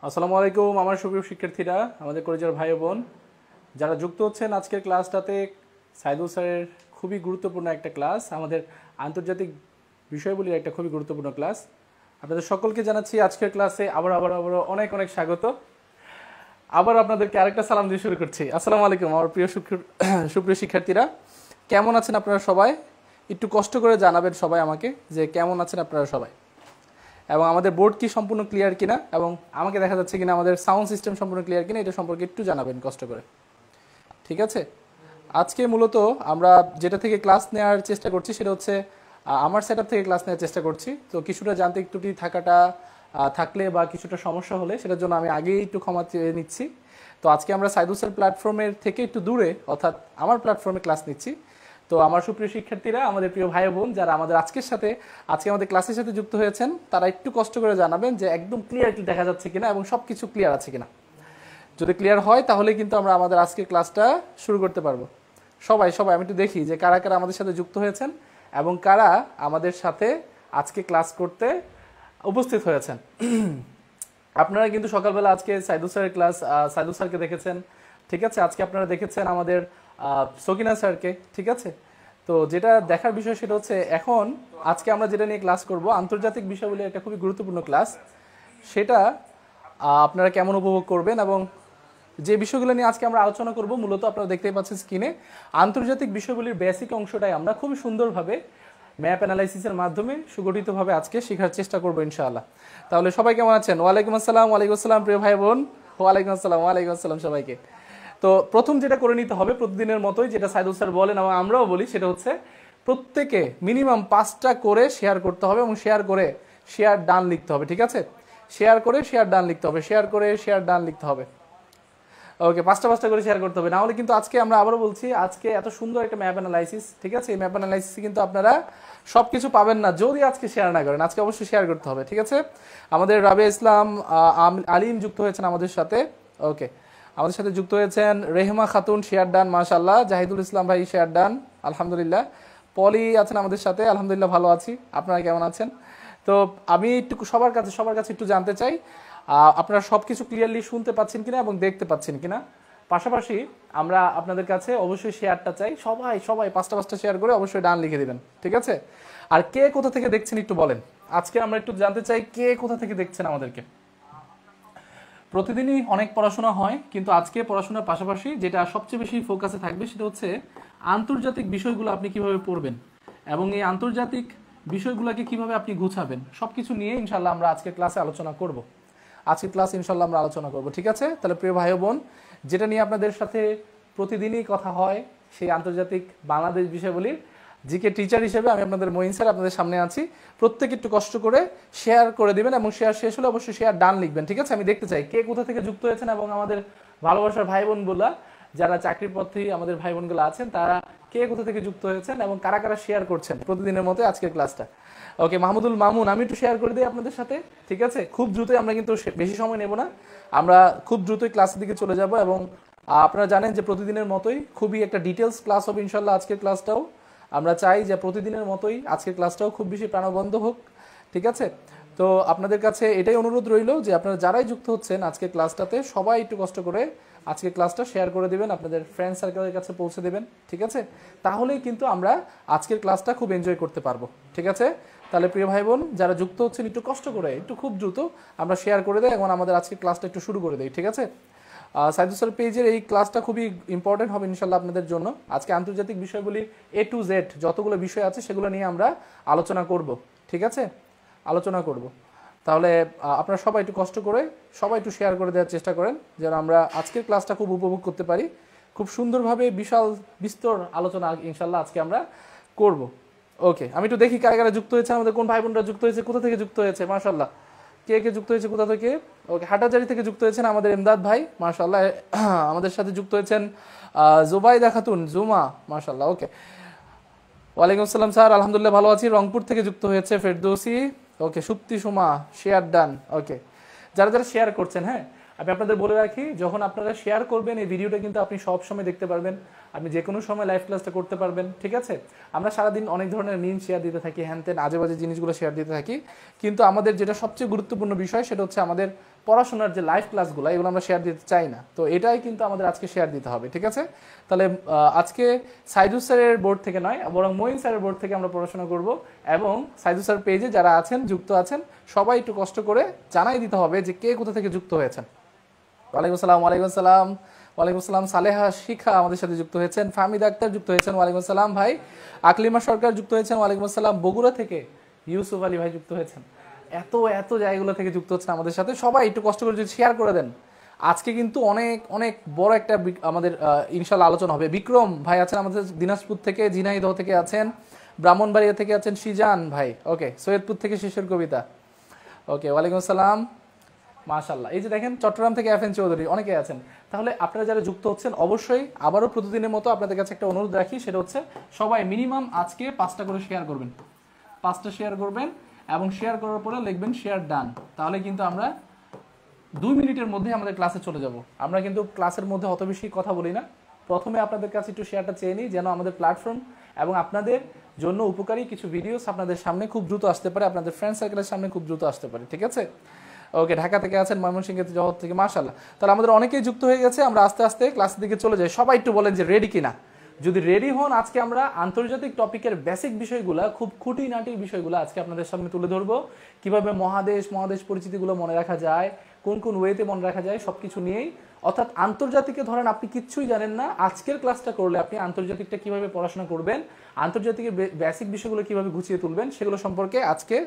আসসালামু আলাইকুম আমার সুপ্রিয় শিক্ষার্থীরা, আমাদের কলেজের ভাই ও বোন যারা যুক্ত হচ্ছেন আজকের ক্লাসটাতে। সাইদুল স্যারের খুবই গুরুত্বপূর্ণ একটা ক্লাস, আমাদের আন্তর্জাতিক বিষয়গুলির একটা খুবই গুরুত্বপূর্ণ ক্লাস। আপনাদের সকলকে জানাচ্ছি আজকের ক্লাসে আবার অনেক অনেক স্বাগত। আবার আপনাদেরকে আরেকটা সালাম দিয়ে শুরু করছি। আসসালামু আলাইকুম আমার প্রিয় সুপ্রিয় শিক্ষার্থীরা, কেমন আছেন আপনারা সবাই? একটু কষ্ট করে জানাবেন সবাই আমাকে যে কেমন আছেন আপনারা সবাই, এবং আমাদের বোর্ড কি সম্পূর্ণ ক্লিয়ার কিনা, এবং আমাকে দেখা যাচ্ছে কিনা আমাদের সাউন্ড সিস্টেম সম্পূর্ণ ক্লিয়ার কিনা, এটা সম্পর্কে একটু জানাবেন কষ্ট করে। ঠিক আছে, আজকে মূলত আমরা যেটা থেকে ক্লাস নেওয়ার চেষ্টা করছি সেটা হচ্ছে আমার সেটআপ থেকে ক্লাস নেওয়ার চেষ্টা করছি। তো কিছুটা যান্ত্রিক ত্রুটি থাকলে বা কিছুটা সমস্যা হলে সেটার জন্য আমি আগেই একটু ক্ষমা চেয়ে নিচ্ছি। তো আজকে আমরা সাইদুল স্যার প্ল্যাটফর্মের থেকে একটু দূরে, অর্থাৎ আমার প্ল্যাটফর্মে ক্লাস নিচ্ছি। তো আমার সুপ্রিয় শিক্ষার্থীরা, আমাদের প্রিয় ভাই বোন যারা আমাদের আজকে আমাদের ক্লাসের সাথে যুক্ত হয়েছেন, তারা একটু কষ্ট করে জানাবেন যে একদম ক্লিয়ারলি দেখা যাচ্ছে কিনা এবং সব কিছু ক্লিয়ার আছে কিনা। যদি ক্লিয়ার হয় তাহলে কিন্তু আমরা আমাদের আজকের ক্লাসটা শুরু করতে পারবো। সবাই সবাই আমি একটু দেখি যে কারা কারা আমাদের সাথে যুক্ত হয়েছেন এবং কারা আমাদের সাথে আজকে ক্লাস করতে উপস্থিত হয়েছেন। আপনারা কিন্তু সকালবেলা আজকে সাইদুল স্যারের ক্লাস, সাইদুল স্যারকে দেখেছেন। ঠিক আছে, আজকে আপনারা দেখেছেন আমাদের সকিনা স্যারকে। ঠিক আছে, তো যেটা দেখার বিষয় সেটা হচ্ছে এখন আজকে আমরা যেটা নিয়ে ক্লাস করব, আন্তর্জাতিক বিষয়গুলি একটা খুবই গুরুত্বপূর্ণ ক্লাস। সেটা আপনারা কেমন উপভোগ করবেন এবং যে বিষয়গুলো নিয়ে আজকে আমরা আলোচনা করব, মূলত আপনারা দেখতেই পাচ্ছেন স্ক্রিনে, আন্তর্জাতিক বিষয়গুলির বেসিক অংশটাই আমরা খুবই সুন্দরভাবে ম্যাপ অ্যানালাইসিসের মাধ্যমে সুগঠিতভাবে আজকে শেখার চেষ্টা করবো ইনশাআল্লাহ। তাহলে সবাই কেমন আছেন? ওয়ালাইকুম আসসালাম। ওয়ালাইকুম আসসালাম প্রিয় ভাই বোন। ওয়ালাইকুম আসসালাম। ওয়ালাইকুম আসসালাম সবাইকে। তো প্রথম যেটা করে নিতে হবে প্রতিদিনের মতোই, যেটা সাইদুল স্যার বলেন এবং আমরাও বলি, সেটা হচ্ছে প্রত্যেকে মিনিমাম 5টা করে শেয়ার করতে হবে এবং শেয়ার ডান লিখতে হবে। ঠিক আছে, শেয়ার ডান লিখতে হবে, শেয়ার ডান লিখতে হবে। ওকে, 5টা করে শেয়ার করতে হবে, না হলে কিন্তু আজকে আমরা আবারও বলছি, আজকে এত সুন্দর একটা ম্যাপ অ্যানালাইসিস, ঠিক আছে, এই ম্যাপ অ্যানালাইসিস কিন্তু আপনারা সবকিছু পাবেন না যদি আজকে শেয়ার না করেন। আজকে অবশ্যই শেয়ার করতে হবে। ঠিক আছে, আমাদের রাবিয়া ইসলাম আলিম যুক্ত হয়েছেন আমাদের সাথে। ওকে, আমাদের সাথে যুক্ত হয়েছেন রেহমা খাতুন, শেয়ার ডান মাশাআল্লাহ। জাহিদুল ইসলাম ভাই শেয়ার ডান, আলহামদুলিল্লাহ। পলি আছেন আমাদের সাথে, আলহামদুলিল্লাহ ভালো আছি। আপনারা কেমন আছেন? তো আমি একটু সবার কাছে একটু জানতে চাই, আপনারা সবকিছু ক্লিয়ারলি শুনতে পাচ্ছেন কিনা এবং দেখতে পাচ্ছেন কিনা। পাশাপাশি আমরা আপনাদের কাছে অবশ্যই শেয়ারটা চাই। সবাই সবাই 5টা শেয়ার করে অবশ্যই ডান লিখে দিবেন। ঠিক আছে, আর কে কোথা থেকে দেখছেন একটু বলেন। আজকে আমরা একটু জানতে চাই কে কোথা থেকে দেখছেন আমাদেরকে। প্রতিদিনই অনেক পড়াশোনা হয়, কিন্তু আজকে পড়াশোনার পাশাপাশি যেটা সবচেয়ে বেশি ফোকাসে থাকবে সেটা হচ্ছে আন্তর্জাতিক বিষয়গুলো আপনি কিভাবে পড়বেন এবং এই আন্তর্জাতিক বিষয়গুলোকে কিভাবে আপনি গুছাবেন, সবকিছু নিয়ে ইনশাল্লাহ আমরা আজকের ক্লাসে আলোচনা করব। আজকের ক্লাস ইনশাল্লাহ আমরা আলোচনা করব। ঠিক আছে, তাহলে প্রিয় ভাই বোন, যেটা নিয়ে আপনাদের সাথে প্রতিদিনই কথা হয় সেই আন্তর্জাতিক বাংলাদেশ বিষয়গুলির জিকে টিচার হিসেবে আমি আপনাদের মঈন স্যার আপনাদের সামনে আছি। প্রত্যেকে একটু কষ্ট করে শেয়ার করে দিবেন এবং শেয়ার শেষ হলে অবশ্যই শেয়ার ডান লিখবেন। ঠিক আছে, আমি দেখতে চাই কে কোথা থেকে যুক্ত হয়েছেন এবং আমাদের ভালোবাসার ভাই বোনগুলা যারা চাকরির পথে আমাদের ভাই বোনগুলো আছেন, তারা কে কোথা থেকে যুক্ত হয়েছেন এবং কারা কারা শেয়ার করছেন প্রতিদিনের মতো আজকের ক্লাসটা। ওকে, মাহমুদুল মামুন, আমি একটু শেয়ার করে দিই আপনাদের সাথে। ঠিক আছে, খুব দ্রুতই, আমরা কিন্তু বেশি সময় নেব না, আমরা খুব দ্রুতই ক্লাসের দিকে চলে যাব এবং আপনারা জানেন যে প্রতিদিনের মতোই খুবই একটা ডিটেলস ক্লাস হবে ইনশাল্লাহ আজকের ক্লাসটাও। আমরা চাই যে প্রতিদিনের মতোই আজকের ক্লাসটাও খুব বেশি প্রাণবন্ত হোক। ঠিক আছে, তো আপনাদের কাছে এটাই অনুরোধ রইল যে আপনারা যারাই যুক্ত হচ্ছেন আজকের ক্লাসটাতে, সবাই একটু কষ্ট করে আজকের ক্লাসটা শেয়ার করে দিবেন, আপনাদের ফ্রেন্ড সার্কেলের কাছে পৌঁছে দেবেন। ঠিক আছে, তাহলেই কিন্তু আমরা আজকের ক্লাসটা খুব এনজয় করতে পারবো। ঠিক আছে, তাহলে প্রিয় ভাই বোন যারা যুক্ত হচ্ছেন একটু কষ্ট করে, একটু খুব দ্রুত আমরা শেয়ার করে দেয় এবং আমাদের আজকের ক্লাসটা একটু শুরু করে দেই। ঠিক আছে, সাইদুল স্যার পেজের এই ক্লাসটা খুবই ইম্পর্টেন্ট হবে ইনশাল্লাহ আপনাদের জন্য। আজকে আন্তর্জাতিক বিষয়গুলি A to Z যতগুলো বিষয় আছে সেগুলো নিয়ে আমরা আলোচনা করব। ঠিক আছে, আলোচনা করব। তাহলে আপনারা সবাই একটু কষ্ট করে সবাই একটু শেয়ার করে দেওয়ার চেষ্টা করেন যেন আমরা আজকের ক্লাসটা খুব উপভোগ করতে পারি। খুব সুন্দরভাবে বিশাল বিস্তর আলোচনা ইনশাল্লাহ আজকে আমরা করব। ওকে, আমি একটু দেখি কারা কারা যুক্ত হয়েছে, আমাদের কোন ভাই বোনরা যুক্ত হয়েছে, কোথা থেকে যুক্ত হয়েছে। মাশাল্লাহ, কে কে যুক্ত হয়েছে কোথা থেকে? ওকে, হাটাজারি থেকে যুক্ত হয়েছেন আমাদের এমদাদ ভাই, মাশাআল্লাহ। আমাদের সাথে যুক্ত হয়েছেন জুবাইদা খাতুন, জুমা, মাশাআল্লাহ। ওকে, ওয়ালাইকুম আসসালাম স্যার, আলহামদুলিল্লাহ ভালো আছি। রংপুর থেকে যুক্ত হয়েছে ফেরদৌসি। ওকে, সুপ্তি সুমা, শেয়ার ডান। ওকে, যারা যারা শেয়ার করছেন, হ্যাঁ আমি আপনাদের বলে রাখি, যখন আপনারা শেয়ার করবেন এই ভিডিওটা কিন্তু আপনি সব সময় দেখতে পারবেন, আপনি যে কোনো সময় লাইভ ক্লাসটা করতে পারবেন। ঠিক আছে, আমরা সারাদিন অনেক ধরনের মিম শেয়ার দিতে থাকি, হ্যান তেন আজে বাজে জিনিসগুলো শেয়ার দিতে থাকি, কিন্তু আমাদের যেটা সবচেয়ে গুরুত্বপূর্ণ বিষয় সেটা হচ্ছে আমাদের পড়াশোনার যে লাইভ ক্লাসগুলো এগুলো আমরা শেয়ার দিতে চাই না, তো এটাই কিন্তু আমাদের আজকে শেয়ার দিতে হবে, ঠিক আছে? তাহলে আজকে সাইদুস স্যারের বোর্ড থেকে নয়, বরং মঈন স্যারের বোর্ড থেকে আমরা পড়াশোনা করব, এবং সাইদুস স্যার পেজে যারা আছেন, যুক্ত আছেন, সবাই একটু কষ্ট করে জানাই দিতে হবে যে কে কোথা থেকে যুক্ত হয়েছেন। ওয়ালাইকুম আসসালাম, ওয়ালাইকুম আসসালাম, ওয়ালাইকুম আসসালাম। সালেহা শিখা আমাদের সাথে যুক্ত হয়েছেন, ফাহমিদ আক্তার যুক্ত হয়েছেন, ওয়ালাইকুম আসসালাম ভাই। আকলিমা সরকার যুক্ত হয়েছেন, ওয়ালাইকুম আসসালাম। বগুড়া থেকে ইউসুফ আলী ভাই যুক্ত হয়েছেন। এত এত জায়গাগুলো থেকে যুক্ত হচ্ছেন আমাদের সাথে, সবাই একটু কষ্ট করে যদি শেয়ার করে দেন। আজকে কিন্তু অনেক অনেক বড় একটা আমাদের ইনশাল্লাহ আলোচনা হবে। বিক্রম ভাই আছেন আমাদের দিনাজপুর থেকে, ঝিনাইদহ থেকে আছেন, ব্রাহ্মণবাড়িয়া থেকে আছেন সিজান ভাই, ওকে, সৈয়দপুর থেকে শিশুর কবিতা, ওকে, ওয়ালাইকুম আসসালাম, মাশাআল্লাহ। এই যে দেখেন চট্টগ্রাম থেকে এফএন চৌধুরী, অনেকে আছেন। তাহলে আপনারা যারা যুক্ত হচ্ছেন, অবশ্যই আবারও প্রতিদিনের মতো আপনাদের কাছে একটা অনুরোধ রাখি, সেটা হচ্ছে সবাই মিনিমাম আজকে 5টা করে শেয়ার করবেন, 5টা শেয়ার করবেন, এবং শেয়ার করার পরে লিখবেন শেয়ার ডান। তাহলে কিন্তু আমরা 2 মিনিটের মধ্যে আমাদের ক্লাসে চলে যাব। আমরা কিন্তু ক্লাসের মধ্যে অত বেশি কথা বলি না, প্রথমে আপনাদের কাছে একটু শেয়ারটা চেয়ে নিই, যেন আমাদের প্ল্যাটফর্ম এবং আপনাদের জন্য উপকারী কিছু ভিডিওস আপনাদের সামনে খুব দ্রুত আসতে পারে, আপনাদের ফ্রেন্ড সার্কেলের সামনে খুব দ্রুত আসতে পারে, ঠিক আছে? ওকে, ঢাকা থেকে আছেন, ময়মনসিংহ জহর থেকে, মাশাআল্লাহ। তাহলে আমাদের অনেকেই যুক্ত হয়ে গেছে, আমরা আস্তে আস্তে ক্লাসের দিকে চলে যাই। সবাই একটু বলেন যে রেডি কিনা। যদি রেডি হন, আজকে আমরা আন্তর্জাতিক টপিকের বেসিক বিষয়গুলো, খুব খুঁটিনাটি বিষয়গুলো আজকে আপনাদের সামনে তুলে ধরবো। কিভাবে মহাদেশ পরিচিতিগুলো মনে রাখা যায়, কোন কোন ওয়েতে মনে রাখা যায়, সবকিছু নিয়েই। অর্থাৎ আন্তর্জাতিকে ধরেন আপনি কিচ্ছুই জানেন না, আজকের ক্লাসটা করলে আপনি আন্তর্জাতিকটা কিভাবে পড়াশোনা করবেন, আন্তর্জাতিকের বেসিক বিষয়গুলো কিভাবে গুছিয়ে তুলবেন, সেগুলো সম্পর্কে আজকে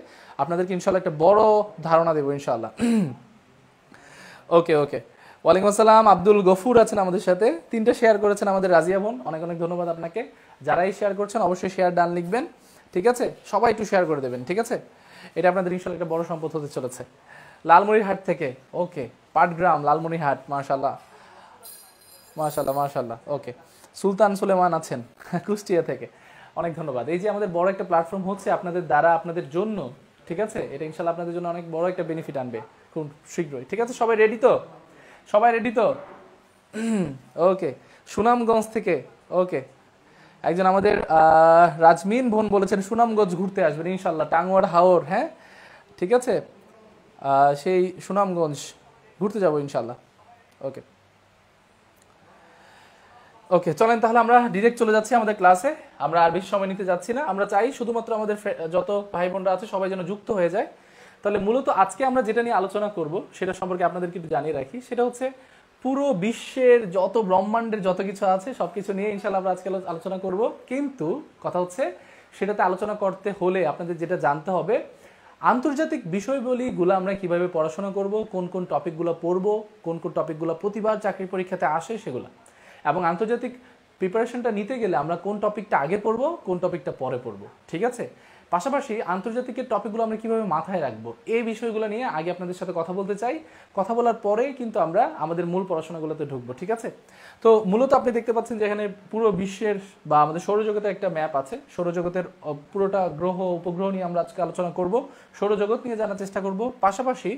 আপনাদেরকে ইনশাআল্লাহ একটা বড় ধারণা দেবো ইনশাআল্লাহ। ওকে ওকে, ওয়ালাইকুম আসসালাম। আব্দুল গফুর আছেন আমাদের সাথে, 3টা শেয়ার করেছেন আমাদের রাজিয়া বোন, অনেক অনেক ধন্যবাদ আপনাকে। যারাই শেয়ার করছেন অবশ্যই শেয়ার ডান লিখবেন, ঠিক আছে? সবাই একটু শেয়ার করে দেবেন, ঠিক আছে? এটা আপনাদের ইনশাআল্লাহ একটা বড় সম্পদ হতে চলেছে। লালমনিরহাট থেকে, ওকে, পাটগ্রাম, লালমনিরহাট, মাশাআল্লাহ মাশাআল্লাহ মাশাআল্লাহ, ওকে। সুলতান সুলেমান আছেন কুষ্টিয়া থেকে, অনেক ধন্যবাদ। এই যে আমাদের বড় একটা প্ল্যাটফর্ম হচ্ছে আপনাদের দ্বারা, আপনাদের জন্য, ঠিক আছে? এটা ইনশাআল্লাহ আপনাদের জন্য অনেক বড় একটা বেনিফিট আনবে খুব শীঘ্রই, ঠিক আছে? সবাই রেডি তো? সবাই রেডি তো? ওকে, সুনামগঞ্জ থেকে, ওকে, একজন আমাদের রাজমিন বোন বলেছেন সুনামগঞ্জ ঘুরতে আসবেন ইনশাআল্লাহ, টাঙ্গুয়ার হাওর, হ্যাঁ, ঠিক আছে? সেই সুনামগঞ্জ ঘুরতে যাবো ইনশাআল্লাহ, ওকে ওকে। চলেন তাহলে আমরা ডিরেক্ট চলে যাচ্ছি আমাদের ক্লাসে, আমরা আর বেশি সময় নিতে যাচ্ছি না। আমরা চাই শুধুমাত্র আমাদের যত ভাই বোনরা আছে সবাই যেন যুক্ত হয়ে যায়। তাহলে মূলত আজকে আমরা যেটা নিয়ে আলোচনা করব সেটা সম্পর্কে আপনাদেরকে একটু জানিয়ে রাখি, সেটা হচ্ছে পুরো বিশ্বের যত ব্রহ্মাণ্ডের যত কিছু আছে সবকিছু নিয়ে ইনশাআল্লাহ আমরা আজকে আলোচনা করব। কিন্তু কথা হচ্ছে সেটাতে আলোচনা করতে হলে আপনাদের যেটা জানতে হবে, আন্তর্জাতিক বিষয়বলীগুলো আমরা কিভাবে পড়াশোনা করব, কোন কোন টপিকগুলো পড়ব, কোন কোন টপিকগুলো প্রতিবার চাকরি পরীক্ষাতে আসে সেগুলো, এবং আন্তর্জাতিক প্রিপারেশনটা নিতে গেলে আমরা কোন টপিকটা আগে পড়ব, কোন টপিকটা পরে পড়ব, ঠিক আছে? পাশাপাশি আন্তর্জাতিকের টপিকগুলো আমরা কিভাবে মাথায় রাখবো, এই বিষয়গুলো নিয়ে আগে আপনাদের সাথে কথা বলতে চাই। কথা বলার পরে কিন্তু আমরা আমাদের মূল পড়াশোনাগুলোতে ঢুকবো, ঠিক আছে? তো মূলত আপনি দেখতে পাচ্ছেন যে এখানে পুরো বিশ্বের বা আমাদের সৌরজগতের একটা ম্যাপ আছে। সৌরজগতের পুরোটা গ্রহ উপগ্রহ নিয়ে আমরা আজকে আলোচনা করব, সৌরজগৎ নিয়ে জানার চেষ্টা করব। পাশাপাশি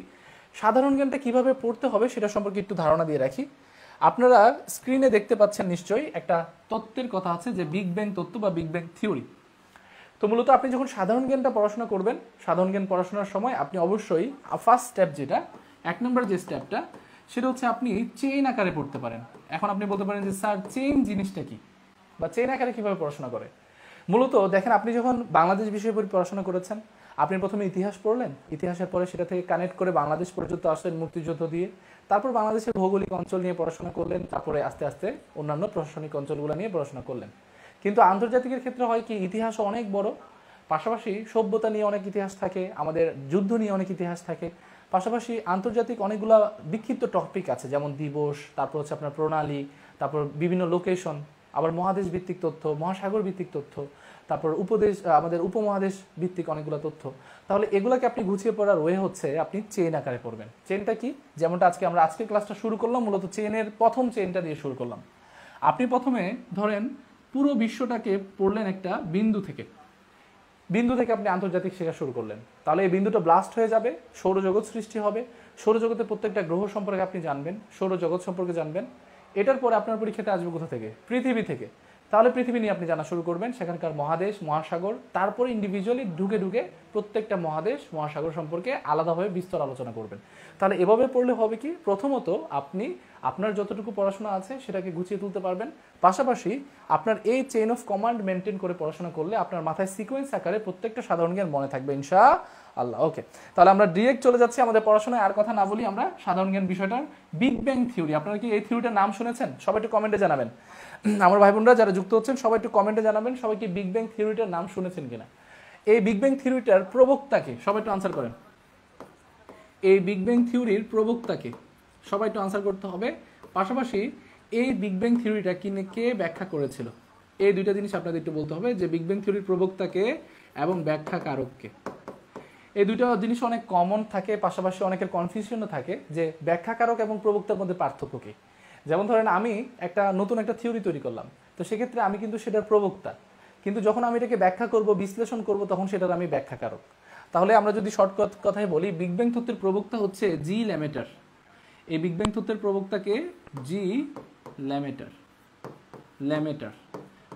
সাধারণ জ্ঞানটা কিভাবে পড়তে হবে সেটা সম্পর্কে একটু ধারণা দিয়ে রাখি। আপনারা স্ক্রিনে দেখতে পাচ্ছেন নিশ্চয়ই একটা তত্ত্বের কথা আছে, যে বিগ ব্যাং তত্ত্ব বা বিগ ব্যাং থিওরি। তো মূলত আপনি যখন সাধারণ জ্ঞানটা পড়াশোনা করবেন, সাধারণ জ্ঞান পড়াশোনার সময় আপনি অবশ্যই ফার্স্ট স্টেপ, যেটা 1 নম্বর যে স্টেপটা, সেটা হচ্ছে আপনি চেইন আকারে পড়তে পারেন। এখন আপনি বলতে পারেন যে স্যার চেইন জিনিসটা কি, বা চেইন আকারে কীভাবে পড়াশোনা করে। মূলত দেখেন, আপনি যখন বাংলাদেশ বিষয় পড়াশোনা করেছেন, আপনি প্রথমে ইতিহাস পড়লেন, ইতিহাসের পরে সেটা থেকে কানেক্ট করে বাংলাদেশ পর্যন্ত আসলেন মুক্তিযুদ্ধ দিয়ে, তারপর বাংলাদেশের ভৌগোলিক অঞ্চল নিয়ে পড়াশোনা করলেন, তারপরে আস্তে আস্তে অন্যান্য প্রশাসনিক অঞ্চলগুলো নিয়ে পড়াশোনা করলেন। কিন্তু আন্তর্জাতিকের ক্ষেত্রে হয় কি, ইতিহাস অনেক বড়, পাশাপাশি সভ্যতা নিয়ে অনেক ইতিহাস থাকে, আমাদের যুদ্ধ নিয়ে অনেক ইতিহাস থাকে, পাশাপাশি আন্তর্জাতিক অনেকগুলো বিক্ষিপ্ত টপিক আছে, যেমন দিবস, তারপর হচ্ছে আপনার প্রণালী, তারপর বিভিন্ন লোকেশন, আবার মহাদেশ ভিত্তিক তথ্য, মহাসাগর ভিত্তিক তথ্য, তারপর আমাদের উপমহাদেশ ভিত্তিক অনেকগুলো তথ্য। তাহলে এগুলোকে আপনি গুছিয়ে পড়ার ওয়ে হচ্ছে আপনি চেইন আকারে পড়বেন। চেইনটা কি, যেমনটা আমরা আজকের ক্লাসটা শুরু করলাম, মূলত চেইনের প্রথম চেইনটা দিয়ে শুরু করলাম। আপনি প্রথমে ধরেন পুরো বিশ্বটাকে পড়লেন একটা বিন্দু থেকে আপনি আন্তর্জাতিক শেখা শুরু করলেন। তাহলে এই বিন্দুটা ব্লাস্ট হয়ে যাবে, সৌরজগৎ সৃষ্টি হবে, সৌরজগতের প্রত্যেকটা গ্রহ সম্পর্কে আপনি জানবেন, সৌরজগৎ সম্পর্কে জানবেন। এটার পরে আপনার পরীক্ষাতে আসবে কোথা থেকে? পৃথিবী থেকে। তাহলে পৃথিবী নিয়ে আপনি জানা শুরু করবেন, সেখানকার মহাদেশ, মহাসাগর, তারপরে ইন্ডিভিজুয়ালি ঢুকে ঢুকে প্রত্যেকটা মহাদেশ, মহাসাগর সম্পর্কে আলাদাভাবে বিস্তর আলোচনা করবেন। তাহলে এভাবে পড়লে হবে কি, প্রথমত আপনি আপনার যতটুকু পড়াশোনা আছে সেটাকে গুছিয়ে তুলতে পারবেন, পাশাপাশি আপনার এই চেইন অফ কমান্ড মেনটেন করে পড়াশোনা করলে আপনার মাথায় সিকোয়েন্স আকারে প্রত্যেকটা সাধারণ জ্ঞান মনে থাকবে ইনশাআল্লাহ। ওকে, তাহলে আমরা ডিরেক্ট চলে যাচ্ছি আমাদের পড়াশোনায়, আর কথা না বলি আমরা সাধারণ জ্ঞান বিষয়টার বিগ ব্যাং থিওরি। আপনারা কি এই থিওরিটার নাম শুনেছেন? সবাই একটু কমেন্টে জানাবেন। আমার ভাই বোনরা যারা যুক্ত হচ্ছেন সবাই একটু কমেন্টে জানাবেন সবাই কি বিগ ব্যাং থিওরিটার নাম শুনেছেন কিনা। এই বিগ ব্যাং থিওরিটার প্রবক্তাকে সবাই একটু আনসার করেন। এই বিগ ব্যাং থিওরির প্রবক্তাকে সবাই একটু আনসার করতে হবে। পাশাপাশি এই বিগ ব্যাং থিওরিটা কে ব্যাখ্যা করেছিল, এই দুইটা জিনিস আপনাদের একটু বলতে হবে, যে বিগ ব্যাং থিওরির প্রবক্তাকে এবং ব্যাখ্যাকারককে। এই দুটো জিনিস অনেক কমন থাকে, পাশাপাশি অনেকের কনফিউশনও থাকে যে ব্যাখ্যাকারক এবং প্রবক্তার মধ্যে পার্থক্য কী। যেমন ধরেন আমি নতুন একটা থিওরি তৈরি করলাম, তো সেক্ষেত্রে আমি কিন্তু সেটার প্রবক্তা, কিন্তু যখন আমি এটাকে ব্যাখ্যা করব, বিশ্লেষণ করব, তখন সেটার আমি ব্যাখ্যাকারক। তাহলে আমরা যদি শর্টকাট কথায় বলি, বিগ ব্যাং তত্ত্বের প্রবক্তা হচ্ছে জি ল্যামেটার। এই বিগ ব্যাং তত্ত্বের প্রবক্তাকে জি ল্যামেটার।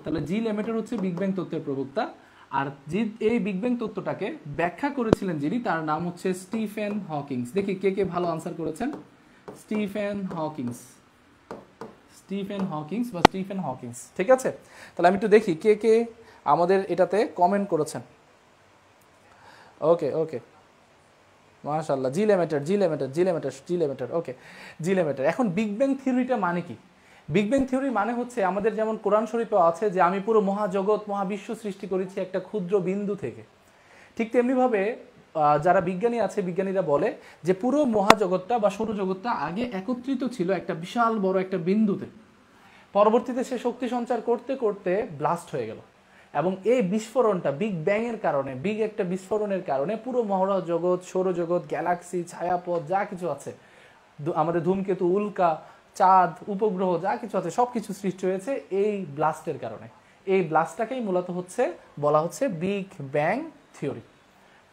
তাহলে জি ল্যামেটার হচ্ছে বিগ ব্যাং তত্ত্বের প্রবক্তা। আর এই বিগ ব্যাং তত্ত্বটাকে ব্যাখ্যা করেছিলেন যিনি, তার নাম হচ্ছে স্টিফেন হকিংস। দেখি কে কে ভালো আনসার করেছেন। স্টিফেন হকিংস, ঠিক আছে। তাহলে আমি একটু দেখি কে কে আমাদের এটাতে কমেন্ট করেছেন। ওকে মাশাআল্লাহ, জি ল্যামেটার। ওকে, জি ল্যামেটার। এখন বিগ ব্যাং থিওরিটা মানে কি? বিগ ব্যাং থিওরি মানে হচ্ছে আমাদের যেমন কোরআন শরীফে আছে যে আমি পুরো মহাজগৎ মহাবিশ্ব সৃষ্টি করেছি একটা ক্ষুদ্র বিন্দু থেকে, ঠিক তেমনিভাবে যারা বিজ্ঞানী আছে বিজ্ঞানীরা বলে যে পুরো মহাজগৎটা বা সৌরজগৎটা আগে একত্রিত ছিল একটা বিশাল বড় একটা বিন্দুতে, পরবর্তীতে সে শক্তি সঞ্চার করতে করতে ব্লাস্ট হয়ে গেল, এবং এই বিস্ফোরণটা বিগ ব্যাং এর কারণে, বিগ একটা বিস্ফোরণের কারণে পুরো মহাজগৎ, সৌরজগৎ, গ্যালাক্সি, ছায়াপথ যা কিছু আছে, আমাদের ধূমকেতু, উল্কা, চাঁদ, উপগ্রহ যা কিছু আছে সব কিছু সৃষ্টি হয়েছে এই ব্লাস্টের কারণে। এই ব্লাস্টটাকেই মূলত বলা হচ্ছে বিগ ব্যাং থিওরি,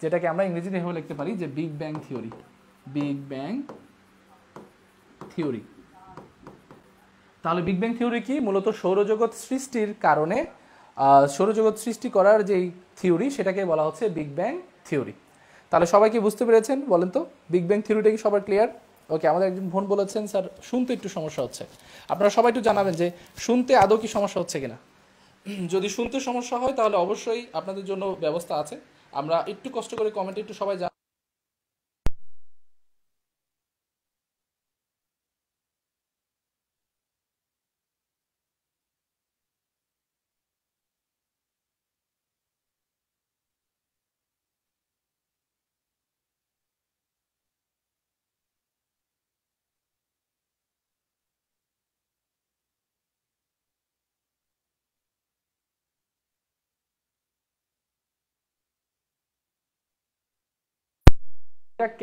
যেটাকে আমরা ইংরেজিতে এভাবে লিখতে পারি যে বিগ ব্যাং থিওরি। তাহলে বিগ ব্যাং থিওরি কি? মূলত সৌরজগৎ সৃষ্টির কারণে, সৌরজগৎ সৃষ্টি করার যেই থিওরি সেটাকে বলা হচ্ছে বিগ ব্যাং থিওরি। তাহলে সবাই কি বুঝতে পেরেছেন বলেন তো? বিগ ব্যাং থিওরিটা কি সবার ক্লিয়ার? ওকে, আমাদের একজন বোন বলেছেন স্যার শুনতে একটু সমস্যা হচ্ছে। আপনারা সবাই একটু জানাবেন যে শুনতে আদৌ কি সমস্যা হচ্ছে কিনা। যদি শুনতে সমস্যা হয় তাহলে অবশ্যই আপনাদের জন্য ব্যবস্থা আছে, আমরা একটু কষ্ট করে কমেন্টে একটু সবাই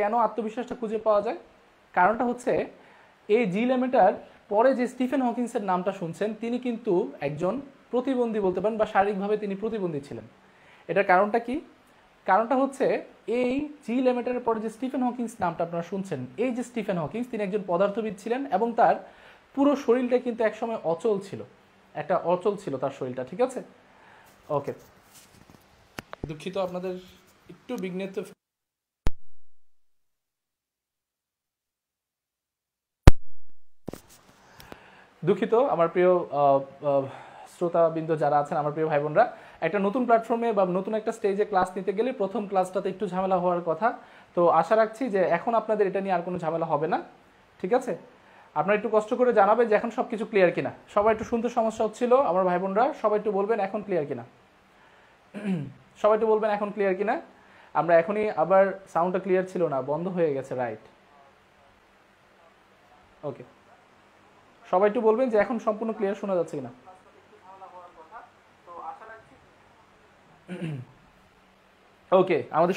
কেন আত্মবিশ্বাসটা খুঁজে পাওয়া যায়। কারণটা হচ্ছে এই জি ল্যামেটার পরে যে স্টিফেন হকিংসের নামটা শুনছেন, তিনি কিন্তু একজন প্রতিবন্ধী বলতে পারেন, বা শারীরিকভাবে তিনি প্রতিবন্ধী ছিলেন। এটার কারণটা কি? কারণটা হচ্ছে এই জি ল্যামেটারের পরে যে স্টিফেন হকিংস নামটা আপনারা শুনছেন, এই যে স্টিফেন হকিংস তিনি একজন পদার্থবিদ ছিলেন, এবং তার পুরো শরীরটা কিন্তু একসময় অচল ছিল, তার শরীরটা, ঠিক আছে। ওকে, দুঃখিত আপনাদের একটু বিঘ্নিত। দুঃখিত আমার প্রিয় শ্রোতাবৃন্দ যারা আছেন, আমার প্রিয় ভাই বোনরা, একটা নতুন প্ল্যাটফর্মে বা নতুন একটা স্টেজে ক্লাস নিতে গেলে প্রথম ক্লাসটাতে একটু ঝামেলা হওয়ার কথা। তো আশা রাখছি যে এখন আপনাদের এটা নিয়ে আর কোনো ঝামেলা হবে না, ঠিক আছে। আপনারা একটু কষ্ট করে জানাবেন যে এখন সব কিছু ক্লিয়ার কিনা। সবাই একটু শুনতে সমস্যা হচ্ছিল আমার ভাই বোনরা, সবাই একটু বলবেন এখন ক্লিয়ার কিনা। সবাই একটু বলবেন এখন ক্লিয়ার কিনা। আমরা এখনই আবার সাউন্ডটা ক্লিয়ার ছিল না, বন্ধ হয়ে গেছে, রাইট। ওকে, সবাই একটু বলবেন যে এখন সম্পূর্ণ ক্লিয়ার শোনা যাচ্ছে কিনা। ওকে, আমাদের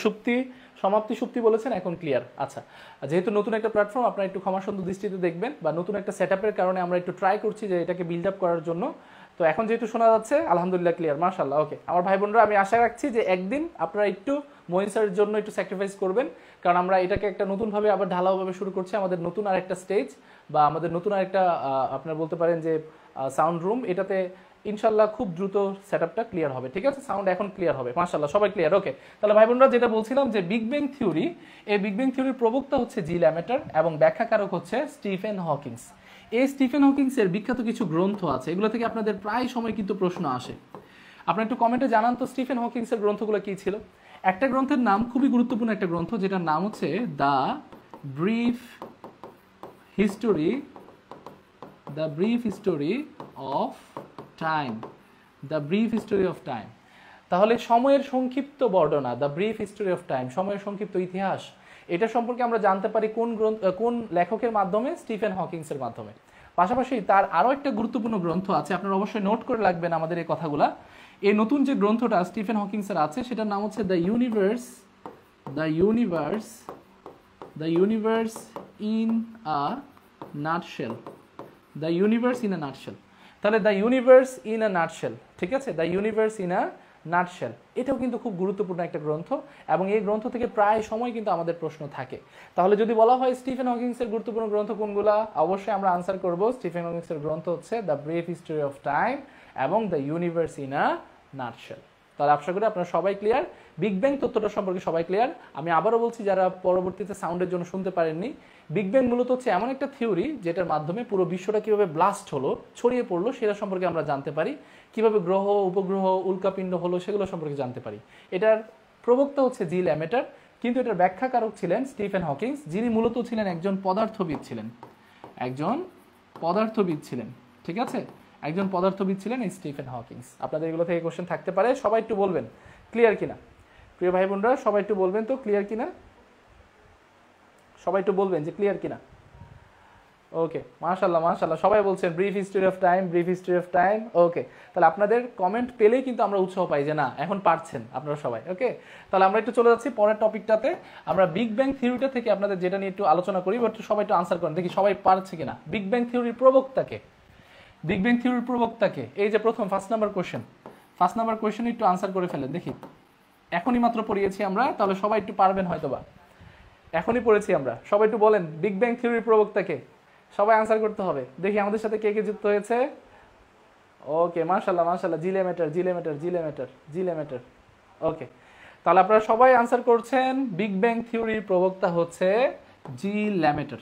সমাপ্তি সুপ্তি বলেছেন এখন ক্লিয়ার। আচ্ছা, যেহেতু নতুন একটা প্ল্যাটফর্ম, আপনারা একটু ক্ষমাসুন্দর দৃষ্টিতে দেখবেন, বা নতুন একটা সেটআপের কারণে আমরা একটু ট্রাই করছি যে এটাকে বিল্ড আপ করার জন্য। তো এখন যেহেতু শোনা যাচ্ছে আলহামদুলিল্লাহ ক্লিয়ার, মাশাআল্লাহ। ওকে আমার ভাই বোনরা, আমি আশা রাখছি যে একদিন আপনারা একটু মঈন স্যারের জন্য একটু স্যাক্রিফাইস করবেন, কারণ আমরা এটাকে একটা নতুনভাবে আবার ঢালাওভাবে শুরু করছি, আমাদের নতুন আর একটা স্টেজ বা আমাদের নতুন আর একটা আপনারা বলতে পারেন যে সাউন্ড রুম। এটাতে ইনশাল্লাহ খুব দ্রুত সেটআপটা ক্লিয়ার হবে। ঠিক আছে, সাউন্ড এখন ক্লিয়ার হবে, মাশাআল্লাহ সবাই ক্লিয়ার। ওকে, তাহলে ভাই বোনরা যেটা বলছিলাম যে বিগ ব্যাং থিওরি, এই বিগ ব্যাং থিওরির প্রবক্তা হচ্ছে জি ল্যামেটার এবং ব্যাখ্যাকারক হচ্ছে স্টিফেন হকিংস। এই স্টিফেন হকিংসের বিখ্যাত কিছু গ্রন্থ আছে, এগুলো থেকে আপনাদের প্রায় সময় কিন্তু প্রশ্ন আসে। আপনারা একটু কমেন্টে জানান তো স্টিফেন হকিংসের গ্রন্থগুলো কি ছিল। একটা গ্রন্থের নাম খুবই গুরুত্বপূর্ণ একটা গ্রন্থ, যেটার নাম হচ্ছে the brief history of time. The brief history of time, তাহলে সময়ের সংক্ষিপ্ত বর্ণনা, the brief history of time, সময়ের সংক্ষিপ্ত ইতিহাস। এটা সম্পর্কে আমরা জানতে পারি কোন লেখকের মাধ্যমে? স্টিফেন হকিংসের মাধ্যমে। পাশাপাশি তার আরও একটা গুরুত্বপূর্ণ গ্রন্থ আছে, আপনারা অবশ্যই নোট করে রাখবেন আমাদের এই কথাগুলা। এই নতুন যে গ্রন্থটা স্টিফেন হকিংসের আছে সেটার নাম হচ্ছে the universe in a nutshell. The universe in a nutshell, তাহলে the universe in a nutshell, ঠিক আছে, the universe in a nutshell, এটাও কিন্তু খুব গুরুত্বপূর্ণ একটা গ্রন্থ এবং এই গ্রন্থ থেকে প্রায় সময় কিন্তু আমাদের প্রশ্ন থাকে। তাহলে যদি বলা হয় স্টিফেন হকিংসের গুরুত্বপূর্ণ গ্রন্থ কোনগুলা, অবশ্যই আমরা আনসার করব স্টিফেন হকিংসের গ্রন্থ হচ্ছে the brief history of time এবং the universe in a nutshell. তাহলে আশা করি আপনারা সবাই ক্লিয়ার, বিগ ব্যাং তত্ত্বটা সম্পর্কে সবাই ক্লিয়ার। আমি আবারও বলছি যারা পরবর্তীতে সাউন্ডের জন্য শুনতে পারেননি, বিগ ব্যাং মূলত হচ্ছে এমন একটা থিওরি যেটার মাধ্যমে পুরো বিশ্বটা কিভাবে ব্লাস্ট হলো, ছড়িয়ে পড়লো, সেটা সম্পর্কে আমরা জানতে পারি। কিভাবে গ্রহ, উপগ্রহ, উল্কাপিণ্ড হলো সেগুলো সম্পর্কে জানতে পারি। এটার প্রবক্তা হচ্ছে জি ল্যামেটার, কিন্তু এটার ব্যাখ্যাকারক ছিলেন স্টিফেন হকিংস, যিনি মূলত ছিলেন একজন পদার্থবিদ ছিলেন। ঠিক আছে, একজন পদার্থবিদ ছিলেন এই স্টিফেন হকিংস। আপনাদের এগুলো থেকে কোশ্চেন থাকতে পারে, সবাই একটু বলবেন ক্লিয়ার কিনা। প্রিয় ভাই বোনরা সবাই একটু বলবেন তো ক্লিয়ার কিনা, সবাই একটু বলবেন যে ক্লিয়ার কিনা। ওকে, মাশাআল্লাহ সবাই বলছেন ব্রিফ হিস্টোরি অফ টাইম। ওকে, তাহলে আপনাদের কমেন্ট পেলেই কিন্তু আমরা উৎসাহ পাই যে না এখন পারছেন আপনারা সবাই। ওকে, তাহলে আমরা একটু চলে যাচ্ছি পরের টপিকটাতে। আমরা বিগ ব্যাং থিওরিটা থেকে আপনাদের যেটা নিয়ে একটু আলোচনা করি, বাট সবাই একটু আনসার করেন দেখি সবাই পারছে কিনা। বিগ ব্যাং থিওরির প্রবক্তাকে, এই যে প্রথম ফার্স্ট নাম্বার কোয়েশ্চেন একটু আনসার করে ফেলেন দেখি। এখনই মাত্র পড়িয়েছি আমরা, তাহলে সবাই একটু পারবেন হয়তোবা, এখনই পড়েছি আমরা। সবাই একটু বলেন বিগ ব্যাং থিওরির প্রবক্তাকে, সবাই আনসার করতে হবে। দেখি আমাদের সাথে কে কে যুক্ত হয়েছে। ওকে, মাশাআল্লাহ জি ল্যামেটার। ওকে, তাহলে আপনারা সবাই আনসার করছেন বিগ ব্যাং থিওরির প্রবক্তা হচ্ছে জি ল্যামেটার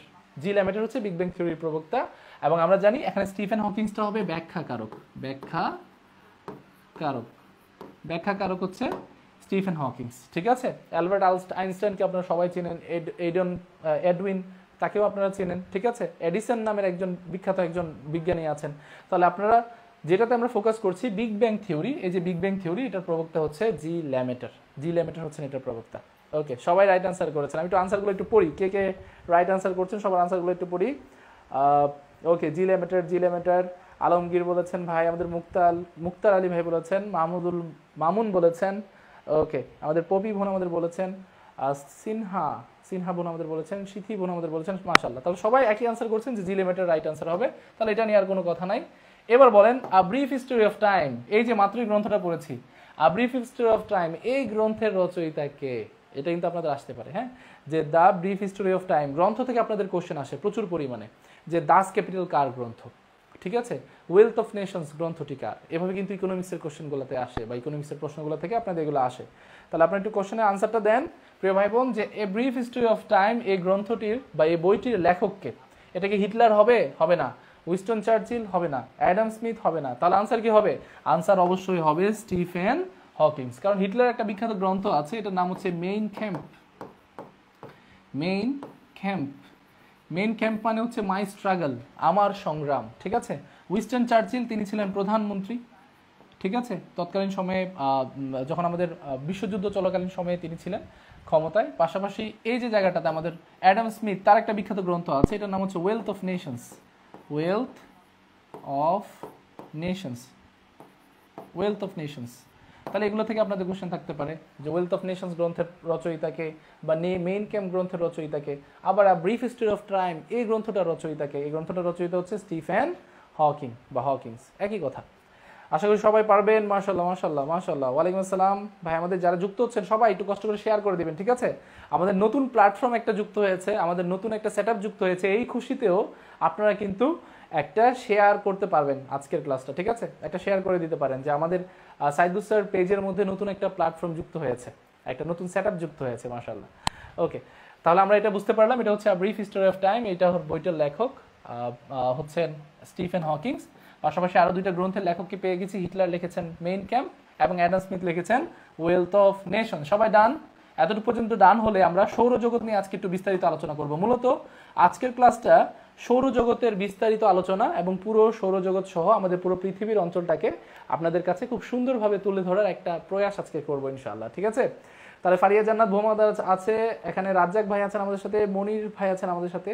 হচ্ছে বিগ ব্যাং থিওরির প্রবক্তা। এবং আমরা জানি এখানে স্টিফেন হকিংসটা হবে ব্যাখ্যাকারক হচ্ছে স্টিফেন হকিংস। ঠিক আছে, অ্যালবার্ট আইনস্টাইনকে আপনারা সবাই চেনেন, এডউইন তাকেও আপনারা চেনেন। ঠিক আছে, এডিসন নামের বিখ্যাত একজন বিজ্ঞানী আছেন। তাহলে আপনারা যেটাতে আমরা ফোকাস করছি বিগ ব্যাং থিওরি, এই যে বিগ ব্যাং থিওরি, এটার প্রবক্তা হচ্ছে জি ল্যামেটার হচ্ছেন এটার প্রবক্তা। ওকে, সবাই রাইট আনসার করেছেন। আমি একটু আনসারগুলো একটু পড়ি, কে কে রাইট আনসার করছেন সবার আনসারগুলো একটু পড়ি। ওকে, জি ল্যামেটার আলমগীর বলেছেন, ভাই আমাদের মুক্তার আলী ভাই বলেছেন, মামুন বলেছেন। ওকে, আমাদের পপি বোন আমাদের বলেছেন, সিনহা বোন আমাদের বলেছেন, সিথি বোন আমাদের বলেছেন। মাশাআল্লাহ, তাহলে সবাই একই আনসার করছেন যে জি ল্যামেটার রাইট আনসার হবে। তাহলে এটা নিয়ে আর কোনো কথা নাই। এবার বলেন a brief history of time, এই যে মাত্রই গ্রন্থটা পড়েছি a brief history of time, এই গ্রন্থের রচয়িতা কে? এটা কিন্তু আপনাদের আসতে পারে, হ্যাঁ, যে the brief history of time গ্রন্থ থেকে আপনাদের কোশ্চেন আসে প্রচুর পরিমাণে, যে দাস ক্যাপিটাল কার গ্রন্থ, ঠিক আছে, ওয়েলথ অফ নেশনস গ্রন্থটি কার, এভাবে কিন্তু ইকোনমিক্সের কোশ্চেনগুলোতে আসে বা ইকোনমিক্সের প্রশ্নগুলো থেকে আপনাদের এগুলো আসে। তাহলে আপনারা একটু কোশ্চেনের আনসারটা দেন প্রিয় ভাই বোন, যে a brief history of time এই গ্রন্থটির বা এই বইটির লেখককে? এটা কি হিটলার হবে না, উইনস্টন চার্চিল হবে না, অ্যাডাম স্মিথ হবে না, তাহলে আনসার কি হবে? আনসার অবশ্যই হবে স্টিফেন হকিংস। কারণ হিটলার একটা বিখ্যাত গ্রন্থ আছে, এটার নাম হচ্ছে মেইন ক্যাম্প মানে হচ্ছে মাই স্ট্রাগল, আমার সংগ্রাম। ঠিক আছে, উইনস্টন চার্চিল তিনি ছিলেন প্রধানমন্ত্রী, ঠিক আছে, তৎকালীন সময়ে যখন আমাদের বিশ্বযুদ্ধ চলাকালীন সময়ে তিনি ছিলেন ক্ষমতায়। পাশাপাশি এই যে জায়গাটাতে আমাদের অ্যাডাম স্মিথ, তার একটা বিখ্যাত গ্রন্থ আছে, এটার নাম হচ্ছে ওয়েলথ অফ নেশনস। তাহলে এগুলো থেকে আপনাদের কোশ্চেন থাকতে পারে যে ওয়েলথ অফ নেশনস গ্রন্থের রচয়িতাকে, বা মেইন ক্যাম্প গ্রন্থের রচয়িতাকে, আবার ব্রিফ হিস্টোরি অফ টাইম এই গ্রন্থটার রচয়িতাকে? এই গ্রন্থটার রচয়িতা হচ্ছে স্টিফেন হকিংস, একই কথা। আশা করি সবাই পারবেন। মাশাআল্লাহ। ওয়ালাইকুম আসসালাম ভাই, আমাদের যারা যুক্ত হচ্ছেন সবাই একটু কষ্ট করে শেয়ার করে দিবেন, ঠিক আছে। আমাদের নতুন প্ল্যাটফর্ম একটা যুক্ত হয়েছে, আমাদের নতুন একটা সেটআপ যুক্ত হয়েছে, এই খুশিতেও আপনারা কিন্তু একটা শেয়ার করতে পারবেন আজকের ক্লাসটা, ঠিক আছে? একটা শেয়ার করে দিতে পারেন যে আমাদের সাইদুল স্যার পেজের মধ্যে নতুন একটা প্ল্যাটফর্ম যুক্ত হয়েছে, একটা নতুন সেটআপ যুক্ত হয়েছে, মাশাআল্লাহ। ওকে, তাহলে আমরা এটা বুঝতে পারলাম, এটা হচ্ছে ব্রিফ হিস্টোরি অফ টাইম। এটা বইটার লেখক হচ্ছেন স্টিফেন হকিংস। পাশাপাশি আরো দুইটা গ্রন্থের লেখককে পেয়ে গেছি। হিটলার লিখেছেন মেইন ক্যাম্প এবং অ্যাডাম স্মিথ লিখেছেন ওয়েলথ অফ নেশন। সবাই ডান? এতটুকু পর্যন্ত ডান হলে আমরা সৌরজগৎ নিয়ে আজকে একটু বিস্তারিত আলোচনা করব। মূলত আজকের ক্লাসটা সৌরজগতের বিস্তারিত আলোচনা এবং পুরো সৌরজগৎ সহ আমাদের পুরো পৃথিবীর অঞ্চলটাকে আপনাদের কাছে খুব সুন্দরভাবে তুলে ধরার একটা প্রয়াস আজকে করবো ইনশাআল্লাহ, ঠিক আছে? তাহলে ফারিয়া জান্নাত মোহাম্মদ আছে, এখানে রাজ্জাক ভাই আছেন আমাদের সাথে, মনির ভাই আছেন আমাদের সাথে,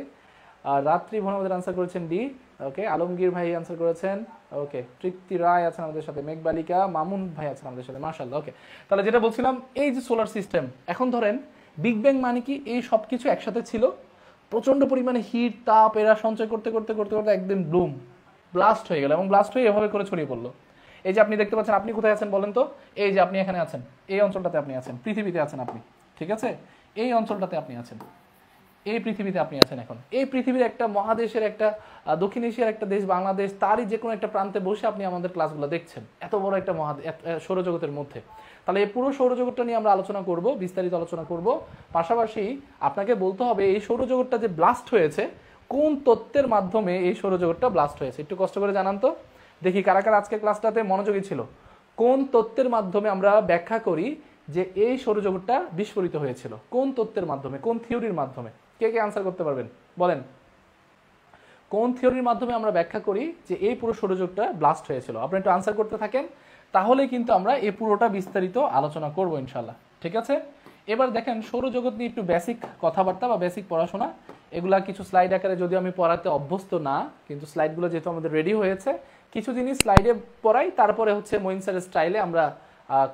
আর রাত্রি ভাই আমাদের আনসার করেছেন ডি। ওকে, আলমগীর ভাই আনসার করেছেন। ওকে, তৃপ্তি রায় আছেন আমাদের সাথে, মেঘবালিকা, মামুন ভাই আছেন আমাদের সাথে, মাশাআল্লাহ। ওকে, তাহলে যেটা বলছিলাম, এই যে সোলার সিস্টেম, এখন ধরেন বিগ ব্যাং মানে কি? এই সব কিছু একসাথে ছিল, প্রচন্ড পরিমাণে হিট তাপ এরা সঞ্চয় করতে করতে করতে করতে একদিন ব্লুম ব্লাস্ট হয়ে গেল এবং ব্লাস্ট হয়ে এভাবে করে ছড়িয়ে পড়লো। এই যে আপনি দেখতে পাচ্ছেন, আপনি কোথায় আছেন বলেন তো? এই যে আপনি এখানে আছেন, এই অঞ্চলটাতে আপনি আছেন, পৃথিবীতে আছেন আপনি, ঠিক আছে? এই অঞ্চলটাতে আপনি আছেন, এই পৃথিবীতে আপনি আছেন। এখন এই পৃথিবীর একটা মহাদেশের একটা দক্ষিণ এশিয়ার একটা দেশ বাংলাদেশ, তারই যে কোনো একটা প্রান্তে বসে আপনি আমাদের ক্লাসগুলো দেখছেন, এত বড় একটা সৌরজগতের মধ্যে। তাহলে এই পুরো সৌরজগৎটা নিয়ে আমরা আলোচনা করব, বিস্তারিত আলোচনা করব। পাশাপাশি আপনাকে বলতে হবে এই সৌরজগৎটা যে ব্লাস্ট হয়েছে, কোন তত্ত্বের মাধ্যমে এই সৌরজগৎটা ব্লাস্ট হয়েছে, একটু কষ্ট করে জানান তো দেখি কারা কারা আজকের ক্লাসটাতে মনোযোগী ছিল। কোন তত্ত্বের মাধ্যমে আমরা ব্যাখ্যা করি যে এই সৌরজগৎটা বিস্ফোরিত হয়েছিল? কোন তত্ত্বের মাধ্যমে, কোন থিওরির মাধ্যমে? কে কে আনসার করতে পারবেন বলেন? কোন থিওরির মাধ্যমে আমরা ব্যাখ্যা করি যে এই পুরো সৌরজগৎটা ব্লাস্ট হয়েছিল? আপনি একটু আনসার করতে থাকেন, তাহলে কিন্তু আমরা এই পুরোটা বিস্তারিত আলোচনা করব ইনশাল্লাহ, ঠিক আছে? এবার দেখেন, সৌরজগৎ নিয়ে একটু বেসিক কথাবার্তা বা বেসিক পড়াশোনা, এগুলা কিছু স্লাইড আকারে যদিও আমি পড়াতে অভ্যস্ত না, কিন্তু স্লাইডগুলো যেহেতু আমাদের রেডি হয়েছে, কিছু জিনিস স্লাইডে পড়াই, তারপরে হচ্ছে মঈন স্যারের স্টাইলে আমরা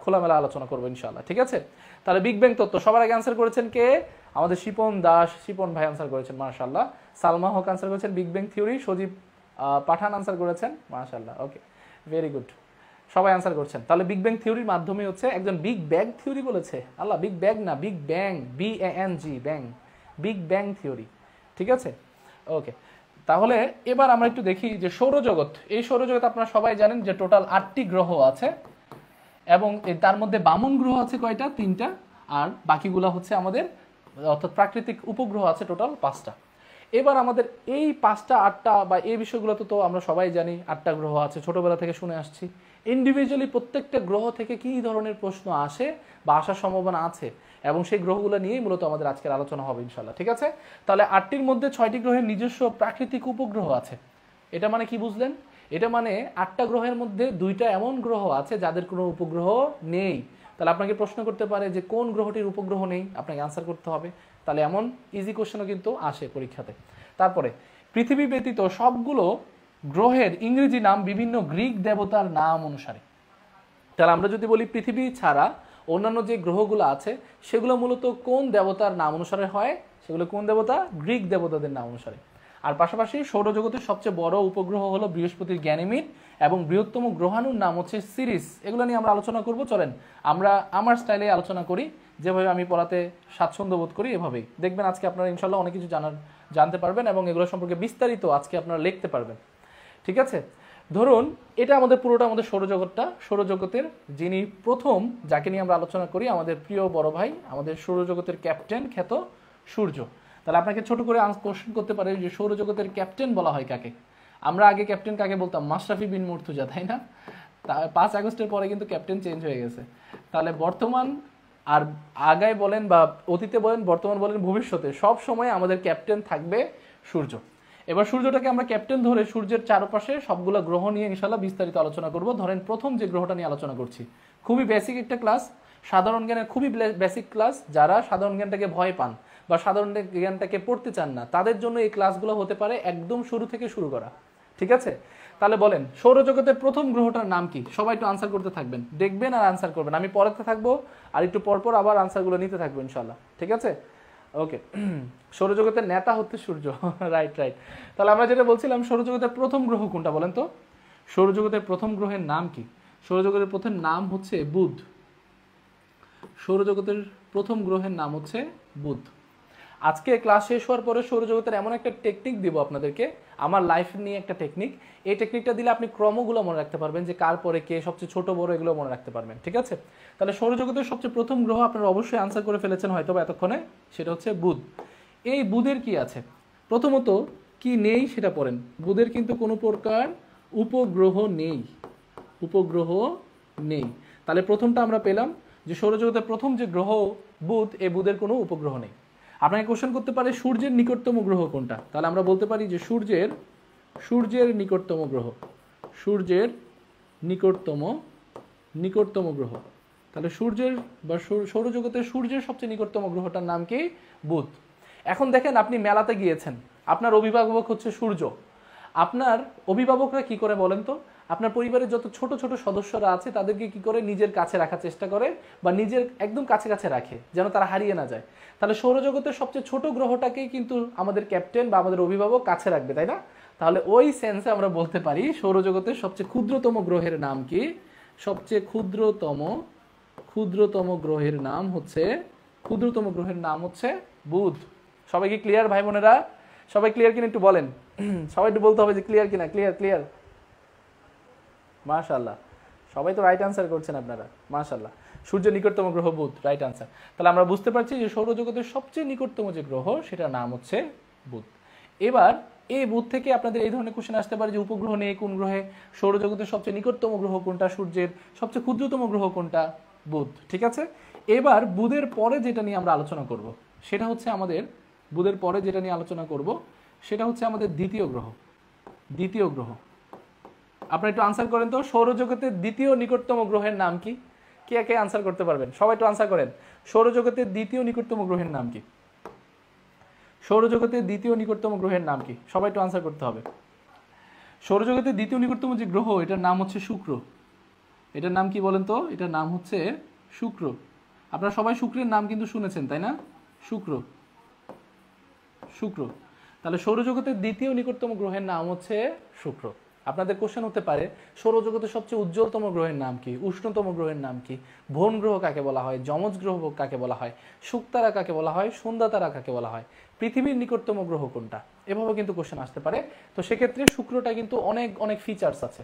খোলামেলা আলোচনা করবো ইনশাল্লাহ, ঠিক আছে? তাহলে বিগ ব্যাং তত্ত্ব সবার আগে আনসার করেছেন কে? আমাদের শিপন দাস, শিপন ভাই আনসার করেছেন, মাশাআল্লাহ। সালমা হক আনসার করেছেন বিগ ব্যাং থিওরি। সজীব পাঠান আনসার করেছেন, মাশাআল্লাহ। ওকে, ভেরি গুড, সবাই আনসার করছেন। তাহলে বিগ ব্যাং থিওরির মাধ্যমে হচ্ছে একজন বিগ ব্যাং থিওরি বলেছে, আল্লাহ, বিগ ব্যাং না, বিগ ব্যাং, BANG, ব্যাং, বিগ ব্যাং থিওরি, ঠিক আছে? ওকে, তাহলে এবার আমরা একটু দেখি যে সৌরজগৎ, এই সৌরজগৎ আপনারা সবাই জানেন যে টোটাল 8টি গ্রহ আছে এবং তার মধ্যে বামন গ্রহ আছে কয়টা? 3টা, আর বাকিগুলো হচ্ছে আমাদের অর্থাৎ প্রাকৃতিক উপগ্রহ আছে টোটাল 5টা। এবার আমাদের এই 5টা 8টা বা এই বিষয়গুলো তো আমরা সবাই জানি, 8টা গ্রহ আছে, ছোটবেলা থেকে শুনে আসছি। ইন্ডিভিজুয়ালি প্রত্যেকটা গ্রহ থেকে কী ধরনের প্রশ্ন আসে বা আসার সম্ভাবনা আছে, এবং সেই গ্রহগুলো নিয়েই মূলত আমাদের আজকের আলোচনা হবে ইনশাল্লাহ, ঠিক আছে? তাহলে 8টির মধ্যে 6টি গ্রহের নিজস্ব প্রাকৃতিক উপগ্রহ আছে। এটা মানে কি বুঝলেন? এটা মানে 8টা গ্রহের মধ্যে 2টা এমন গ্রহ আছে যাদের কোনো উপগ্রহ নেই। তাহলে আপনাকে প্রশ্ন করতে পারে যে কোন গ্রহটির উপগ্রহ নেই, আপনাকে আনসার করতে হবে। তাহলে এমন ইজি কোশ্চেনও কিন্তু আসে পরীক্ষাতে। তারপরে পৃথিবী ব্যতীত সবগুলো গ্রহের ইংরেজি নাম বিভিন্ন গ্রিক দেবতার নাম অনুসারে। তাহলে আমরা যদি বলি পৃথিবী ছাড়া অন্যান্য যে গ্রহগুলো আছে সেগুলো মূলত কোন দেবতার নাম অনুসারে হয়? সেগুলো কোন দেবতা? গ্রিক দেবতাদের নাম অনুসারে। আর পাশাপাশি সৌরজগতের সবচেয়ে বড় উপগ্রহ হলো বৃহস্পতির গ্যানিমিড এবং বৃহত্তম গ্রহাণুর নাম হচ্ছে সিরিস। এগুলো নিয়ে আমরা আলোচনা করব। চলেন আমরা আমার স্টাইলে আলোচনা করি, যেভাবে আমি পড়াতে স্বাচ্ছন্দ্য বোধ করি এভাবেই। দেখবেন আজকে আপনারা ইনশাল্লাহ অনেক কিছু জানতে পারবেন এবং এগুলো সম্পর্কে বিস্তারিত আজকে আপনারা লিখতে পারবেন, ঠিক আছে? ধরুন এটা আমাদের পুরোটা আমাদের সৌরজগৎটা, সৌরজগতের যিনি প্রথম যাকে নিয়ে আমরা আলোচনা করি আমাদের প্রিয় বড় ভাই, আমাদের সৌরজগতের ক্যাপ্টেন খ্যাত সূর্য। তাহলে আপনাকে ছোট করে কোশ্চেন করতে পারে যে সৌরজগতের ক্যাপ্টেন বলা হয় কাকে? আমরা আগে ক্যাপ্টেন কাকে বলতাম? মাশরাফি বিন মুর্তজা, তাই না? 5 আগস্টের পরে কিন্তু ক্যাপ্টেন চেঞ্জ হয়ে গেছে। তাহলে বর্তমান আর আগায় বলেন বা অতীতে বলেন, বর্তমান বলেন, ভবিষ্যতে সব সময় আমাদের ক্যাপ্টেন থাকবে সূর্য। এবার সূর্যটাকে আমরা ক্যাপ্টেন ধরে সূর্যের চারপাশে সবগুলো গ্রহ নিয়ে ইনশাল্লাহ বিস্তারিত আলোচনা করব। ধরেন প্রথম যে গ্রহটা নিয়ে আলোচনা করছি, খুবই বেসিক একটা ক্লাস, সাধারণ জ্ঞানের খুবই বেসিক ক্লাস। যারা সাধারণ জ্ঞানটাকে ভয় পান বা সাধারণ জ্ঞানটাকে পড়তে চান না, তাদের জন্য এই ক্লাসগুলো হতে পারে একদম শুরু থেকে শুরু করা, ঠিক আছে? তাহলে বলেন সৌরজগতের প্রথম গ্রহটার নাম কি? সবাই একটু আনসার করতে থাকবেন, দেখবেন আর আনসার করবেন। আমি পড়াতে থাকবো আর একটু পরপর আবার আনসারগুলো নিতে থাকবো ইনশাল্লাহ, ঠিক আছে? ওকে, সৌরজগতের নেতা হচ্ছে সূর্য, রাইট রাইট। তাহলে আমরা যেটা বলছিলাম, সৌরজগতের প্রথম গ্রহ কোনটা বলেন তো? সৌরজগতের প্রথম গ্রহের নাম কি? সৌরজগতের প্রথম নাম হচ্ছে বুধ। সৌরজগতের প্রথম গ্রহের নাম হচ্ছে বুধ। আজকে ক্লাস শেষ হওয়ার পরে সৌরজগতের এমন একটা টেকনিক দিব আপনাদেরকে, আমার লাইফ নিয়ে একটা টেকনিক। এই টেকনিকটা দিলে আপনি ক্রমগুলো মনে রাখতে পারবেন, যে কার পরে কে, সবচেয়ে ছোট বড় এগুলো মনে রাখতে পারবেন। ঠিক আছে, তাহলে সৌরজগতের সবচেয়ে প্রথম গ্রহ আপনারা অবশ্যই আনসার করে ফেলেছেন হয়তো এতক্ষণে, সেটা হচ্ছে বুধ। এই বুধের কি আছে, প্রথমত কি নেই সেটা পড়েন। বুধের কিন্তু কোনো প্রকার উপগ্রহ নেই, উপগ্রহ নেই। তাহলে প্রথমটা আমরা পেলাম যে সৌরজগতের প্রথম যে গ্রহ বুধ, এই বুধের কোনো উপগ্রহ নেই। আপনাকে কোশ্চেন করতে পারে সূর্যের নিকটতম গ্রহ কোনটা, তাহলে আমরা বলতে পারি যে সূর্যের নিকটতম গ্রহ, সূর্যের নিকটতম গ্রহ। তাহলে সূর্যের বা সৌরজগতের সূর্যের সবচেয়ে নিকটতম গ্রহটার নাম কি? বুধ। এখন দেখেন, আপনি মেলাতে গিয়েছেন, আপনার অভিভাবক হচ্ছে সূর্য। আপনার অভিভাবকরা কি করে বলেন তো? আপনার পরিবারের যত ছোট ছোট সদস্যরা আছে তাদেরকে কি করে নিজের কাছে রাখার চেষ্টা করে, বা নিজের একদম কাছে কাছে রাখে, যেন তারা হারিয়ে না যায়। তাহলে সৌরজগতের সবচেয়ে ছোট গ্রহটাকেই কিন্তু আমাদের ক্যাপ্টেন বা আমাদের অভিভাবক কাছে রাখবে, তাই না? তাহলে ওই সেন্সে আমরা বলতে পারি সৌরজগতের সবচেয়ে ক্ষুদ্রতম গ্রহের নাম কি? সবচেয়ে ক্ষুদ্রতম গ্রহের নাম হচ্ছে বুধ। সবাই কি ক্লিয়ার ভাই বোনেরা? সবাই ক্লিয়ার কিনা একটু বলেন। সবাই একটু বলতে হবে যে ক্লিয়ার কিনা। ক্লিয়ার। মাশাআল্লাহ, সবাই তো রাইট আনসার করছেন আপনারা, মাশাআল্লাহ। সূর্যের নিকটতম গ্রহ বুধ, রাইট আনসার। তাহলে আমরা বুঝতে পারছি যে সৌরজগতের সবচেয়ে নিকটতম যে গ্রহ সেটার নাম হচ্ছে বুধ। এবার এই বুধ থেকে আপনাদের এই ধরনের কোশ্চেন আসতে পারে যে উপগ্রহ নেই কোন গ্রহে, সৌরজগতের সবচেয়ে নিকটতম গ্রহ কোনটা, সূর্যের সবচেয়ে ক্ষুদ্রতম গ্রহ কোনটা, বুধ। ঠিক আছে, এবার বুধের পরে যেটা নিয়ে আমরা আলোচনা করব সেটা হচ্ছে আমাদের দ্বিতীয় গ্রহ। আপনারা একটু আনসার করেন তো, সৌরজগতের দ্বিতীয় নিকটতম গ্রহের নাম কি? কে কে আনসার করতে পারবেন? সবাই একটু আনসার করেন। সৌরজগতের দ্বিতীয় নিকটতম গ্রহের নাম কি? সৌরজগতের দ্বিতীয় নিকটতম গ্রহের নাম কি? সবাই একটু আনসার করতে হবে। সৌরজগতের দ্বিতীয় নিকটতম যে গ্রহ, এটার নাম হচ্ছে শুক্র। এটার নাম কি বলেন তো? এটার নাম হচ্ছে শুক্র। আপনারা সবাই শুক্রের নাম কিন্তু শুনেছেন, তাই না? শুক্র। তাহলে সৌরজগতের দ্বিতীয় নিকটতম গ্রহের নাম হচ্ছে শুক্র। আপনাদের কোশ্চেন হতে পারে সৌরজগতের সবচেয়ে উজ্জ্বলতম গ্রহের নাম কি, উষ্ণতম গ্রহের নাম কি, ভ্রূণ গ্রহ কাকে বলা হয়, যমজ গ্রহ কাকে বলা হয়, শুকতারা কাকে বলা হয়, সন্ধ্যা তারা কাকে বলা হয়, পৃথিবীর নিকটতম গ্রহ কোনটা, এভাবে কিন্তু কোশ্চেন আসতে পারে। তো সেক্ষেত্রে শুক্রটা কিন্তু অনেক অনেক ফিচার্স আছে।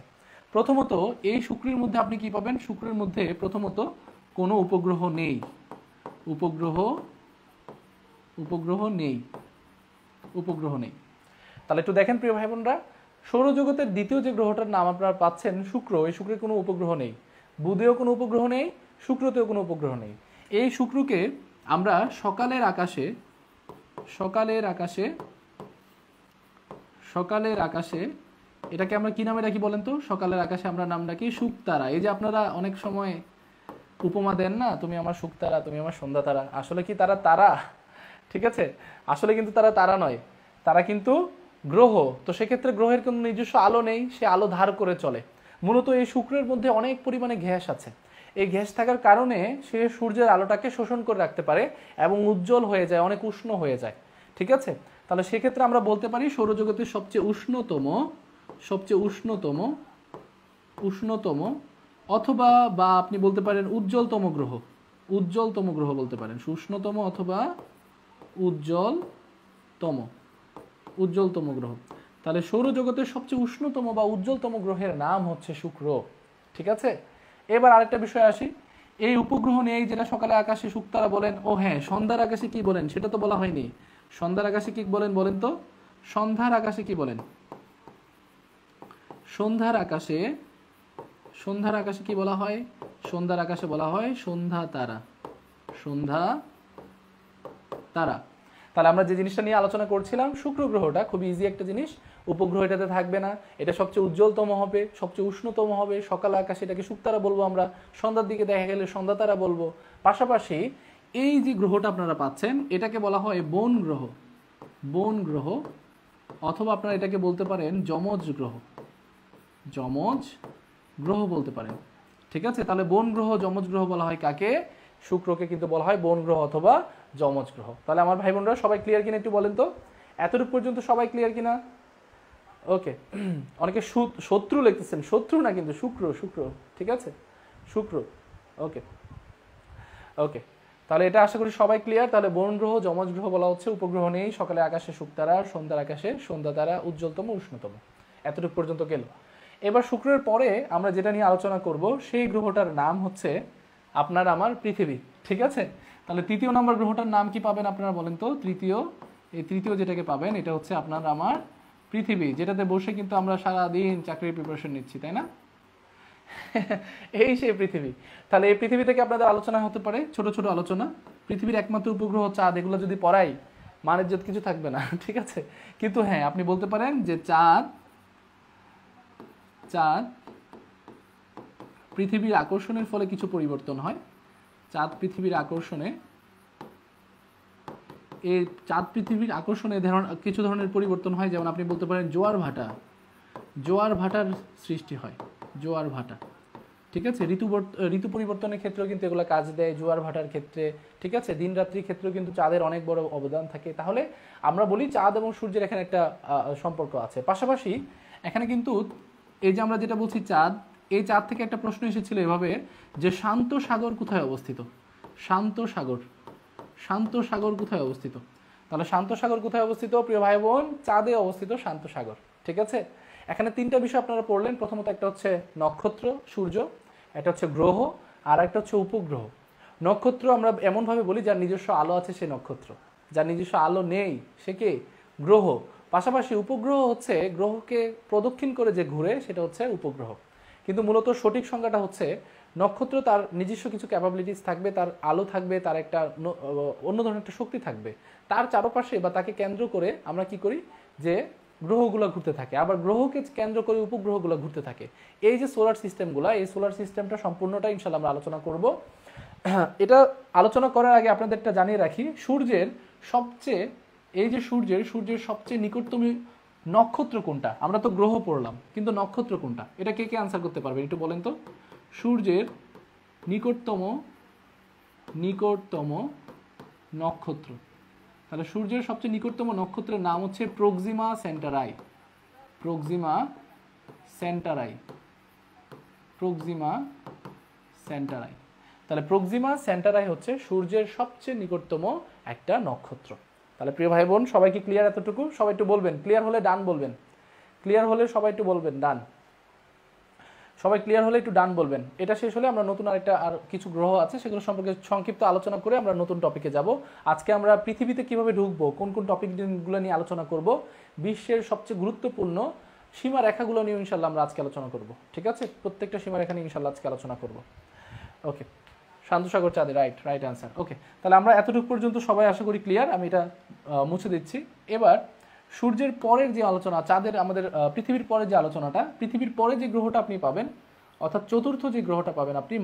প্রথমত এই শুক্রের মধ্যে আপনি কি পাবেন? শুক্রের মধ্যে প্রথমত কোনো উপগ্রহ নেই, উপগ্রহ নেই। তাহলে একটু দেখেন প্রিয় ভাই বোনরা, সৌরজগতের দ্বিতীয় যে গ্রহটার নাম আপনারা পাচ্ছেন শুক্র, এই শুক্রের কোনো উপগ্রহ নেই, বুধেও কোনো উপগ্রহ নেই, শুক্রতেও কোনো উপগ্রহ নেই। এই শুক্রকে আমরা সকালের আকাশে এটাকে আমরা কি নামে রাখি বলেন তো? সকালের আকাশে আমরা নাম ডাকি শুকতারা। এই যে আপনারা অনেক সময় উপমা দেন না, তুমি আমার শুকতারা, তুমি আমার সন্ধ্যা তারা, আসলে কি তারা? ঠিক আছে, আসলে কিন্তু তারা নয়, তারা কিন্তু গ্রহ। তো সেক্ষেত্রে গ্রহের কোনো নিজস্ব আলো নেই, সে আলো ধার করে চলে। মূলত এই শুক্রের মধ্যে অনেক পরিমাণে গ্যাস আছে। এই গ্যাস থাকার কারণে সে সূর্যের আলোটাকে শোষণ করে রাখতে পারে এবং উজ্জ্বল হয়ে যায়, অনেক উষ্ণ হয়ে যায়। ঠিক আছে, তাহলে সেক্ষেত্রে আমরা বলতে পারি সৌরজগতের সবচেয়ে উষ্ণতম অথবা বা আপনি বলতে পারেন উজ্জ্বলতম গ্রহ বলতে পারেন, উষ্ণতম অথবা উজ্জ্বলতম গ্রহ। তাহলে সৌরজগতের সবচেয়ে উষ্ণতম বা উজ্জ্বলতম গ্রহের নাম হচ্ছে শুক্র। ঠিক আছে, এবার আরেকটা বিষয় আসি। এই উপগ্রহ নেই যেটা সকালে আকাশে শুকতারা বলেন, ও হ্যাঁ, সন্ধ্যার আকাশে কি বলেন সেটা তো বলা হয়নি। সন্ধ্যার আকাশে কি বলেন তো? সন্ধ্যার আকাশে কি বলেন? সন্ধ্যার আকাশে কি বলা হয়? সন্ধ্যার আকাশে বলা হয় সন্ধ্যা তারা। তাহলে আমরা যে জিনিসটা নিয়ে আলোচনা করছিলাম, শুক্র গ্রহটা খুব ইজি একটা জিনিস, উপগ্রহ এটাতে থাকবে না, এটা সবচেয়ে উজ্জ্বলতম হবে, সবচেয়ে উষ্ণতম হবে, সকাল আকাশে এটাকে শুকতারা বলবো আমরা, সন্ধ্যার দিকে দেখা গেলে সন্ধ্যা তারা বলবো। পাশাপাশি এই যে গ্রহটা আপনারা পাচ্ছেন এটাকে বলা হয় বন গ্রহ অথবা আপনারা এটাকে বলতে পারেন যমজ গ্রহ বলতে পারেন। ঠিক আছে, তাহলে বন গ্রহ, যমজ গ্রহ বলা হয় কাকে? শুক্রকে কিন্তু বলা হয় বন গ্রহ অথবা যমজ গ্রহ। তাহলে আমার ভাই বোনরা সবাই ক্লিয়ার কিনা একটু বলেন তো? এতটুকু পর্যন্ত সবাই ক্লিয়ার কিনা? ওকে, অনেকে শত্রু লিখতেছেন, শত্রু না কিন্তু শুক্র। ঠিক আছে, শুক্র। ওকে, তাহলে এটা আশা করি সবাই ক্লিয়ার। তাহলে বরুণ গ্রহ যমজ গ্রহ বলা হচ্ছে, উপগ্রহ নেই, সকালে আকাশে শুকতারা, সন্ধ্যার আকাশে সন্ধ্যা তারা, উজ্জ্বলতম উষ্ণতম, এতটুকু পর্যন্ত গেল। এবার শুক্রের পরে আমরা যেটা নিয়ে আলোচনা করব সেই গ্রহটার নাম হচ্ছে আপনার আমার পৃথিবী, ঠিক আছে? তাহলে তৃতীয় নম্বর গ্রহটার নাম কি পাবেন আপনারা বলেন তো? তৃতীয় যেটাকে পাবেন এটা হচ্ছে আপনার আমার পৃথিবী, যেটাতে বসে কিন্তু আমরা সারাদিন চাকরির প্রিপারেশন নিচ্ছি, তাই না? এই সেই পৃথিবী। তাহলে এই পৃথিবী থেকে আপনাদের আলোচনা হতে পারে, ছোট ছোট আলোচনা। পৃথিবীর একমাত্র উপগ্রহ চাঁদ, এগুলো যদি পড়াই মানের ইজ্জত কিছু থাকবে না, ঠিক আছে? কিন্তু হ্যাঁ, আপনি বলতে পারেন যে চাঁদ পৃথিবীর আকর্ষণের ফলে কিছু পরিবর্তন হয়। চাঁদ পৃথিবীর আকর্ষণে কিছু ধরনের পরিবর্তন হয়। যেমন আপনি বলতে পারেন জোয়ার ভাটার সৃষ্টি হয়, জোয়ার ভাটা, ঠিক আছে? ঋতু পরিবর্তনের ক্ষেত্রেও কিন্তু এগুলো কাজ দেয়, জোয়ার ভাটার ক্ষেত্রে, ঠিক আছে? দিন রাত্রির ক্ষেত্রেও কিন্তু চাঁদের অনেক বড় অবদান থাকে। তাহলে আমরা বলি চাঁদ এবং সূর্যের এখানে একটা সম্পর্ক আছে। পাশাপাশি এখানে কিন্তু এই যে আমরা যেটা বলছি চাঁদ, এই চাঁদ থেকে একটা প্রশ্ন এসেছিল এভাবে যে শান্ত সাগর কোথায় অবস্থিত? শান্ত সাগর কোথায় অবস্থিত? তাহলে শান্ত সাগর কোথায় অবস্থিত প্রিয় ভাই বোন? চাঁদে অবস্থিত শান্ত সাগর, ঠিক আছে? এখানে তিনটা বিষয় আপনারা পড়লেন। প্রথমত একটা হচ্ছে নক্ষত্র সূর্য, একটা হচ্ছে গ্রহ, আর একটা হচ্ছে উপগ্রহ। নক্ষত্র আমরা এমনভাবে বলি যার নিজস্ব আলো আছে সে নক্ষত্র, যার নিজস্ব আলো নেই সে কে? গ্রহ। পাশাপাশি উপগ্রহ হচ্ছে গ্রহকে প্রদক্ষিণ করে যে ঘুরে, সেটা হচ্ছে উপগ্রহ। কিন্তু মূলত সঠিক সংজ্ঞাটা হচ্ছে নক্ষত্র তার নিজস্ব কিছু ক্যাপাবিলিটিস থাকবে, তার আলো থাকবে, তার একটা অন্য ধরনের একটা শক্তি থাকবে, তার চারপাশে বা তাকে কেন্দ্র করে আমরা কি করি যে গ্রহগুলো ঘুরতে থাকে, আবার গ্রহকে কেন্দ্র করে উপগ্রহগুলো ঘুরতে থাকে। এই যে সোলার সিস্টেমগুলো, এই সোলার সিস্টেমটা সম্পূর্ণটা ইনশাআল্লাহ আমরা আলোচনা করব। এটা আলোচনা করার আগে আপনাদের একটা জানিয়ে রাখি, সূর্যের সবচেয়ে নিকটতম নক্ষত্র কোনটা? আমরা তো গ্রহ পড়লাম, কিন্তু নক্ষত্র কোনটা? এটা কে কে আনসার করতে পারবেন একটু বলেন তো? সূর্যের নিকটতম নক্ষত্র, তাহলে সূর্যের সবচেয়ে নিকটতম নক্ষত্রের নাম হচ্ছে প্রক্সিমা সেন্টারাই। তাহলে প্রক্সিমা সেন্টারাই হচ্ছে সূর্যের সবচেয়ে নিকটতম একটা নক্ষত্র। তাহলে প্রিয় ভাই বোন, সবাই কি ক্লিয়ার এতটুকু? সবাই একটু বলবেন, ক্লিয়ার হলে ডান বলবেন। ক্লিয়ার হলে সবাই একটু বলবেন ডান। সবাই ক্লিয়ার হলে একটু ডান বলবেন। এটা শেষ হলে আমরা নতুন আর কিছু গ্রহ আছে সেগুলো সম্পর্কে সংক্ষিপ্ত আলোচনা করে আমরা নতুন টপিকে যাব। আজকে আমরা পৃথিবীতে কিভাবে ঢুকবো, কোন কোন টপিকগুলো নিয়ে আলোচনা করব, বিশ্বের সবচেয়ে গুরুত্বপূর্ণ সীমারেখাগুলো নিয়ে ইনশাল্লাহ আমরা আজকে আলোচনা করব, ঠিক আছে? প্রত্যেকটা সীমারেখা নিয়ে ইনশাল্লাহ আজকে আলোচনা করব। ওকে, শান্তসাগর চাঁদে, রাইট অ্যান্সার। ওকে, তাহলে আমরা এতটুকু পর্যন্ত সবাই আশা করি ক্লিয়ার। আমি এটা মুছে দিচ্ছি। এবার সূর্যের পরের যে আলোচনা, পৃথিবীর পরের যে আলোচনাটা, পৃথিবীর পরে যে গ্রহটা আপনি পাবেন, অর্থাৎ চতুর্থ যে গ্রহটা পাবেন আপনি,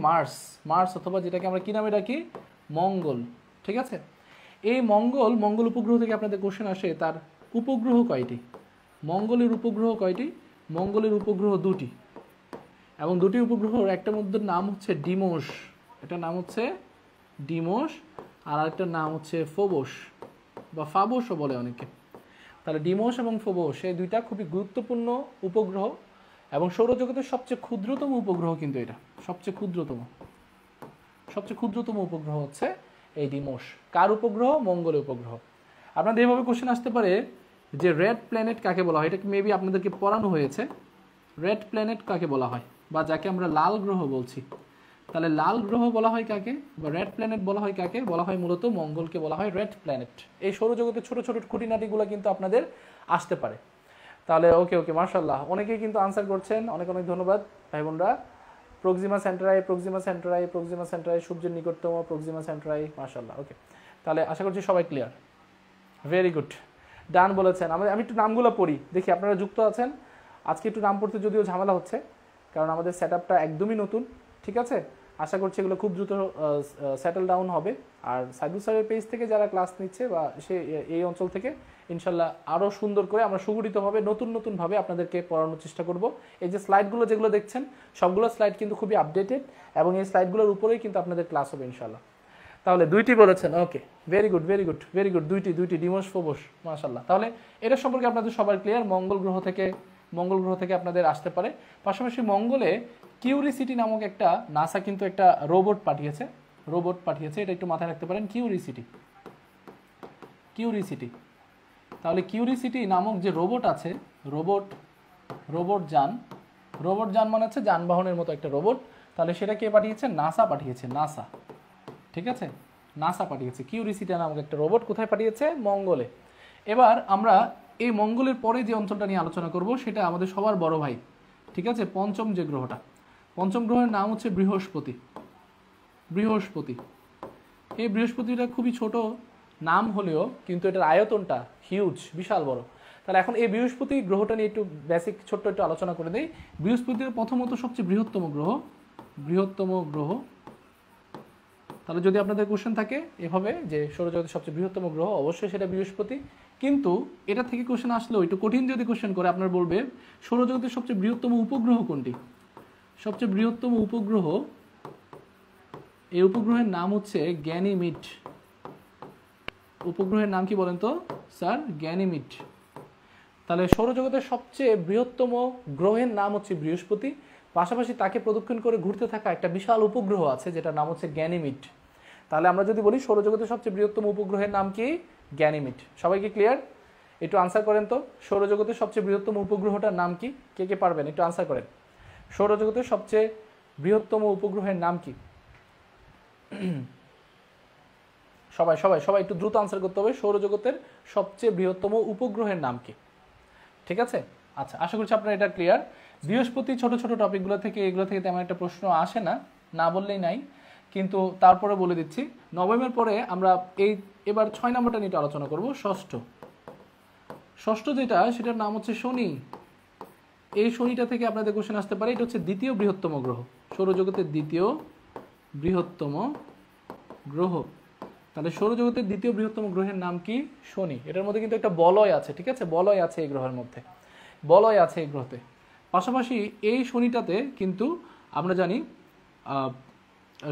মার্স অথবা যেটাকে আমরা কি নামে ডাকি? মঙ্গল, ঠিক আছে? এই মঙ্গল উপগ্রহ থেকে আপনাদের কোশ্চেন আসে, তার উপগ্রহ কয়টি? মঙ্গলের উপগ্রহ কয়টি? মঙ্গলের উপগ্রহ দুটি, এবং দুটি উপগ্রহর একটা মধ্যে নাম হচ্ছে ডিমোস, এটার নাম হচ্ছে ডিমোস, আর আরেকটার নাম হচ্ছে ফোবস বা ফাবোসও বলে অনেকে। তাহলে ডিমোস এবং ফোবস এই দুইটা খুবই গুরুত্বপূর্ণ উপগ্রহ, এবং সৌরজগতের সবচেয়ে ক্ষুদ্রতম উপগ্রহ কিন্তু এটা, সবচেয়ে ক্ষুদ্রতম উপগ্রহ হচ্ছে এই ডিমোস। কার উপগ্রহ? মঙ্গলের উপগ্রহ। আপনাদের এভাবে কোশ্চেন আসতে পারে যে রেড প্ল্যানেট কাকে বলা হয়? এটা মেবি আপনাদেরকে পড়ানো হয়েছে। রেড প্ল্যানেট কাকে বলা হয়, বা যাকে আমরা লাল গ্রহ বলছি, তাহলে লাল গ্রহ বলা হয় কাকে, বা রেড প্ল্যানেট বলা হয় কাকে? বলা হয় মূলত মঙ্গলকে বলা হয় রেড প্ল্যানেট। এই সৌরজগতের ছোট ছোট খুঁটিনাটিগুলো কিন্তু আপনাদের আসতে পারে। তাহলে ওকে মাশাআল্লাহ, অনেকেই কিন্তু আনসার করছেন, অনেক ধন্যবাদ ভাই বোনরা। প্রক্সিমা সেন্টারাই সূর্যের নিকটতম প্রক্সিমা সেন্টারাই, মাশাআল্লাহ। ওকে, তাহলে আশা করছি সবাই ক্লিয়ার। ভেরি গুড, ডান বলেছেন। আমি একটু নামগুলো পড়ি, দেখি আপনারা যুক্ত আছেন। আজকে একটু নাম পড়তে যদিও ঝামেলা হচ্ছে, কারণ আমাদের সেট আপটা একদমই নতুন, ঠিক আছে? আশা করছি এগুলো খুব দ্রুত সেটেল ডাউন হবে। আর সাইদুল স্যারের পেজ থেকে যারা ক্লাস নিচ্ছে বা এই অঞ্চল থেকে, ইনশাল্লাহ আরও সুন্দর করে আমরা সুগঠিতভাবে নতুনভাবে আপনাদেরকে পড়ানোর চেষ্টা করব। এই যে স্লাইডগুলো যেগুলো দেখছেন, সবগুলো স্লাইড কিন্তু খুবই আপডেটেড, এবং এই স্লাইডগুলোর উপরেই কিন্তু আপনাদের ক্লাস হবে ইনশাল্লাহ। তাহলে দুইটি বলেছেন, ওকে, ভেরি গুড, দুইটি ডিমোস ফোবস, মাশাআল্লাহ। তাহলে এটা সম্পর্কে আপনাদের সবার ক্লিয়ার। মঙ্গল গ্রহ থেকে আপনাদের আসতে পারে। পাশাপাশি মঙ্গলে কিউরিসিটি নামক নাসা কিন্তু একটা রোবট পাঠিয়েছে। রোবট পাঠিয়েছে, এটা একটু মাথায় রাখতে পারেন। Curiosity, curiosity. তাহলে কিউরিসিটি নামক যে রোবট আছে, রোবট যান মানে হচ্ছে যানবাহনের মতো একটা রোবট। তাহলে সেটা কে পাঠিয়েছে? নাসা পাঠিয়েছে, নাসা। ঠিক আছে, নাসা পাঠিয়েছে কিউরিসিটি নামক একটা রোবট। কোথায় পাঠিয়েছে? মঙ্গলে। এবার আমরা এই মঙ্গলের পরে যে অঞ্চলটা নিয়ে আলোচনা করব সেটা আমাদের সবার বড় ভাই, ঠিক আছে, পঞ্চম যে গ্রহটা, পঞ্চম গ্রহের নাম হচ্ছে বৃহস্পতি। বৃহস্পতি, এই বৃহস্পতিটা খুবই ছোট নাম হলেও কিন্তু এটার আয়তনটা হিউজ, বিশাল বড়। তাহলে এখন এই বৃহস্পতি গ্রহটা নিয়ে একটু বেসিক ছোট্ট একটু আলোচনা করে দিই। বৃহস্পতির প্রথমত সবচেয়ে বৃহত্তম গ্রহ। তাহলে যদি আপনাদের কোশ্চেন থাকে এভাবে যে সৌরজগতের সবচেয়ে বৃহত্তম গ্রহ, অবশ্যই সেটা বৃহস্পতি। কিন্তু এটা থেকে কোশ্চেন আসলেও একটু কঠিন যদি কোশ্চেন করে, আপনার বলবে সৌরজগতের সবচেয়ে বৃহত্তম উপগ্রহ কোনটি? সবচেয়ে বৃহত্তম উপগ্রহ, এই উপগ্রহের নাম হচ্ছে গ্যানিমিড। উপগ্রহের নাম কি বলেন তো স্যার? গ্যানিমিড। তাহলে সৌরজগতের সবচেয়ে বৃহত্তম গ্রহের নাম হচ্ছে বৃহস্পতি, পাশাপাশি তাকে প্রদক্ষিণ করে ঘুরতে থাকা একটা বিশাল উপগ্রহ আছে যেটার নাম হচ্ছে গ্যানিমিড। তাহলে আমরা যদি বলি সৌরজগতের সবচেয়ে বৃহত্তম উপগ্রহের নাম কি? গ্যানিমিড। সবাই কি ক্লিয়ার? একটু আনসার করেন তো, সৌরজগতের সবচেয়ে বৃহত্তম উপগ্রহটার নাম কি? কে কে পারবেন একটু আনসার করেন। সৌরজগতের সবচেয়ে বৃহত্তম উপগ্রহের নাম কি? সবাই সবাই সবাই একটু দ্রুত আনসার করতে হবে। সৌরজগতের সবচেয়ে বৃহত্তম উপগ্রহের নাম কি? ঠিক আছে, আচ্ছা, আশা করছি আপনারা এটা ক্লিয়ার। বৃহস্পতি ছোট ছোট টপিকগুলো থেকে এগুলো থেকে তেমন একটা প্রশ্ন আসে না, না বললেই নাই, কিন্তু তারপরে বলে দিচ্ছি। নবমের পরে আমরা এবার 6 নম্বরটা নিয়ে আলোচনা করব। ষষ্ঠ যেটা, সেটার নাম হচ্ছে শনি। এই শনিটা থেকে আপনাদের কোশ্চেন আসতে পারে। এটা হচ্ছে দ্বিতীয় বৃহত্তম গ্রহ, সৌরজগতের দ্বিতীয় বৃহত্তম গ্রহ। তাহলে সৌরজগতের দ্বিতীয় বৃহত্তম গ্রহের নাম কি? শনি। এটার মধ্যে কিন্তু একটা বলয় আছে, ঠিক আছে, বলয় আছে এই গ্রহের মধ্যে, বলয় আছে এই গ্রহতে। পাশাপাশি এই শনিটাতে কিন্তু আমরা জানি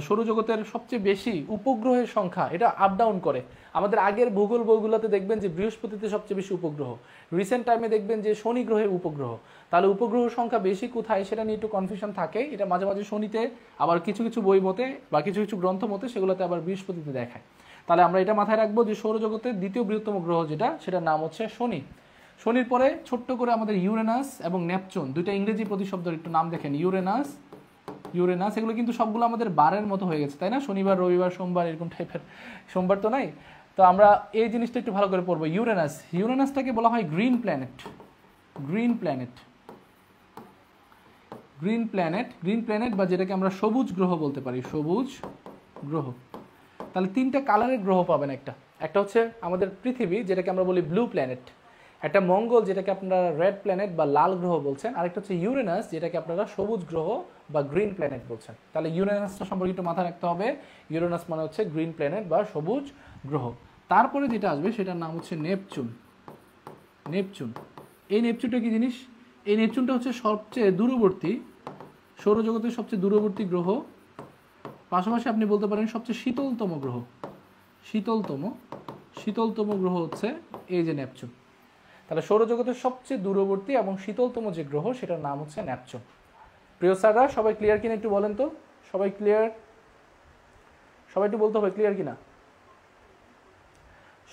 সৌরজগতের সবচেয়ে বেশি উপগ্রহের সংখ্যা, এটা আপ ডাউন করে। আমাদের আগের ভূগোল বইগুলোতে দেখবেন যে বৃহস্পতিতে সবচেয়ে বেশি উপগ্রহ, রিসেন্ট টাইমে দেখবেন যে শনি গ্রহে উপগ্রহ। তাহলে উপগ্রহ সংখ্যা বেশি কোথায় সেটা নিয়ে একটু কনফিউশন থাকে। এটা মাঝে মাঝে শনিতে, আবার কিছু কিছু বই মতে বা কিছু কিছু গ্রন্থ মতে সেগুলোতে আবার বৃহস্পতিতে দেখায়। তাহলে আমরা এটা মাথায় রাখবো যে সৌরজগতের দ্বিতীয় বৃহত্তম গ্রহ যেটা, সেটার নাম হচ্ছে শনি। শনির পরে ছোট্ট করে আমাদের ইউরেনাস এবং নেপচুন, দুইটা ইংরেজি প্রতিশব্দের একটু নাম দেখেন। ইউরেনাস, এগুলো কিন্তু সবগুলো আমাদের বারের মতো হয়ে গেছে, তাই না? শনিবার, রবিবার, সোমবার, এরকম টাইপের। সোমবার তো নাই, তো আমরা এই জিনিসটা একটু ভালো করে পড়বো। ইউরেনাসটাকে বলা হয় গ্রিন প্ল্যানেট। গ্রিন প্ল্যানেট বা যেটাকে আমরা সবুজ গ্রহ বলতে পারি, সবুজ গ্রহ। তাহলে 3টা কালারের গ্রহ পাবেন। একটা হচ্ছে আমাদের পৃথিবী, যেটাকে আমরা বলি ব্লু প্ল্যানেট। একটা মঙ্গল, যেটাকে আপনারা রেড প্ল্যানেট বা লাল গ্রহ বলছেন। আরেকটা হচ্ছে ইউরেনাস, যেটাকে আপনারা সবুজ গ্রহ বা গ্রিন প্ল্যানেট বলছেন। তাহলে ইউরেনাসটা সম্পর্কে একটু মাথায় রাখতে হবে। ইউরেনাস মানে হচ্ছে গ্রিন প্ল্যানেট বা সবুজ গ্রহ। তারপরে যেটা আসবে সেটার নাম হচ্ছে নেপচুন। এই নেপচুনটা কি জিনিস? এই নেপচুনটা হচ্ছে সবচেয়ে দূরবর্তী, সৌরজগতের সবচেয়ে দূরবর্তী গ্রহ। পাশাপাশি আপনি বলতে পারেন সবচেয়ে শীতলতম গ্রহ। শীতলতম গ্রহ হচ্ছে এই যে নেপচুন। তাহলে সৌরজগতের সবচেয়ে দূরবর্তী এবং শীতলতম যে গ্রহ, সেটার নাম হচ্ছে নেপচুন। প্রিয় স্যাররা, সবাই ক্লিয়ার কিনা একটু বলেন তো? সবাই ক্লিয়ার? সবাই একটু বলতে হবে ক্লিয়ার কিনা।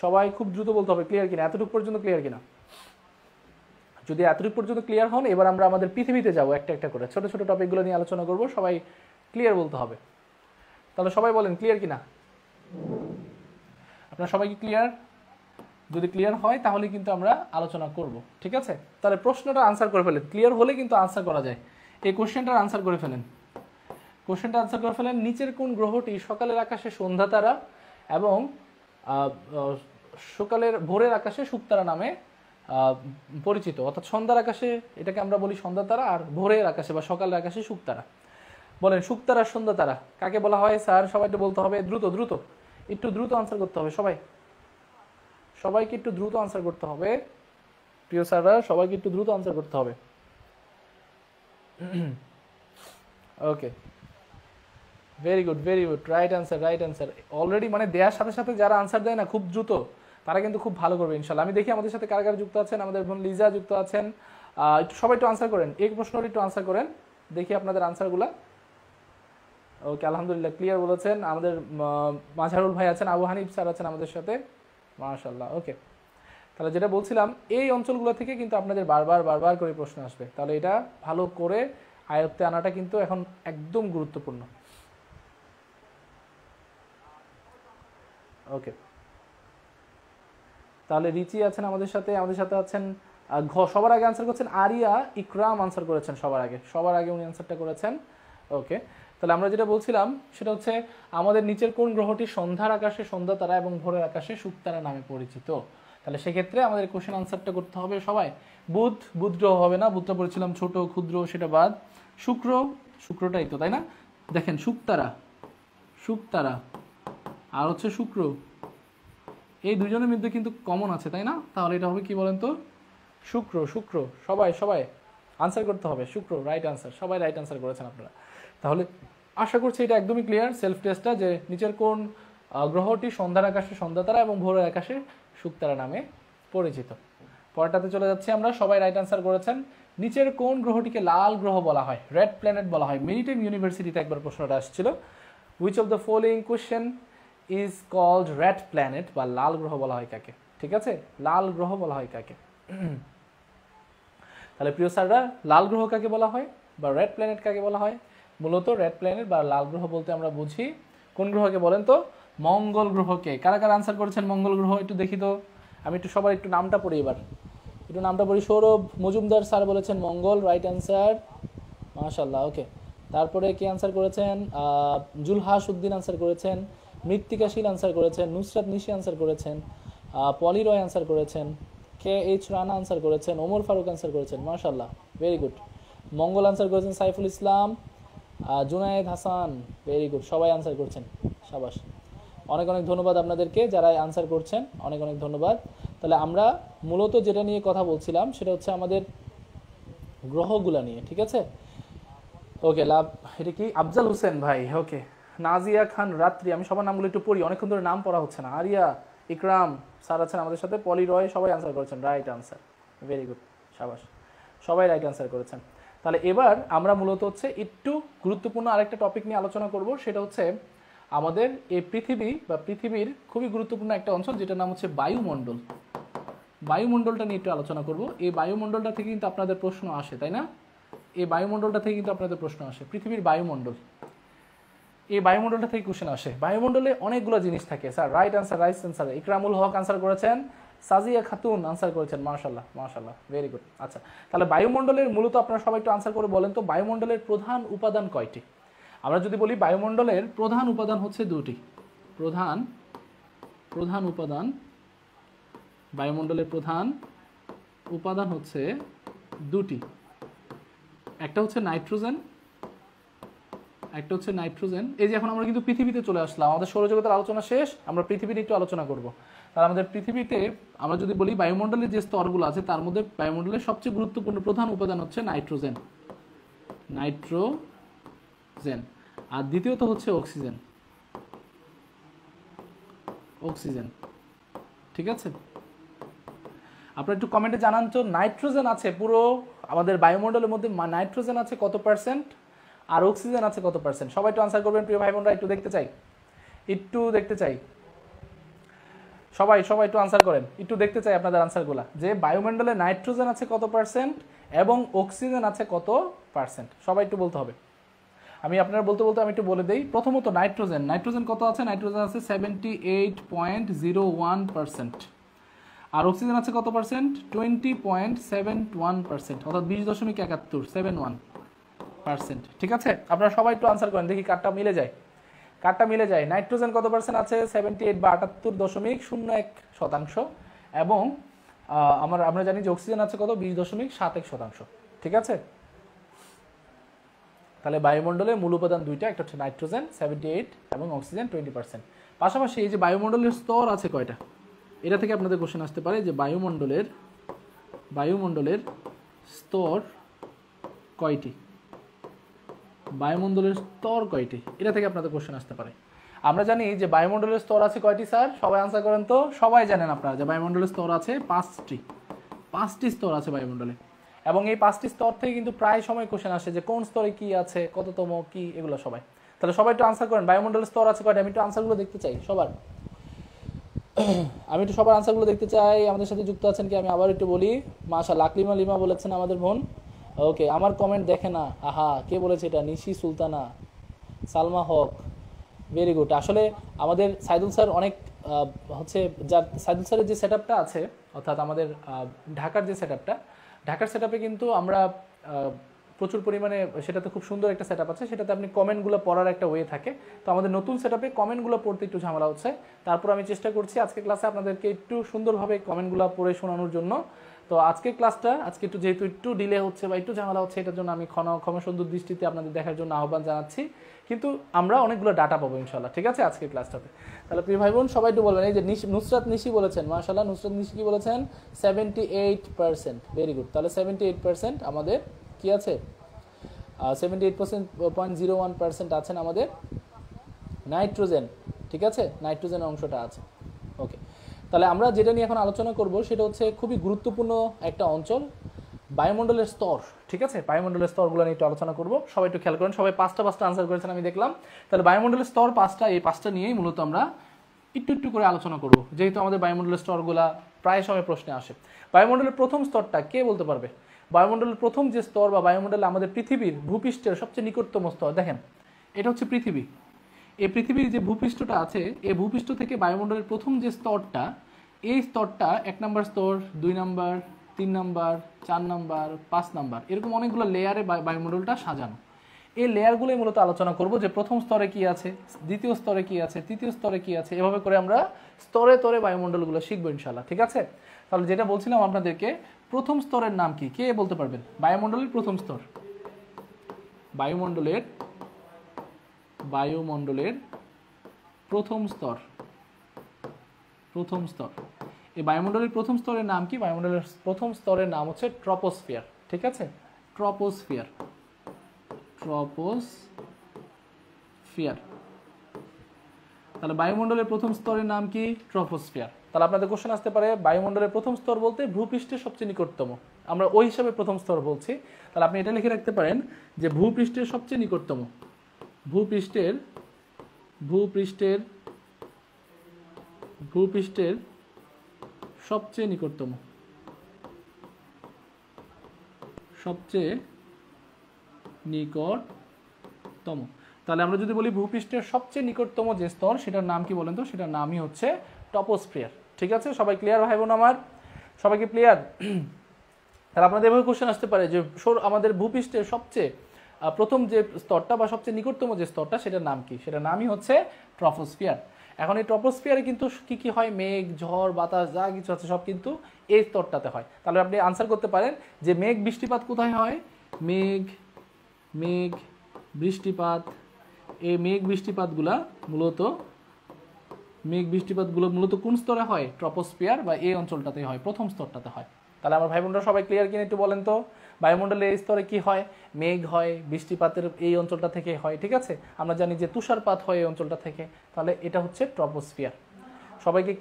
সবাই খুব দ্রুত বলতে হবে ক্লিয়ার কিনা। এতটুকু পর্যন্ত ক্লিয়ার কিনা? যদি এতটুকু পর্যন্ত ক্লিয়ার হন, এবার আমরা আমাদের পৃথিবীতে যাবো, একটা একটা করে ছোট ছোট টপিকগুলো নিয়ে আলোচনা করব। সবাই ক্লিয়ার বলতে হবে। তাহলে সবাই বলেন ক্লিয়ার কিনা। আপনারা সবাই কি ক্লিয়ার? যদি ক্লিয়ার হয় তাহলে কিন্তু আমরা আলোচনা করব, ঠিক আছে? তাহলে প্রশ্নটা আনসার করে ফেলেন। ক্লিয়ার হলে কিন্তু আনসার করা যায়। এই কোশ্চেনটার আনসার করে ফেলেন। নিচের কোন গ্রহটি সকালের আকাশে সন্ধ্যা তারা এবং ভোরের আকাশে শুকতারা নামে পরিচিত? অর্থাৎ সন্ধ্যার আকাশে এটাকে আমরা বলি সন্ধ্যা তারা, আর ভোরের আকাশে বা সকালের আকাশে শুকতারা। বলেন, শুকতারা সন্ধ্যা তারা কাকে বলা হয় স্যার? সবাই একটু বলতে হবে, দ্রুত একটু দ্রুত আনসার করতে হবে। সবাইকে একটু দ্রুত আনসার করতে হবে। প্রিয় স্যাররা, সবাইকে একটু দ্রুত আনসার করতে হবে। Okay, very good, right answer. Already মানে দেওয়ার সাথে সাথে যারা আনসার দেয় না খুব দ্রুত, তারা কিন্তু খুব ভালো করবে ইনশাল্লাহ। আমি দেখি আমাদের সাথে কারা কারা যুক্ত আছেন। আমাদের বোন লিজা যুক্ত আছেন। সবাই একটু আনসার করেন, এই প্রশ্নটা একটু আনসার করেন, দেখি আপনাদের আনসারগুলা। ওকে, আলহামদুলিল্লাহ ক্লিয়ার বলেছেন। আমাদের মাঝারুল ভাই আছেন, আবু হানিফ স্যার আছেন আমাদের সাথে, মাশাআল্লাহ। ওকে, তাহলে যেটা বলছিলাম, এই অঞ্চলগুলো থেকে কিন্তু আপনাদের বারবার করে প্রশ্ন আসবে, তাহলে এটা ভালো করে আয়ত্তে আনাটা কিন্তু এখন একদম গুরুত্বপূর্ণ। ওকে, তাহলে রিচি আছেন আমাদের সাথে আছেন সবার আগে আনসার করছেন আরিয়া ইকরাম, আনসার করেছেন সবার আগে উনি আনসারটা করেছেন। ওকে, তাহলে আমরা যেটা বলছিলাম সেটা হচ্ছে আমাদের নিচের কোন গ্রহটি সন্ধ্যার আকাশে সন্ধ্যা তারা এবং ভোরের আকাশে শুকতারা নামে পরিচিত। তাহলে সেক্ষেত্রে আমাদের কোশ্চেন আনসারটা করতে হবে সবাই। বুধ গ্রহ হবে না, বুধটা বলেছিলাম ছোট ক্ষুদ্র, সেটা বাদ। শুক্রটাই তো, তাই না? দেখেন শুকতারা আর হচ্ছে শুক্র, এই দুজনের মধ্যে কিন্তু কমন আছে, তাই না? তাহলে এটা হবে কি বলেন তো? শুক্র। সবাই আনসার করতে হবে শুক্র, রাইট আনসার। সবাই রাইট আনসার করেছেন আপনারা। তাহলে আশা করছি এটা একদমই ক্লিয়ার সেলফ টেস্টটা, যে নিচের কোন গ্রহটি সন্ধ্যার আকাশে সন্ধ্যা তারা এবং ভোরের আকাশে শুকতারা নামে পরিচিত। পরেরটাতে চলে যাচ্ছি আমরা। সবাই রাইট আনসার করেছেন। নিচের কোন গ্রহটিকে লাল গ্রহ বলা হয়, রেড প্ল্যানেট বলা হয়? মেরিটাইম ইউনিভার্সিটিতে একবার প্রশ্নটা আসছিল, which of the following question is called red planet, বা লাল গ্রহ বলা হয় কাকে? ঠিক আছে, লাল গ্রহ বলা হয় কাকে? তাহলে প্রিয় স্যাররা, লাল গ্রহ কাকে বলা হয় বা রেড প্ল্যানেট কাকে বলা হয়? মূলত রেড প্ল্যানেট বা লাল গ্রহ বলতে আমরা বুঝি কোন গ্রহকে বলেন তো? মঙ্গল গ্রহকে। কারা আনসার করেছেন মঙ্গল গ্রহ? একটু দেখি তো, আমি একটু সবার একটু নামটা পড়ি এবার, একটু নামটা পড়ি। সৌরভ মজুমদার স্যার বলেছেন মঙ্গল, রাইট অ্যান্সার, মাশাআল্লাহ। ওকে, তারপরে কে আনসার করেছেন? জুলহাস উদ্দিন আনসার করেছেন, মৃত্তিকাশীল আনসার করেছেন, নুসরাত নিশি আনসার করেছেন, পলি রয় আনসার করেছেন, কে এইচ রানা আনসার করেছেন, ওমর ফারুক আনসার করেছেন, মাশাআল্লাহ, ভেরি গুড। মঙ্গল আনসার করেছেন সাইফুল ইসলাম, জুনায়েদ হাসান, ভেরি গুড, সবাই আনসার করছেন, সাবাস। অনেক ধন্যবাদ আপনাদেরকে যারা আনসার করছেন, অনেক ধন্যবাদ। তাহলে আমরা মূলত যেটা নিয়ে কথা বলছিলাম সেটা হচ্ছে আমাদের গ্রহগুলা নিয়ে, ঠিক আছে? ওকে, এটা কি আফজাল হোসেন ভাই? ওকে, নাজিয়া খান রাত্রি, আমি সবার নামগুলো একটু পড়ি, অনেকক্ষণ ধরে নাম পড়া হচ্ছে না। আরিয়া ইকরাম স্যার আছেন আমাদের সাথে, পলি রয়, সবাই আনসার করেছেন, রাইট আনসার, ভেরি গুড, সাবাস, সবাই রাইট আনসার করেছেন। তাহলে এবার আমরা মূলত হচ্ছে একটু গুরুত্বপূর্ণ আরেকটা টপিক নিয়ে আলোচনা করব, সেটা হচ্ছে আমাদের এই পৃথিবী বা পৃথিবীর খুবই গুরুত্বপূর্ণ একটা অঞ্চল, যেটার নাম হচ্ছে বায়ুমণ্ডল। বায়ুমণ্ডলটা নিয়ে একটু আলোচনা করব। এই বায়ুমণ্ডলটা থেকে কিন্তু আপনাদের প্রশ্ন আসে, তাই না? এই বায়ুমণ্ডলটা থেকে কিন্তু আপনাদের প্রশ্ন আসে, পৃথিবীর বায়ুমণ্ডল, এই বায়ুমণ্ডলটা থেকে কোশ্চেন আসে। বায়ুমণ্ডলে অনেকগুলো জিনিস থাকে স্যার, রাইট আনসার। ইকরামুল হক আনসার করেছেন, সাজিয়া খাতুন আনসার করেছেন, মাশাআল্লাহ, ভেরি গুড। আচ্ছা, তাহলে বায়ুমণ্ডলের মূলত আপনারা সবাই একটু আনসার করে বলেন তো, বায়ুমণ্ডলের প্রধান উপাদান কয়টি? আমরা যদি বলি বায়ুমণ্ডলের প্রধান উপাদান হচ্ছে দুটি। প্রধান উপাদান, বায়ুমণ্ডলের প্রধান উপাদান হচ্ছে দুটি, একটা হচ্ছে নাইট্রোজেন, এই যে এখন আমরা কিন্তু পৃথিবীতে চলে আসলাম, আমাদের সৌরজগতের আলোচনা শেষ, আমরা পৃথিবী নিয়ে একটু আলোচনা করব। তাহলে আমাদের পৃথিবীতে আমরা যদি বলি বায়ুমণ্ডলের যে স্তরগুলো আছে তার মধ্যে বায়ুমণ্ডলের সবচেয়ে গুরুত্বপূর্ণ প্রধান উপাদান হচ্ছে নাইট্রোজেন, আর দ্বিতীয়ত হচ্ছে অক্সিজেন। ঠিক আছে, আপনারা একটু কমেন্টে জানান তো, নাইট্রোজেন আছে পুরো আমাদের বায়ুমণ্ডলের মধ্যে, নাইট্রোজেন আছে কত পার্সেন্ট আর অক্সিজেন আছে কত পার্সেন্ট? সবাই একটু আনসার করবেন প্রিয় ভাই বোনরা, একটু দেখতে চাই, সবাই একটু আনসার করেন, একটু দেখতে চাই আপনাদের আনসারগুলা, যে বায়ুমণ্ডলে নাইট্রোজেন আছে কত পার্সেন্ট এবং অক্সিজেন আছে কত পার্সেন্ট, সবাই একটু বলতে হবে। আমি আপনারা বলতে আমি একটু বলে দিই। প্রথমত নাইট্রোজেন কত আছে? নাইট্রোজেন আছে 78.01%, আর অক্সিজেন আছে কত পার্সেন্ট? 20.71%, অর্থাৎ 20.71%। ঠিক আছে, আপনারা সবাই একটু আনসার করেন, দেখি কারটা মিলে যায়। নাইট্রোজেন কত পার্সেন্ট আছে? 78 বা 78.01%, এবং আমরা জানি যে অক্সিজেন আছে কত? 20.71%। ঠিক আছে, তাহলে বায়ুমণ্ডলের মূল উপাদান দুইটা, একটা হচ্ছে নাইট্রোজেন 78 এবং অক্সিজেন 20%। পাশাপাশি এই যে বায়ুমণ্ডলের স্তর আছে কয়টা, এটা থেকে আপনাদের কোশ্চেন আসতে পারে যে বায়ুমণ্ডলের স্তর কয়টি, এটা থেকে আপনাদের কোশ্চেন আসতে পারে। আমরা জানি যে বায়ুমণ্ডলের স্তর আছে কয়টি স্যার? সবাই আনসার করেন তো। সবাই জানেন আপনারা যে বায়ুমণ্ডলের স্তর আছে 5টি স্তর আছে বায়ুমণ্ডলে, এবং এই 5টি স্তর থেকে কিন্তু প্রায় সময় কোশ্চেন আসে যে কোন স্তরে কি আছে, কততম কি, এগুলো সবাই। তাহলে সবাই একটু আনসার করেন, বায়ুমণ্ডলের স্তর আছে কয়টা? আমি একটু আনসারগুলো দেখতে চাই সবার। আমি একটু সবার আনসারগুলো দেখতে চাই। আমাদের সাথে যুক্ত আছেন কি আমি আবার একটু বলি। মাশাআল্লাহ, আকলিমা লিমা বলেছেন আমাদের বোন। ওকে, আমার কমেন্ট দেখে না, আহা কে বলেছে এটা? নিশি সুলতানা, সালমা হক, ভেরি গুড। আসলে আমাদের সাইদুল স্যার অনেক হচ্ছে, যার সাইদুল স্যারের যে সেট আপটা আছে, অর্থাৎ আমাদের ঢাকার যে সেট আপটা, ঢাকার সেট আপে কিন্তু আমরা প্রচুর পরিমাণে, সেটাতে খুব সুন্দর একটা সেট আপ আছে, সেটাতে আপনি কমেন্টগুলো পড়ার একটা ওয়ে থাকে। তো আমাদের নতুন সেট আপে কমেন্টগুলো পড়তে একটু ঝামেলা হচ্ছে। তারপর আমি চেষ্টা করছি আজকে ক্লাসে আপনাদেরকে একটু সুন্দরভাবে কমেন্টগুলো পড়ে শোনানোর জন্য। তো আজকের ক্লাসটা আজকে একটু যেহেতু একটু ডিলে হচ্ছে বা একটু ঝামেলা হচ্ছে, এটার জন্য আমি ক্ষমাসুন্দর দৃষ্টিতে আপনাদের দেখার জন্য আহ্বান জানাচ্ছি। কিন্তু আমরা অনেকগুলো ডাটা পাবো ইনশাল্লাহ, ঠিক আছে আজকের ক্লাসটাতে। তাহলে প্রিয় ভাই বোন সবাই একটু বলবেন। এই যে নুসরাত নিশি বলেছেন, মাশাআল্লাহ, নুসরাত নিশি কি বলেছেন? 78%, ভেরি গুড। তাহলে 78% আমাদের কি আছে? 78.01% আছেন আমাদের নাইট্রোজেন, ঠিক আছে, নাইট্রোজেনের অংশটা আছে। ওকে, তাহলে আমরা যেটা নিয়ে এখন আলোচনা করব সেটা হচ্ছে খুবই গুরুত্বপূর্ণ একটা অঞ্চল, বায়ুমণ্ডলের স্তর, ঠিক আছে। বায়ুমণ্ডলের স্তরগুলো নিয়ে একটু আলোচনা করব। সবাই একটু খেয়াল করেন, সবাই পাঁচটা আনসার করেছেন আমি দেখলাম। তাহলে বায়ুমণ্ডলের স্তর পাঁচটা, এই পাঁচটা নিয়েই মূলত আমরা একটু করে আলোচনা করব, যেহেতু আমাদের বায়ুমণ্ডলের স্তরগুলা প্রায় সময় প্রশ্নে আসে। বায়ুমণ্ডলের প্রথম স্তরটা কে বলতে পারবে? বায়ুমণ্ডলের প্রথম যে স্তর বা বায়ুমণ্ডলে আমাদের পৃথিবীর ভূপৃষ্ঠের সবচেয়ে নিকটতম স্তর, দেখেন এটা হচ্ছে পৃথিবী। এই পৃথিবীর যে ভূপৃষ্ঠটা আছে, এই ভূপৃষ্ঠ থেকে বায়ুমণ্ডলের প্রথম যে স্তরটা, এই স্তরটা 1 নম্বর স্তর, 2 নম্বর, 3 নম্বর, 4 নম্বর, 5 নম্বর, এরকম অনেকগুলো লেয়ারে বায়ুমণ্ডলটা সাজানো। এই লেয়ারগুলোই মূলত আলোচনা করব, যে প্রথম স্তরে কি আছে, দ্বিতীয় স্তরে কি আছে, তৃতীয় স্তরে কি আছে, এভাবে করে আমরা স্তরে স্তরে বায়ুমণ্ডলগুলো শিখবো ইনশাআল্লাহ, ঠিক আছে। তাহলে যেটা বলছিলাম আপনাদেরকে, প্রথম স্তরের নাম কি, কে বলতে পারবেন? বায়ুমণ্ডলের প্রথম স্তর, বায়ুমণ্ডলের প্রথম স্তর, এই বায়ুমণ্ডলের প্রথম স্তরের নাম কি? বায়ুমণ্ডলের প্রথম স্তরের নাম হচ্ছে ট্রপোস্ফিয়ার, ঠিক আছে, ট্রপোস্ফিয়ার। তাহলে বায়ুমণ্ডলের প্রথম স্তরের নাম কি? ট্রপোস্ফিয়ার। তাহলে আপনাদের কোশ্চেন আসতে পারে, বায়ুমণ্ডলের প্রথম স্তর বলতে ভূপৃষ্ঠের সবচেয়ে নিকটতম, আমরা ওই হিসাবে প্রথম স্তর বলছি। তাহলে আপনি এটা লিখে রাখতে পারেন যে ভূপৃষ্ঠের সবচেয়ে নিকটতম, ভূপৃষ্ঠের সবচেয়ে নিকটতম, তাহলে আমরা যদি বলি ভূপৃষ্ঠের সবচেয়ে নিকটতম যে স্তর, সেটার নাম কি বলেন তো? সেটার নামই হচ্ছে ট্রপোস্ফিয়ার, ঠিক আছে। সবাই ক্লিয়ার ভাই বোন আমার? সবাইকে ক্লিয়ার? তাহলে আপনাদের এভাবে কোশ্চেন আসতে পারে যে আমাদের ভূপৃষ্ঠের সবচেয়ে প্রথম যে স্তরটা বা সবচেয়ে নিকটতম যে স্তরটা, সেটার নাম কি? সেটার নামই হচ্ছে ট্রপোস্ফিয়ার। এখন এই ট্রপোস্ফিয়ারে কিন্তু কি কি হয়? মেঘ, ঝড়, বাতাস যা কিছু আছে সব কিন্তু এই স্তরটাতে হয়। তাহলে আপনি আনসার করতে পারেন যে মেঘ বৃষ্টিপাত কোথায় হয়? বৃষ্টিপাত, এই মেঘ বৃষ্টিপাতগুলো মূলত কোন স্তরে হয়? ট্রপোস্ফিয়ার বা এই অঞ্চলটাতে হয়, প্রথম স্তরটাতে হয়। তাহলে আমার ভাই বোনরা সবাই ক্লিয়ার কিনা একটু বলেন তো? বায়ুমণ্ডলের এই স্তরে কি হয়? মেঘ হয়, বৃষ্টিপাতের এই অঞ্চলটা থেকে হয়, ঠিক আছে। আমরা জানি যে তুষারপাত হয় এই অঞ্চলটা থেকে। তাহলে এটা হচ্ছে ট্রপোস্ফিয়ার। সবাইকে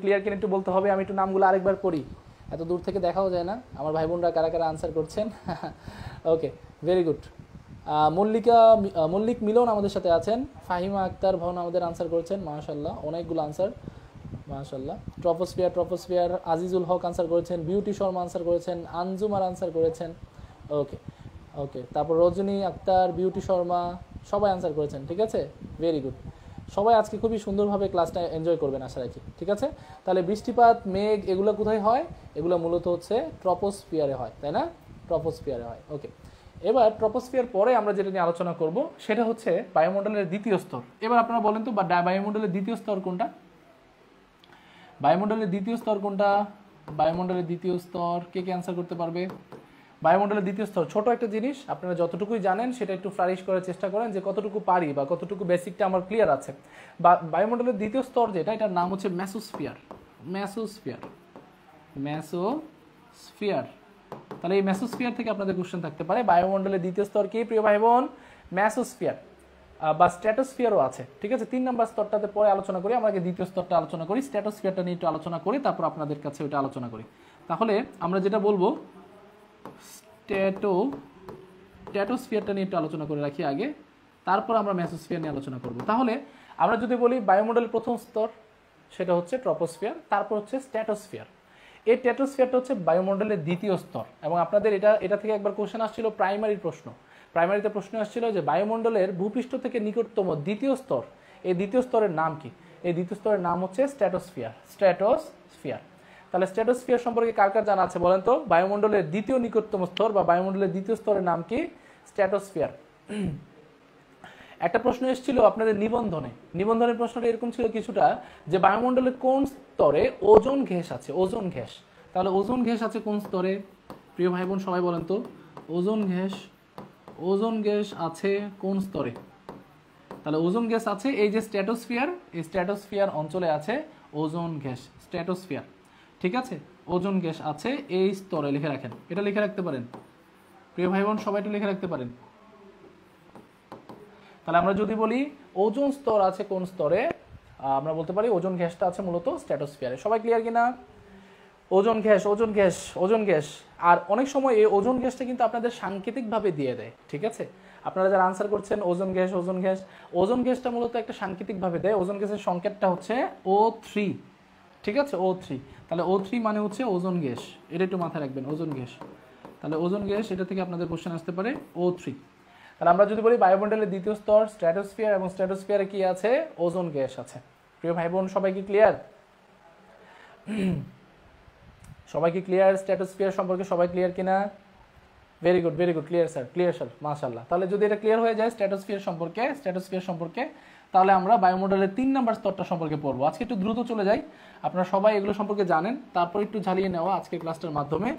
ক্লিয়ার কিনা একটু বলতে হবে। আমি একটু নামগুলো আরেকবার পড়ি, এত দূর থেকে দেখাও যায় না। আমার ভাই বোনরা কারা কারা আনসার করছেন? ওকে, ভেরি গুড। মল্লিক মিলন আমাদের সাথে আছেন, ফাহিমা আক্তার ভন আমাদের আনসার করেছেন, মাশাআল্লাহ, অনেকগুলো আনসার, মাশাআল্লাহ। ট্রপোস্ফিয়ার, আজিজুল হক আনসার করেছেন, বিউটি শর্মা আনসার করেছেন, আঞ্জুমার আনসার করেছেন, ওকে। তারপর রজনী আক্তার, বিউটি শর্মা, সবাই আনসার করেছেন, ঠিক আছে, ভেরি গুড। সবাই আজকে খুবই সুন্দরভাবে ক্লাসটা এনজয় করবেন আশা রাখি, ঠিক আছে। তাহলে বৃষ্টিপাত, মেঘ এগুলো কোথায় হয়? এগুলো মূলত হচ্ছে ট্রপোস্ফিয়ারে হয়, তাই না? ট্রপোস্ফিয়ারে হয়, ওকে। এবার ট্রপোস্ফিয়ার পরে আমরা যেটা নিয়ে আলোচনা করব সেটা হচ্ছে বায়ুমণ্ডলের দ্বিতীয় স্তর। এবার আপনারা বলেন তো বায়ুমণ্ডলের দ্বিতীয় স্তর কোনটা? বায়ুমণ্ডলের দ্বিতীয় স্তর কে অ্যান্সার করতে পারবে? বায়ুমণ্ডলের দ্বিতীয় স্তর ছোট একটা জিনিস, আপনারা যতটুকুই জানেন সেটা একটু ফ্লারিশ করার চেষ্টা করেন, যে কতটুকু পারি বা কতটুকু বেসিকটা আমার ক্লিয়ার আছে। বায়ুমণ্ডলের দ্বিতীয় স্তর যেটা, এটার নাম হচ্ছে মেসোস্ফিয়ার। তাহলে এই মেসোস্ফিয়ার থেকে আপনাদের কোশ্চেন থাকতে পারে, বায়ুমণ্ডলের দ্বিতীয় স্তর কি প্রিয় ভাই বোন? মেসোস্ফিয়ার বা স্ট্র্যাটোস্ফিয়ারও আছে, ঠিক আছে। 3 নম্বর স্তরটাতে পরে আলোচনা করি, আমরা দ্বিতীয় স্তরটা আলোচনা করি, স্ট্র্যাটোস্ফিয়ারটা নিয়ে একটু আলোচনা করি, তারপর আপনাদের কাছে ওইটা আলোচনা করি। তাহলে আমরা যেটা বলবো স্ট্র্যাটোস্ফিয়ারটা নিয়ে একটু আলোচনা করে রাখি আগে, তারপর আমরা মেসোস্ফিয়ার নিয়ে আলোচনা করব। তাহলে আমরা যদি বলি বায়ুমণ্ডলের প্রথম স্তর সেটা হচ্ছে ট্রপোস্ফিয়ার, তারপর হচ্ছে স্ট্র্যাটোস্ফিয়ার। এই স্ট্র্যাটোস্ফিয়ারটা হচ্ছে বায়ুমণ্ডলের দ্বিতীয় স্তর, এবং আপনাদের এটা থেকে একবার কোশ্চেন আসছিল প্রাইমারির প্রশ্ন। প্রাইমারিতে প্রশ্ন আসছিল যে বায়ুমণ্ডলের ভূপৃষ্ঠ থেকে নিকটতম দ্বিতীয় স্তর, এই দ্বিতীয় স্তরের নাম কি? এই দ্বিতীয় স্তরের নাম হচ্ছে স্ট্র্যাটোস্ফিয়ার। তাহলে স্ট্র্যাটোস্ফিয়ার সম্পর্কে কার কার জানা আছে বলেন তো? বায়ুমণ্ডলের দ্বিতীয় নিকটতম স্তর বা বায়ুমণ্ডলের দ্বিতীয় স্তরের নাম কি? স্ট্র্যাটোস্ফিয়ার। একটা প্রশ্ন এসেছিল আপনাদের নিবন্ধনের প্রশ্নটা এরকম ছিল কিছুটা, যে বায়ুমণ্ডলের কোন স্তরে ওজোন গ্যাস আছে? Ozone gas. তাহলে ওজোন গ্যাস আছে কোন স্তরে? প্রিয় ভাই বোন সবাই বলেন তো, ওজোন গ্যাস আছে কোন স্তরে? তাহলে ওজোন গ্যাস আছে এই যে স্ট্র্যাটোস্ফিয়ার, এই স্ট্র্যাটোস্ফিয়ার অঞ্চলে আছে ওজোন গ্যাস, স্ট্র্যাটোস্ফিয়ার। ঠিক আছে, ওজোন গ্যাস আছে এই স্তরে, লিখে রাখেন, এটা লিখে রাখতে পারেন প্রিয় ভাই বোন, সবাই একটু লিখে রাখতে পারেন। তাহলে আমরা যদি বলি ওজোন স্তর আছে কোন স্তরে, আমরা বলতে পারি ওজোন গ্যাসটা আছে মূলত স্ট্র্যাটোস্ফিয়ারে। সবাই ক্লিয়ার কিনা? Ozone gas. আর অনেক সময় এই ওজোন গ্যাসটা কিন্তু আপনাদের সাংকেতিকভাবে দিয়ে দেয়। ঠিক আছে, আপনারা যারা আনসার করছেন ওজোন ওজোন গ্যাসটা মূলত একটা সাংকেতিকভাবে দেয়। ওজোন গ্যাসের সংকেতটা হচ্ছে O3। ঠিক আছে, O3। তাহলে O3 মানে হচ্ছে ওজোন গ্যাস, এটা একটু মাথায় রাখবেন, ওজোন গ্যাস। তাহলে ওজোন গ্যাস, এটা থেকে আপনাদের কোশ্চেন আসতে পারে O3। তাহলে আমরা যদি বলি বায়ুমণ্ডলের দ্বিতীয় স্তর স্ট্র্যাটোস্ফিয়ার, এবং স্ট্র্যাটোস্ফিয়ারে কি আছে? ওজোন গ্যাস আছে। প্রিয় ভাই বোন সবাই কি ক্লিয়ার? সবাই কি ক্লিয়ার স্ট্র্যাটোস্ফিয়ার সম্পর্কে? সবাই ক্লিয়ার কিনা? ভেরি গুড ক্লিয়ার স্যার, মাশাআল্লাহ। তাহলে যদি এটা ক্লিয়ার হয়ে যায় স্ট্র্যাটোস্ফিয়ার সম্পর্কে, তাহলে আমরা বায়ুমণ্ডলের 3 নাম্বার স্তরটা সম্পর্কে পড়বো। আজকে একটু দ্রুত চলে যাই, আপনারা সবাই এগুলো সম্পর্কে জানেন, তারপর একটু ঝালিয়ে নেওয়া আজকের ক্লাসটার মাধ্যমে।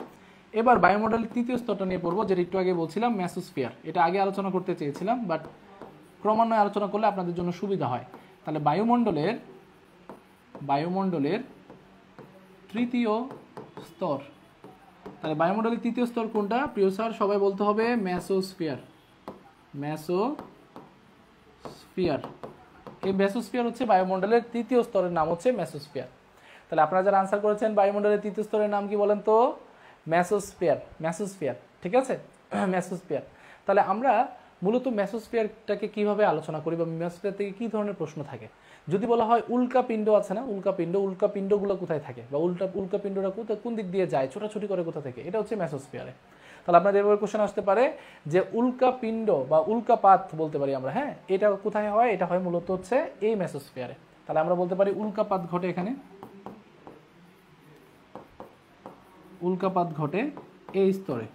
এবার বায়ুমণ্ডলের তৃতীয় স্তরটা নিয়ে পড়বো, যেটা একটু আগে বলছিলাম মেসোস্ফিয়ার। এটা আগে আলোচনা করতে চেয়েছিলাম, বাট ক্রমান্বয়ে আলোচনা করলে আপনাদের জন্য সুবিধা হয়। তাহলে বায়ুমণ্ডলের তৃতীয় স্তর, তাহলে বায়ুমণ্ডলের তৃতীয় স্তর কোনটা প্রিয় স্যার? সবাই বলতে হবে মেসোস্ফিয়ার। এই মেসোস্ফিয়ার হচ্ছে বায়ুমণ্ডলের তৃতীয় স্তরের নাম হচ্ছে মেসোস্ফিয়ার। তাহলে আপনারা যারা আনসার করেছেন বায়ুমণ্ডলের তৃতীয় স্তরের নাম কি বলেন তো? মেসোস্ফিয়ার। ঠিক আছে, মেসোস্ফিয়ার। তাহলে আমরা মূলত মেসোস্ফিয়ারটাকে কিভাবে আলোচনা করি, বা মেসোস্ফিয়ার থেকে কি ধরনের প্রশ্ন থাকে? যদি বলা হয় উল্কাপিণ্ড আছে না, উল্কাপিণ্ডগুলো কোথায় থাকে, বা উল্কাপিণ্ডটা কোন দিক দিয়ে যায়, ছোটাছুটি করে কোথা থেকে, এটা হচ্ছে মেসোস্ফিয়ারে। তাহলে আপনাদের এবার কোশ্চেন আসতে পারে যে উল্কাপিণ্ড বা উল্কাপাত বলতে পারি আমরা, হ্যাঁ, এটা কোথায় হয়? এটা হয় মূলত হচ্ছে এই মেসোস্ফিয়ারে। তাহলে আমরা বলতে পারি উল্কাপাত ঘটে এখানে, উল্কাপাত ঘটে এই স্তরে।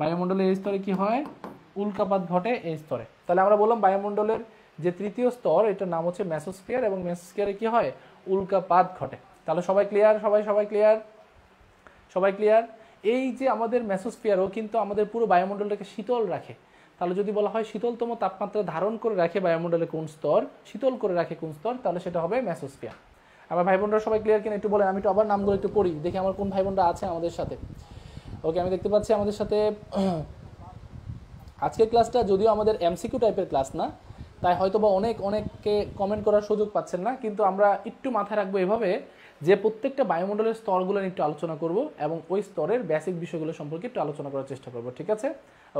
বায়ুমণ্ডলের এই স্তরে কি হয়? উল্কাপাত ঘটে এই স্তরে। তাহলে আমরা বললাম বায়ুমণ্ডলের যে তৃতীয় স্তর, এটার নাম হচ্ছে মেসোস্ফিয়ার, এবং মেসোস্ফিয়ারে কি হয়? উল্কাপাত ঘটে। তাহলে সবাই ক্লিয়ার? সবাই ক্লিয়ার? এই যে আমাদের মেসোস্ফিয়ারও কিন্তু আমাদের পুরো বায়ুমণ্ডলটাকে শীতল রাখে। তাহলে যদি বলা হয় শীতলতম তাপমাত্রা ধারণ করে রাখে বায়ুমণ্ডলে কোন স্তর, শীতল করে রাখে কোন স্তর, তাহলে সেটা হবে মেসোস্ফিয়ার। আমার ভাই বোনরা সবাই ক্লিয়ার কিনা একটু বলেন। আমি একটু আবার নামগুলো একটু পড়ি, দেখি আমার কোন ভাই বোনরা আছে আমাদের সাথে। ওকে, আমি দেখতে পাচ্ছি আমাদের সাথে আজকের ক্লাসটা যদিও আমাদের এমসিকিউ টাইপের ক্লাস না, তাই হয়তো বা অনেককে কমেন্ট করার সুযোগ পাচ্ছেন না, কিন্তু আমরা একটু মাথায় রাখবো এভাবে যে প্রত্যেকটা বায়ুমণ্ডলের স্তরগুলো নিয়ে একটু আলোচনা করব, এবং ওই স্তরের বেসিক বিষয়গুলো সম্পর্কে একটু আলোচনা করার চেষ্টা করব। ঠিক আছে,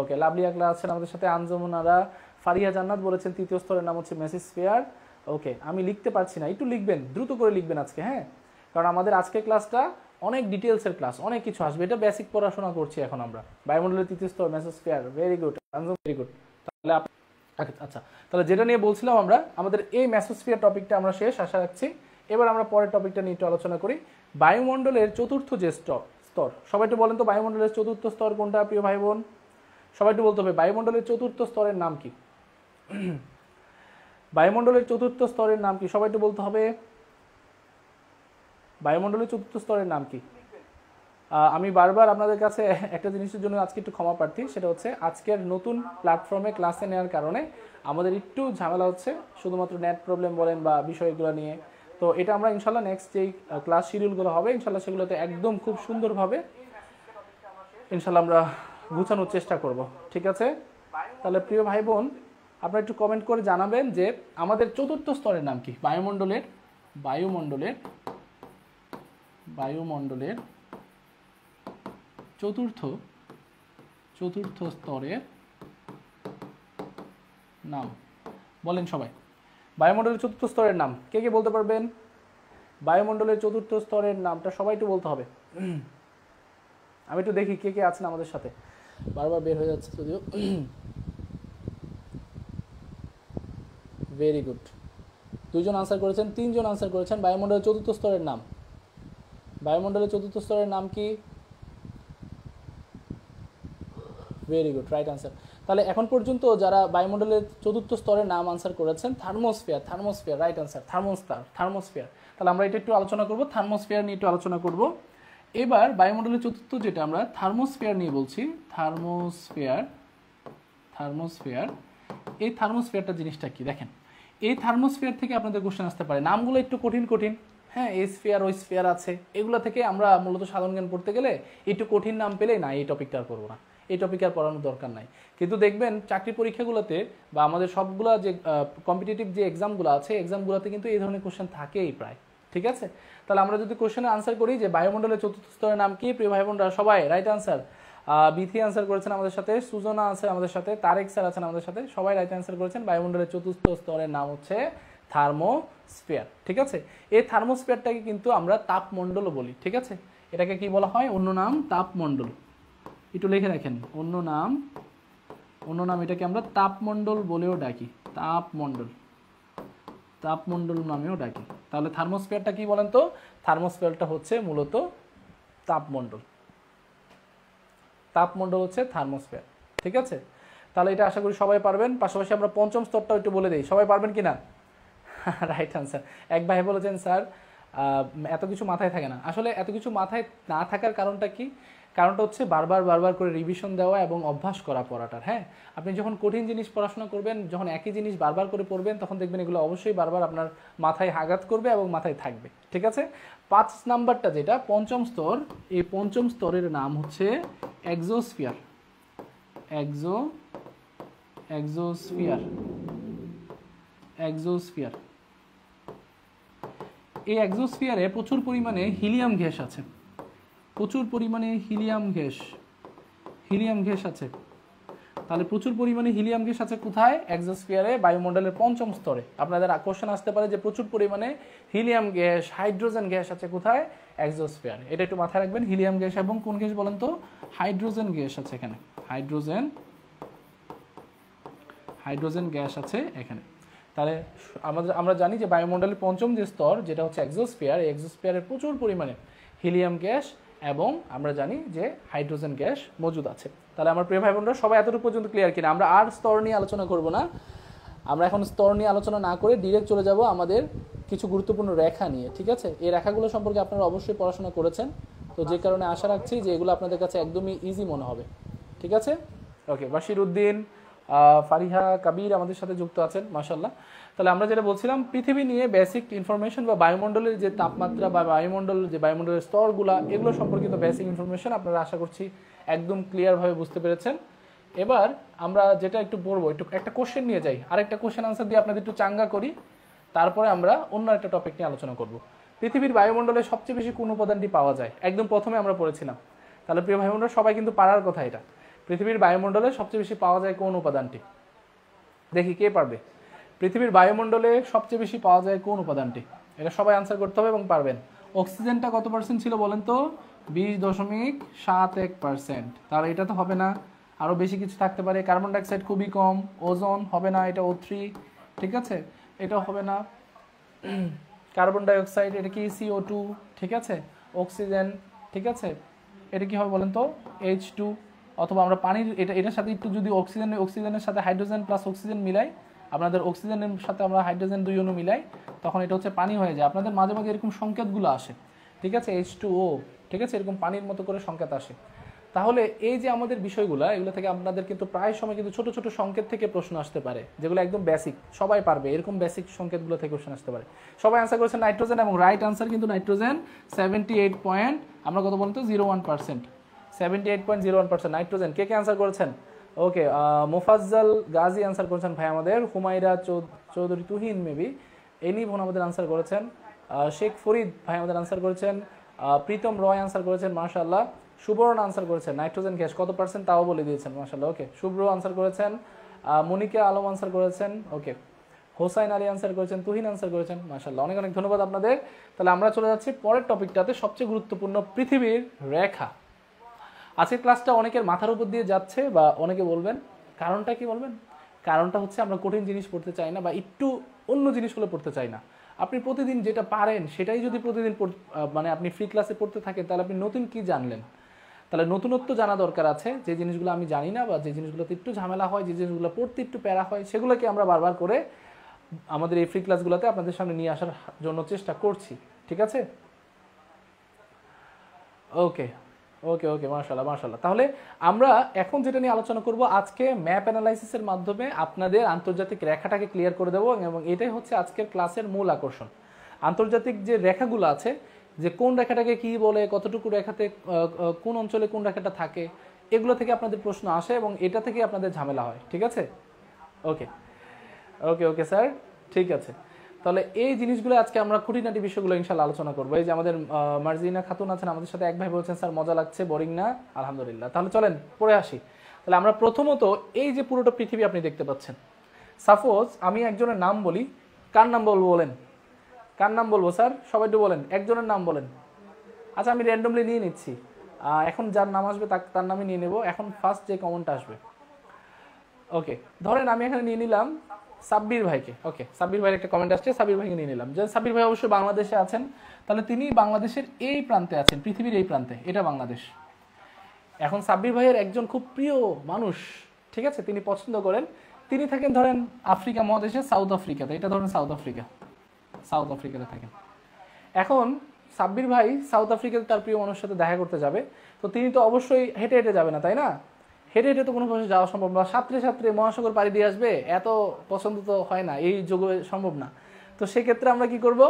ওকে। লাভলি আকলা আছেন আমাদের সাথে, আঞ্জুমান আরা, ফারিয়া জান্নাত বলেছেন তৃতীয় স্তরের নাম হচ্ছে মেসোস্ফিয়ার। ওকে, আমি লিখতে পারছি না, একটু লিখবেন, দ্রুত করে লিখবেন আজকে, হ্যাঁ, কারণ আমাদের আজকের ক্লাসটা অনেক ডিটেলসের ক্লাস, অনেক কিছু আসবে। এটা বেসিক পড়াশোনা করছি এখন আমরা। বায়ুমণ্ডলের তৃতীয় স্তর mesosphere, very good, very good. তাহলে আচ্ছা, তাহলে যেটা নিয়ে বলছিলাম আমরা, আমাদের এই মেসোস্ফিয়ার টপিকটা আমরা শেষ আশা রাখছি। এবার আমরা পরের টপিকটা নিয়ে একটু আলোচনা করি, বায়ুমণ্ডলের চতুর্থ যে স্তর। সবাই একটু বলেন তো বায়ুমণ্ডলের চতুর্থ স্তর কোনটা প্রিয় ভাই বোন? সবাই একটু বলতে হবে বায়ুমণ্ডলের চতুর্থ স্তরের নাম কি? বায়ুমণ্ডলের চতুর্থ স্তরের নাম কি? সবাই একটু বলতে হবে বায়ুমণ্ডলের চতুর্থ স্তরের নাম কি? আমি বারবার আপনাদের কাছে একটা জিনিসের জন্য আজকে একটু ক্ষমা প্রার্থী, সেটা হচ্ছে আজকের নতুন প্ল্যাটফর্মে ক্লাসে নেওয়ার কারণে আমাদের একটু ঝামেলা হচ্ছে, শুধুমাত্র নেট প্রবলেম বলেন বা বিষয়গুলো নিয়ে। তো এটা আমরা ইনশাল্লাহ নেক্সট যেই ক্লাস শিডিউলগুলো হবে ইনশাল্লাহ সেগুলোতে একদম খুব সুন্দরভাবে ইনশাল্লাহ আমরা গুছানোর চেষ্টা করব। ঠিক আছে, তাহলে প্রিয় ভাই বোন আপনারা একটু কমেন্ট করে জানাবেন যে আমাদের চতুর্থ স্তরের নাম কি? বায়ুমণ্ডলের চতুর্থ চতুর্থ স্তরের নাম বলেন সবাই। বায়ুমণ্ডলের চতুর্থ স্তরের নাম কে কে বলতে পারবেন? বায়ুমণ্ডলের চতুর্থ স্তরের নামটা সবাই একটু বলতে হবে। আমি একটু দেখি কে কে আছেন আমাদের সাথে, বারবার বের হয়ে যাচ্ছে যদিও। ভেরি গুড, 2 জন আনসার করেছেন, 3 জন আনসার করেছেন। বায়ুমণ্ডলের চতুর্থ স্তরের নাম, বায়ুমণ্ডলের চতুর্থ স্তরের নাম কি? Very good, right answer. তাহলে এখন পর্যন্ত যারা বায়ুমণ্ডলের চতুর্থ স্তরের নাম আনসার করেছেন, thermosphere, thermosphere, right answer, thermosphere. তাহলে আমরা এটা একটু আলোচনা করব, থার্মোস্ফিয়ার নিয়ে একটু আলোচনা করব। এবার বায়ুমণ্ডলের চতুর্থ যেটা আমরা থার্মোস্ফিয়ার নিয়ে বলছি, থার্মোস্ফিয়ার, থার্মোস্ফিয়ার, এই থার্মোস্ফিয়ারটা জিনিসটা কি দেখেন। এই থার্মোস্ফিয়ার থেকে আপনাদের কোশ্চেন আসতে পারে, নামগুলো একটু কঠিন কঠিন, হ্যাঁ, এই স্ফিয়ার ওই স্ফিয়ার আছে, এগুলো থেকে আমরা মূলত সাধারণ জ্ঞান পড়তে গেলে একটু কঠিন নাম পেলেই না, এই টপিকটা আর পড়বো না, এই টপিক আর পড়ানোর দরকার নাই। কিন্তু দেখবেন চাকরি পরীক্ষাগুলোতে বা আমাদের সবগুলা যে কম্পিটিটিভ যে এক্সামগুলো আছে, এক্সামগুলোতে কিন্তু এই ধরনের কোশ্চেন থাকেই প্রায়, ঠিক আছে। তাহলে আমরা যদি কোশ্চেনে আনসার করি যে বায়ুমণ্ডলের চতুর্থ স্তরের নাম কি, প্রিয় ভাই বোনরা সবাই রাইট আনসার। বিথি আনসার করেছেন আমাদের সাথে, সুজনা আছে আমাদের সাথে, তারেক স্যার আছেন আমাদের সাথে, সবাই রাইট আনসার করেছেন। বায়ুমণ্ডলের চতুর্থ স্তরের নাম হচ্ছে থার্মোস্ফিয়ার, ঠিক আছে। এই থার্মোস্ফিয়ারটাকে কিন্তু আমরা তাপমণ্ডলও বলি, ঠিক আছে। এটাকে কি বলা হয়? অন্য নাম তাপমণ্ডল, একটু লিখে রাখেন, অন্য নাম এটাকে আমরা তাপমণ্ডল বলেও ডাকি, তাপমণ্ডল, তাপমণ্ডল নামেও ডাকি। তাহলে থার্মোস্ফিয়ারটা কি বলেন তো? থার্মোস্ফিয়ারটা হচ্ছে মূলত তাপমণ্ডল, তাপমণ্ডল হচ্ছে থার্মোস্ফিয়ার, ঠিক আছে। তাহলে এটা আশা করি সবাই পারবেন। পাশাপাশি আমরা পঞ্চম স্তরটাও একটু বলে দিই, সবাই পারবেন কিনা? Right answer. এক ভাই বলেছেন স্যার এত কিছু মাথায় থাকে না। আসলে এত কিছু মাথায় না থাকার কারণটা কি? কারণটা হচ্ছে বারবার করে রিভিশন দেওয়া এবং অভ্যাস করা পড়াটার। হ্যাঁ, আপনি যখন কঠিন জিনিস পড়াশোনা করবেন, যখন একই জিনিস বারবার করে পড়বেন, তখন দেখবেন এগুলো অবশ্যই বারবার আপনার মাথায় আঘাত করবে এবং মাথায় থাকবে, ঠিক আছে। 5 নাম্বারটা যেটা পঞ্চম স্তর, এই পঞ্চম স্তরের নাম হচ্ছে এক্সোস্ফিয়ার, এক্সোস্ফিয়ার। এই এক্সোস্ফিয়ারে প্রচুর পরিমাণে হিলিয়াম গ্যাস আছে, প্রচুর পরিমাণে হিলিয়াম গ্যাস আছে। তাহলে প্রচুর পরিমাণে হিলিয়াম গ্যাস আছে কোথায়? এক্সোস্ফিয়ারে, বায়ুমণ্ডলের পঞ্চম স্তরে। আপনাদের কোশ্চেন আসতে পারে যে প্রচুর পরিমাণে হিলিয়াম গ্যাস, হাইড্রোজেন গ্যাস আছে কোথায়? এক্সোস্ফিয়ারে। এটা একটু মাথায় রাখবেন, হিলিয়াম গ্যাস এবং কোন গ্যাস বলেন তো? হাইড্রোজেন গ্যাস আছে এখানে, হাইড্রোজেন গ্যাস আছে এখানে। তাহলে আমরা জানি যে বায়ুমণ্ডলের পঞ্চম যে স্তর যেটা হচ্ছে এক্সোস্ফিয়ার, এই এক্সোস্ফিয়ারে প্রচুর পরিমাণে হিলিয়াম গ্যাস এবং আমরা জানি যে হাইড্রোজেন গ্যাস মজুদ আছে। তাহলে আমার প্রিয় ভাই বোনরা সবাই এতটুকু পর্যন্ত ক্লিয়ার কিনা? আমরা আর স্তর নিয়ে আলোচনা করব না, আমরা এখন স্তর নিয়ে আলোচনা না করে ডিরেক্ট চলে যাব আমাদের কিছু গুরুত্বপূর্ণ রেখা নিয়ে, ঠিক আছে। এই রেখাগুলো সম্পর্কে আপনারা অবশ্যই পড়াশোনা করেছেন, তো যে কারণে আশা রাখছি যে এগুলো আপনাদের কাছে একদমই ইজি মনে হবে, ঠিক আছে। ওকে, বাশির উদ্দিন, ফারিহা, কাবির আমাদের সাথে যুক্ত আছেন, মাশাআল্লাহ। তাহলে আমরা যেটা বলছিলাম, পৃথিবী নিয়ে বেসিক ইনফরমেশন বা বায়ুমণ্ডলের যে তাপমাত্রা বা বায়ুমণ্ডলের স্তরগুলা, এগুলো সম্পর্কিত বেসিক ইনফরমেশন আপনারা আশা করছি একদম ক্লিয়ারভাবে বুঝতে পেরেছেন। এবার আমরা যেটা একটু পড়বো, একটা কোশ্চেন নিয়ে যাই, আরেকটা কোশ্চেন আনসার দিয়ে আপনাদের একটু চাঙ্গা করি, তারপরে আমরা অন্য একটা টপিক নিয়ে আলোচনা করব। পৃথিবীর বায়ুমণ্ডলে সবচেয়ে বেশি কোন উপাদানটি পাওয়া যায়? একদম প্রথমে আমরা পড়েছিলাম। তাহলে প্রিয় ভাই বোনরা সবাই কিন্তু পারার কথা এটা, পৃথিবীর বায়ুমণ্ডলে সবচেয়ে বেশি পাওয়া যায় কোন উপাদানটি? দেখি কে পারবে। পৃথিবীর বায়ুমণ্ডলে সবচেয়ে বেশি পাওয়া যায় কোন উপাদানটি? এটা সবাই আনসার করতে হবে এবং পারবেন। অক্সিজেনটা কত পার্সেন্ট ছিল বলেন তো? 20.71%। তাহলে এটা তো হবে না, আরও বেশি কিছু থাকতে পারে। কার্বন ডাইঅক্সাইড খুবই কম, ওজোন হবে না, এটা O3, ঠিক আছে, এটাও হবে না। কার্বন ডাইঅক্সাইড এটা কি? CO2, ঠিক আছে। অক্সিজেন, ঠিক আছে, এটা কি হবে বলেন তো? H2। অথবা আমরা পানির এটার সাথে একটু যদি অক্সিজেনের সাথে হাইড্রোজেন প্লাস অক্সিজেন মিলাই, আপনাদের অক্সিজেনের সাথে আমরা হাইড্রোজেন 2 অণু মিলাই, তখন এটা হচ্ছে পানি হয়ে যায়। আপনাদের মাঝে মাঝে এরকম সংকেতগুলো আসে, ঠিক আছে, H2O, ঠিক আছে, এরকম পানির মতো করে সংকেত আসে। তাহলে এই যে আমাদের বিষয়গুলো, এগুলো থেকে আপনাদের কিন্তু প্রায় সময় কিন্তু ছোট ছোট সংকেত থেকে প্রশ্ন আসতে পারে, যেগুলো একদম বেসিক, সবাই পারবে, এরকম বেসিক সংকেতগুলো থেকে প্রশ্ন আসতে পারে। সবাই আনসার করেছেন নাইট্রোজেন, এবং রাইট আনসার কিন্তু নাইট্রোজেন 78 আমরা কত বলতো 01%, 78.01% নাইট্রোজেন। কে কে আনসার করেছেন? ওকে, মোফাজ্জল গাজী আনসার করেছেন ভাই আমাদের, হুমায়রা চৌধুরী তুহিন মেবি, এনি বোন আমাদের আনসার করেছেন, শেখ ফরিদ ভাই আমাদের আনসার করেছেন, প্রীতম রয় আনসার করেছেন, মাশাআল্লাহ। সুবর্ণ আনসার করেছেন, নাইট্রোজেন গ্যাস কত পার্সেন্ট তাও বলে দিয়েছেন, মাশাআল্লাহ। ওকে, শুভ্র আনসার করেছেন, মনিকা আলম আনসার করেছেন, ওকে, হোসাইন আলী আনসার করেছেন, তুহিন আনসার করেছেন, মাশাআল্লাহ, অনেক অনেক ধন্যবাদ আপনাদের। তাহলে আমরা চলে যাচ্ছি পরের টপিকটাতে, সবচেয়ে গুরুত্বপূর্ণ পৃথিবীর রেখা। আজকের ক্লাসটা অনেকের মাথার উপর দিয়ে যাচ্ছে, বা অনেকে বলবেন কারণটা কি বলবেন, কারণটা হচ্ছে আমরা কঠিন জিনিস পড়তে চাই না, বা একটু অন্য জিনিসগুলো পড়তে চাই না। আপনি প্রতিদিন যেটা পারেন সেটাই যদি প্রতিদিন মানে আপনি ফ্রি ক্লাসে পড়তে থাকেন, তাহলে আপনি নতুন কি জানলেন? তাহলে নতুনত্ব জানা দরকার আছে। যে জিনিসগুলো আমি জানি না, বা যে জিনিসগুলোতে একটু ঝামেলা হয়, যে জিনিসগুলো পড়তে একটু প্যারা হয়, সেগুলোকে আমরা বারবার করে আমাদের এই ফ্রি ক্লাসগুলোতে আপনাদের সামনে নিয়ে আসার জন্য চেষ্টা করছি, ঠিক আছে? ওকে ওকে ওকে, মাশাআল্লাহ মাশাআল্লাহ। তাহলে আমরা এখন যেটা নিয়ে আলোচনা করব, আজকে ম্যাপ অ্যানালাইসিসের মাধ্যমে আপনাদের আন্তর্জাতিক রেখাটাকে ক্লিয়ার করে দেবো, এবং এটাই হচ্ছে আজকের ক্লাসের মূল আকর্ষণ। আন্তর্জাতিক যে রেখাগুলো আছে, যে কোন রেখাটাকে কি বলে, কতটুকু রেখাতে কোন অঞ্চলে কোন রেখাটা থাকে, এগুলো থেকে আপনাদের প্রশ্ন আসে, এবং এটা থেকে আপনাদের ঝামেলা হয়, ঠিক আছে? ওকে ওকে ওকে স্যার, ঠিক আছে। তাহলে এই জিনিসগুলো আজকে আমরা খুঁটিনাটি বিষয়গুলো ইনশাআল্লাহ আলোচনা করবো। এই যে আমাদের মার্জিনা খাতুন আছেন আমাদের সাথে, এক ভাই বলছেন স্যার মজা লাগছে, বোরিং না, আলহামদুলিল্লাহ। তাহলে চলেন পড়ে আসি। তাহলে আমরা প্রথমত এই যে পুরোটা পৃথিবী আপনি দেখতে পাচ্ছেন, সাপোজ আমি একজনের নাম বলি, কার নাম বলবো বলেন? কার নাম বলবো স্যার? সবাই একটু বলেন, একজনের নাম বলেন। আচ্ছা, আমি র্যান্ডমলি নিয়ে নিচ্ছি, এখন যার নাম আসবে তার নামই নিয়ে নেব। এখন ফার্স্ট যে কমনটা আসবে, ওকে, ধরেন আমি এখানে নিয়ে নিলাম সাব্বির ভাইকে। ওকে, সাব্বির ভাইয়ের একটা কমেন্ট আসছে, সাব্বির ভাইকে নিয়ে নিলাম। যে সাব্বির ভাই অবশ্যই বাংলাদেশে আছেন, তাহলে তিনি বাংলাদেশের এই প্রান্তে আছেন, পৃথিবীর এই প্রান্তে, এটা বাংলাদেশ। এখন সাব্বির ভাইয়ের একজন খুব প্রিয় মানুষ, ঠিক আছে, তিনি পছন্দ করেন, তিনি থাকেন ধরেন আফ্রিকা মহাদেশে, সাউথ আফ্রিকাতে, এটা ধরেন সাউথ আফ্রিকাতে থাকেন। এখন সাব্বির ভাই সাউথ আফ্রিকাতে তার প্রিয় মানুষের সাথে দেখা করতে যাবে, তো তিনি তো অবশ্যই হেঁটে হেঁটে যাবে না, তাই না? হেঁটে হেঁটে তো কোনো ভাবে যাওয়া সম্ভব না, সাঁতরে সাঁতরে মহাসাগর পাড়ি দিয়ে আসবে, এত পছন্দ তো হয় না, এই যুগে সম্ভব না। তো সেক্ষেত্রে আমরা কি করব?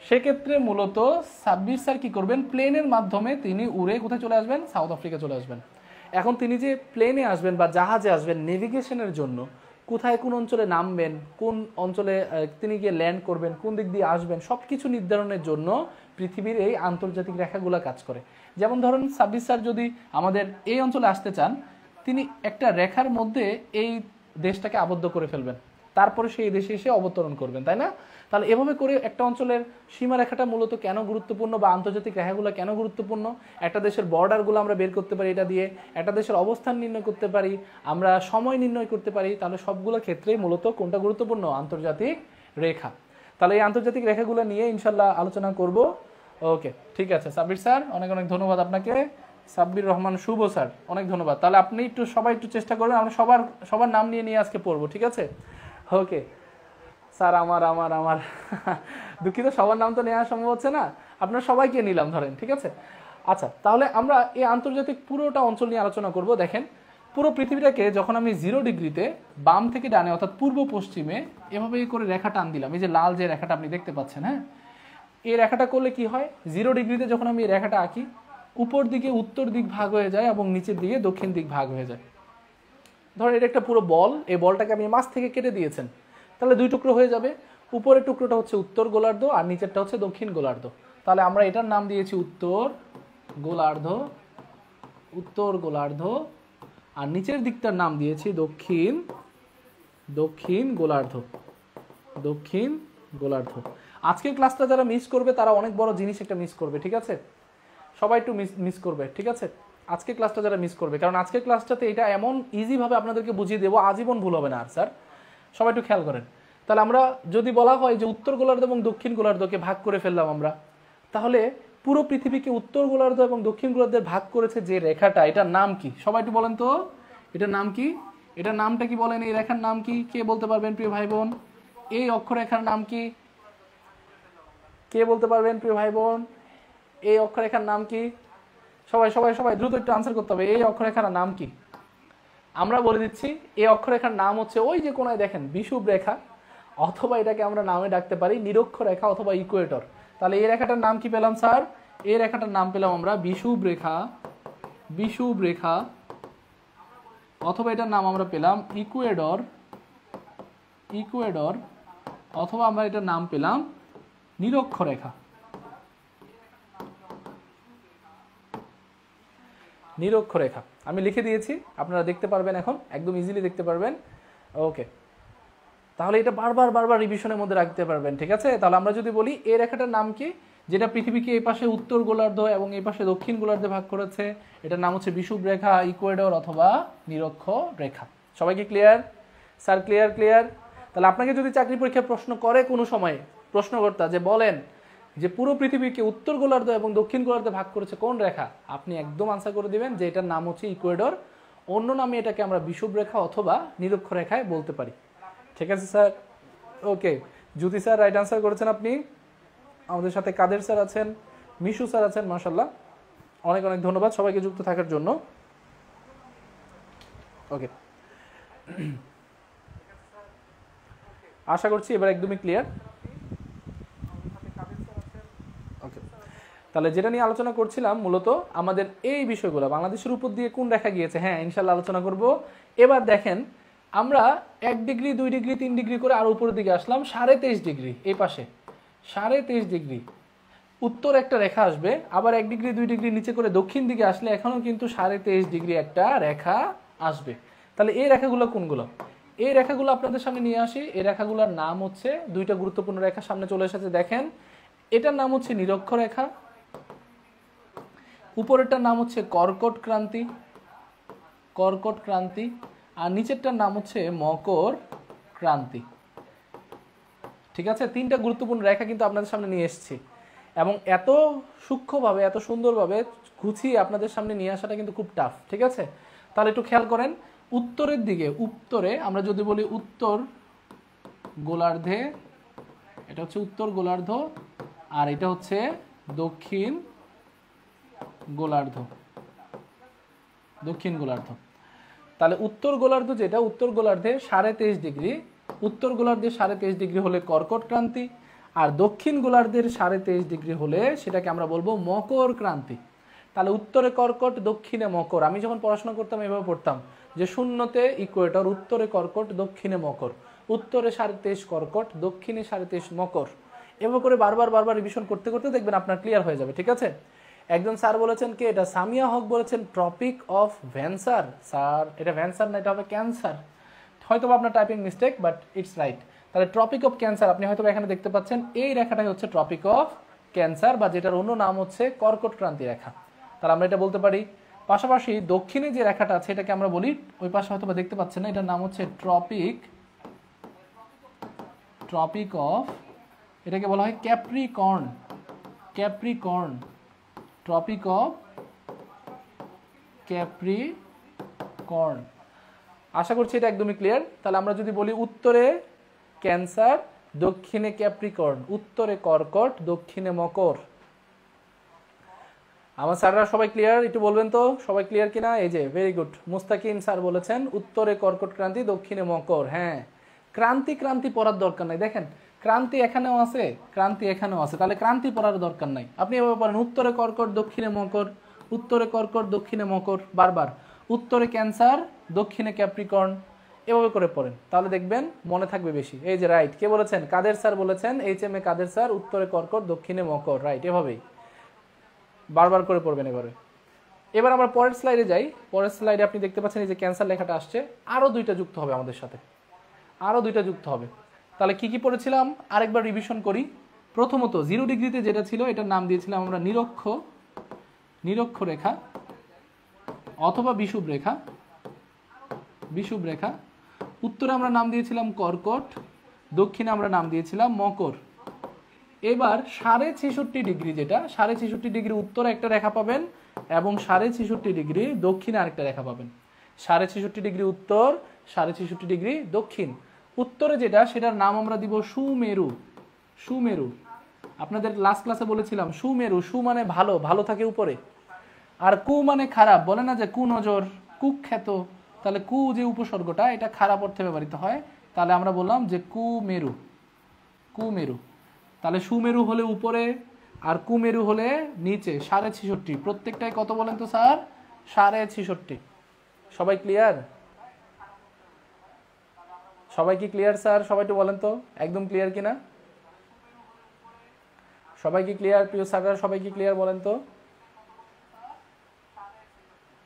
সেক্ষেত্রে মূলত সাব্বির স্যার কি করবেন, প্লেনের মাধ্যমে তিনি উড়ে কোথায় চলে আসবেন? সাউথ আফ্রিকা চলে আসবেন। এখন তিনি যে প্লেনে আসবেন বা জাহাজে আসবেন, নেভিগেশনের জন্য কোথায় কোন অঞ্চলে নামবেন, কোন অঞ্চলে তিনি গিয়ে ল্যান্ড করবেন, কোন দিক দিয়ে আসবেন, সব কিছু নির্ধারণের জন্য পৃথিবীর এই আন্তর্জাতিক রেখাগুলো কাজ করে। যেমন ধরুন সাব্বির স্যার যদি আমাদের এই অঞ্চলে আসতে চান, তিনি একটা রেখার মধ্যে এই দেশটাকে আবদ্ধ করে ফেলবেন, তারপরে সেই দেশে এসে অবতরণ করবেন, তাই না? তাহলে এভাবে করে একটা অঞ্চলের সীমারেখাটা মূলত কেন গুরুত্বপূর্ণ, বা আন্তর্জাতিক রেখাগুলো কেন গুরুত্বপূর্ণ, একটা দেশের বর্ডারগুলো আমরা বের করতে পারি এটা দিয়ে, একটা দেশের অবস্থান নির্ণয় করতে পারি, আমরা সময় নির্ণয় করতে পারি। তাহলে সবগুলো ক্ষেত্রেই মূলত কোনটা গুরুত্বপূর্ণ? আন্তর্জাতিক রেখা। তাহলে এই আন্তর্জাতিক রেখাগুলো নিয়ে ইনশাল্লাহ আলোচনা করব। ওকে, ঠিক আছে সাব্বির স্যার, অনেক অনেক ধন্যবাদ আপনাকে। সাব্বির রহমান শুভ স্যার, অনেক ধন্যবাদ। তাহলে আপনি সবাই একটু চেষ্টা করবেন, আমরা সবার নাম নিয়ে নিয়ে আজকে পড়বো, ঠিক আছে? ওকে স্যার, আমার দুঃখিত, সবার নাম তো নেওয়া সম্ভব হচ্ছে না, আপনার সবাইকে নিলাম ধরেন, ঠিক আছে? আচ্ছা, তাহলে আমরা এই আন্তর্জাতিক পুরোটা অঞ্চল নিয়ে আলোচনা করব। দেখেন, পুরো পৃথিবীটাকে যখন আমি 0 ডিগ্রিতে বাম থেকে ডানে অর্থাৎ পূর্ব পশ্চিমে এভাবে করে রেখা টান দিলাম, এই যে লাল যে রেখাটা আপনি দেখতে পাচ্ছেন, হ্যাঁ, এই রেখাটা করলে কি হয়? 0 ডিগ্রিতে যখন আমি এই রেখাটা আঁকি, উপর দিকে উত্তর দিক ভাগ হয়ে যায় এবং নিচের দিকে দক্ষিণ দিক ভাগ হয়ে যায়। ধরেন এটা একটা পুরো বল, এই বলটাকে আপনি মাঝ থেকে কেটে দিয়েছেন, তাহলে 2 টুকরো হয়ে যাবে। উপরের টুকরোটা হচ্ছে উত্তর গোলার্ধ আর নিচেরটা হচ্ছে দক্ষিণ গোলার্ধ। তাহলে আমরা এটার নাম দিয়েছি উত্তর গোলার্ধ, আর নিচের দিকটার নাম দিয়েছি দক্ষিণ গোলার্ধ। আজকের ক্লাসটা যারা মিস করবে তারা অনেক বড় জিনিস একটা মিস করবে, ঠিক আছে? সবাই একটু মিস করবে, ঠিক আছে? আজকের ক্লাসটা যারা মিস করবে, কারণ আজকের ক্লাসটাতে এটা এমন ইজিভাবে আপনাদেরকে বুঝিয়ে দেবো, আজীবন ভুল হবে না। আর স্যার সবাই একটু খেয়াল করেন। তাহলে আমরা যদি বলা হয় যে উত্তর গোলার্ধ এবং দক্ষিণ গোলার্ধকে ভাগ করে ফেললাম আমরা, তাহলে পুরো পৃথিবীকে উত্তর গোলার্ধ এবং দক্ষিণ গোলার্ধের ভাগ করেছে যে রেখাটা, এটার নাম কি? সবাই একটু বলেন তো, এটার নাম কি? এটার নামটা কি বলেন? এই রেখার নাম কি? কে বলতে পারবেন প্রিয় ভাই বোন? এই অক্ষরেখার নাম কি? কে বলতে পারবেন প্রিয় ভাই বোন? এই অক্ষরেখার নাম কি? সবাই সবাই সবাই দ্রুত একটু আনসার করতে হবে। এই অক্ষরেখার নাম কি? আমরা বলে দিচ্ছি, এই অক্ষরেখার নাম হচ্ছে ওই যে কোনায় দেখেন বিষুব রেখা, অথবা এটাকে আমরা নামে ডাকতে পারি নিরক্ষ রেখা অথবা ইকুয়েটর। তাহলে এই রেখাটার নাম কি পেলাম স্যার? এই রেখাটার নাম পেলাম আমরা বিষুব রেখা, অথবা এটার নাম আমরা পেলাম ইকুয়েডর, অথবা আমরা এটার নাম পেলাম নিরক্ষ রেখা। নিরক্ষরেখা। আমি লিখে দিয়েছি, আপনারা দেখতে পারবেন, এখন একদম ইজিলি দেখতে পারবেন। ওকে, তাহলে এটা বারবার বারবার রিভিশনের মধ্যে রাখতে পারবেন, ঠিক আছে? তাহলে আমরা যদি বলি এই রেখাটার নাম কি, যেটা পৃথিবীকে এই পাশে উত্তর গোলার্ধ এবং এই পাশে দক্ষিণ গোলার্ধে ভাগ করেছে, এটার নাম হচ্ছে বিষুব রেখা, ইকুয়েডর অথবা নিরক্ষরেখা। সবাইকে ক্লিয়ার? Sir clear? ক্লিয়ার। তাহলে আপনাকে যদি চাকরি পরীক্ষায় প্রশ্ন করে কোনো সময়, প্রশ্নকর্তা যে বলেন যে পুরো পৃথিবীকে উত্তর গোলার্ধ এবং দক্ষিণ গোলার্ধে ভাগ করেছে কোন রেখা, আপনি একদম আনসার করে দিবেন যে এটার নাম হচ্ছে ইকুয়েডর, অন্য নামে এটাকে আমরা বিষুব রেখা অথবা নিরক্ষরেখায় বলতে পারি। ঠিক আছে স্যার? ওকে, জ্যোতি স্যার রাইট আনসার করেছেন আপনি। আমাদের সাথে কাদের স্যার আছেন, মিশু স্যার আছেন, মাশাআল্লাহ, অনেক অনেক ধন্যবাদ সবাইকে যুক্ত থাকার জন্য। ওকে, আশা করছি এবার একদমই ক্লিয়ার। ওকে, তাহলে যেটা নিয়ে আলোচনা করছিলাম মূলত আমাদের এই বিষয়গুলো, বাংলাদেশের উপর দিয়ে কোন রেখা গিয়েছে, হ্যাঁ ইনশাল্লাহ আলোচনা করব। এবার দেখেন আমরা 1 ডিগ্রি 2 ডিগ্রি 3 ডিগ্রি করে আরো উপরের দিকে আসলাম, 23.5 ডিগ্রি এই পাশে, 23.5 ডিগ্রি উত্তর একটা রেখা আসবে, আবার 1 ডিগ্রি 2 ডিগ্রি নিচে করে দক্ষিণ দিকে আসলে এখনও কিন্তু 23.5 ডিগ্রি একটা রেখা আসবে। তাহলে এই রেখাগুলো কোনগুলো? এই রেখাগুলো আপনাদের সামনে নিয়ে আসি। এই রেখাগুলোর নাম হচ্ছে, দুইটা গুরুত্বপূর্ণ রেখা সামনে চলে এসেছে, দেখেন এটার নাম হচ্ছে নিরক্ষরেখা, উপরেরটার নাম হচ্ছে কর্কট ক্রান্তি, কর্কট ক্রান্তি, আর নিচেরটার নাম হচ্ছে মকর ক্রান্তি। ঠিক আছে, তিনটা গুরুত্বপূর্ণ রেখা কিন্তু আপনাদের সামনে নিয়ে এসেছি, এবং এত সূক্ষ্মভাবে এত সুন্দরভাবে গুছিয়ে আপনাদের সামনে নিয়ে আসাটা কিন্তু খুব টাফ। ঠিক আছে, তাহলে একটু খেয়াল করেন, উত্তরের দিকে, উত্তরে আমরা যদি বলি উত্তর গোলার্ধে, এটা হচ্ছে উত্তর গোলার্ধ, আর এটা হচ্ছে দক্ষিণ গোলার্ধ, দক্ষিণ গোলার্ধ। তাহলে উত্তর গোলার্ধ যেটা, উত্তর গোলার্ধে 23.5 ডিগ্রি, উত্তর গোলার্ধে 23.5 ডিগ্রি হলে কর্কট ক্রান্তি, আর দক্ষিণ গোলার্ধের 23.5 ডিগ্রি হলে সেটাকে আমরা বলবো মকর ক্রান্তি। তাহলে উত্তরে কর্কট, দক্ষিণে মকর। আমি যখন পড়াশোনা করতাম এভাবে পড়তাম যে শূন্যতে ইকুয়েটর, উত্তরে কর্কট, দক্ষিণে মকর, উত্তরে 23.5 কর্কট, দক্ষিণে 23.5 মকর। এভাবে করে বারবার বারবার রিভিশন করতে করতে দেখবেন আপনার ক্লিয়ার হয়ে যাবে। ঠিক আছে, একজন স্যার বলেছেন কি, এটা সামিয়া হক বলেছেন ট্রপিক অফ ভ্যানসার। স্যার এটা ভ্যানসার না, এটা হবে ক্যান্সার। হয়তো আপনার typing mistake, but it's right. তাহলে ট্রপিক অফ ক্যান্সার আপনি হয়তো এখানে দেখতে পাচ্ছেন, এই রেখাটাই হচ্ছে ট্রপিক অফ ক্যান্সার, বা যেটার অন্য নাম হচ্ছে কর্কট ক্রান্তি রেখা। তাহলে আমরা এটা বলতে পারি। পাশাপাশি দক্ষিণে যে রেখাটা আছে এটাকে আমরা বলি, ওই পাশে হয়তো দেখতে পাচ্ছেন না, এটার নাম হচ্ছে ট্রপিক, ট্রপিক অফ, এটাকে বলা হয় Capricorn, Capricorn, tropic of Capricorn. আশা করছি এটা একদমই ক্লিয়ার। তাহলে আমরা যদি বলি উত্তরে ক্যান্সার, দক্ষিণে ক্যাপ্রিকর্ন, উত্তরে কর্কট, দক্ষিণে মকর। আমার স্যাররা সবাই ক্লিয়ার? একটু বলবেন তো সবাই ক্লিয়ার কিনা। এই যে ভেরি গুড, মুস্তাকিম স্যার বলেছেন উত্তরে কর্কট ক্রান্তি, দক্ষিণে মকর। হ্যাঁ, ক্রান্তি ক্রান্তি পড়ার দরকার নাই, দেখেন ক্রান্তি এখানেও আছে, ক্রান্তি এখানেও আছে, তাহলে ক্রান্তি পড়ার দরকার নাই। আপনি এভাবে পড়েন উত্তরে কর্কট, দক্ষিণে মকর, উত্তরে কর্কট, দক্ষিণে মকর, বারবার উত্তরে ক্যান্সার, দক্ষিণে ক্যাপ্রিকর্ন, এভাবে করে পড়েন, তাহলে দেখবেন মনে থাকবে বেশি। এই যে রাইট, কে বলেছেন? কাদের স্যার বলেছেন, HMA কাদের স্যার, উত্তরে কর্কট, দক্ষিণে মকর, রাইট। এভাবেই বারবার করে পড়বেন। এবার আমরা পরের স্লাইডে যাই। পরের স্লাইডে আপনি দেখতে পাচ্ছেন এই যে ক্যান্সার লেখাটা আসছে, আরও দুইটা যুক্ত হবে আমাদের সাথে, আরও দুইটা যুক্ত হবে। তাহলে কি কি পড়েছিলাম আরেকবার রিভিশন করি। প্রথমত 0 ডিগ্রিতে যেটা ছিল এটার নাম দিয়েছিলাম আমরা নিরক্ষরেখা অথবা বিষুব রেখা, বিষুব রেখা। উত্তরে আমরা নাম দিয়েছিলাম কর্কট, দক্ষিণে আমরা নাম দিয়েছিলাম মকর। এবার 66.5 ডিগ্রি, যেটা 66.5 ডিগ্রি উত্তরে একটা রেখা পাবেন এবং 66.5 ডিগ্রি দক্ষিণে আরেকটা রেখা পাবেন। 66.5 ডিগ্রি উত্তর, 66.5 ডিগ্রি দক্ষিণ। উত্তরে যেটা, সেটার নাম আমরা দিব সুমেরু, সুমেরু। আপনাদের লাস্ট ক্লাসে বলেছিলাম সুমেরু, সু মানে ভালো, ভালো থাকে উপরে, আর কু মানে খারাপ, বলে না যে কুনজর, কুখ্যাত। তাহলে কু যে উপসর্গটা, এটা খারাপ অর্থে ব্যবহৃত হয়, তাহলে আমরা বললাম যে কুমেরু, কুমেরু। তাহলে সুমেরু হলে উপরে আর কুমেরু হলে নিচে। 66.5 প্রত্যেকটাই কত বলেন তো স্যার? 66.5। সবাই ক্লিয়ার? সবাই কি ক্লিয়ার স্যার? সবাই একটু বলেন তো একদম ক্লিয়ার কিনা। সবাই কি ক্লিয়ার? প্রিয় স্যাররা সবাই কি ক্লিয়ার বলেন তো?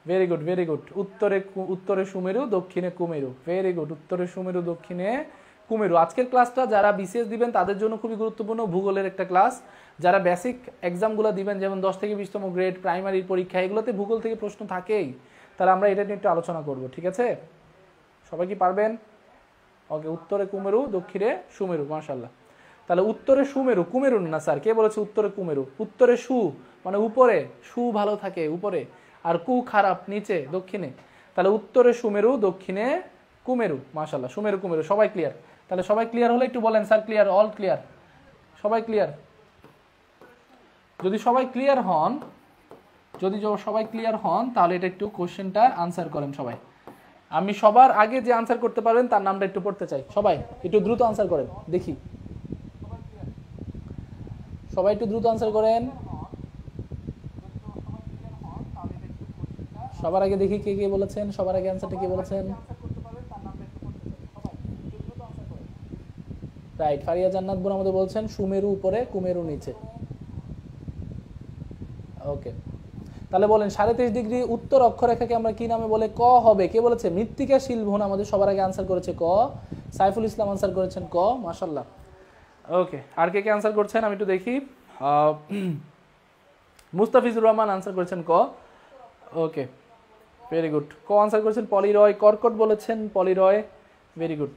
Very good very good. উত্তরে সুমেরু, দক্ষিণে কুমেরু। ভেরি গুড, উত্তরে সুমেরু, দক্ষিণে কুমেরু। আজকের ক্লাসটা যারা বিসিএস দিবেন তাদের জন্য খুবই গুরুত্বপূর্ণ, ভূগোলের একটা ক্লাস। যারা বেসিক এক্সামগুলো দিবেন, যেমন 10 থেকে 20তম গ্রেড, প্রাইমারির পরীক্ষা, এগুলোতে ভূগোল থেকে প্রশ্ন থাকেই। তাহলে আমরা এটা নিয়ে একটু আলোচনা করব, ঠিক আছে? সবাই কি পারবেন? ওকে, উত্তরে কুমেরু, দক্ষিণে সুমেরু, মাশাআল্লাহ। তাহলে উত্তরে সুমেরু, কুমেরু না স্যার, কে বলেছে উত্তরে কুমেরু? উত্তরে সু মানে উপরে, সু ভালো থাকে উপরে, আর কু খারাপ নিচে, দক্ষিণে। তাহলে উত্তরে সুমেরু, দক্ষিণে কুমেরু, মাশাআল্লাহ। সুমেরু কুমেরু, সবাই ক্লিয়ার? তাহলে সবাই ক্লিয়ার হলে একটু বলেন স্যার ক্লিয়ার, অল ক্লিয়ার, সবাই ক্লিয়ার? যদি সবাই ক্লিয়ার হন, সবাই ক্লিয়ার হন তাহলে এটা একটু কোশ্চেনটা আনসার করেন সবাই। আমি সবার আগে যে আনসার করতে পারবেন তার নামটা একটু পড়তে চাই। সবাই একটু দ্রুত আনসার করেন দেখি, সবাই একটু দ্রুত আনসার করেন। সবার আগে দেখি কে কে বলেছেন, সবার আগে আনসারটা কে বলেছেন? রাইট, ফারিয়া জান্নাত বোন আমাদের বলছেন সুমেরু উপরে, কুমেরু নিচে। ওকে, তাহলে বলেন 23.5 ডিগ্রি উত্তর অক্ষরেখাকে আমরা কি নামে বলে? ক হবে। কে বলেছে? মৃত্তিকা শিলভন আমাদের সবার আগে আনসার করেছে ক। সাইফুল ইসলাম আনসার করেছেন ক, মাশাআল্লাহ। ওকে, আর কে কে আনসার করছেন আমি একটু দেখি। মুস্তাফিজুর রহমান আনসার করেছেন ক। ওকে, ভেরি গুড। ক আনসার করেছেন পলিরয়, কর্কট বলেছেন পলিরয়, ভেরি গুড,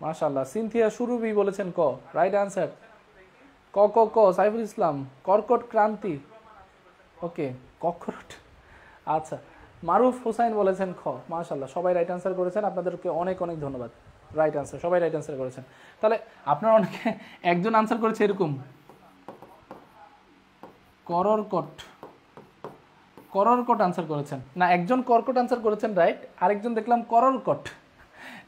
মাশাআল্লাহ। সিনথিয়া সুরভি বলেছেন ক, রাইট আনসার। ক ক ক, সাইফুল ইসলাম, কর্কট ক্রান্তি। ওকে, কর্কট, আচ্ছা। মারুফ হোসাইন বলেছেন খ, মাশাআল্লাহ। সবাই রাইট আনসার করেছেন, আপনাদেরকে অনেক অনেক ধন্যবাদ। রাইট আনসার, সবাই রাইট আনসার করেছেন। তাহলে আপনারা অনেকে, একজন আনসার করেছে এরকম কররকট, কররকট আনসার করেছেন না, একজন কর্কট আনসার করেছেন রাইট, আরেকজন দেখলাম কররকট।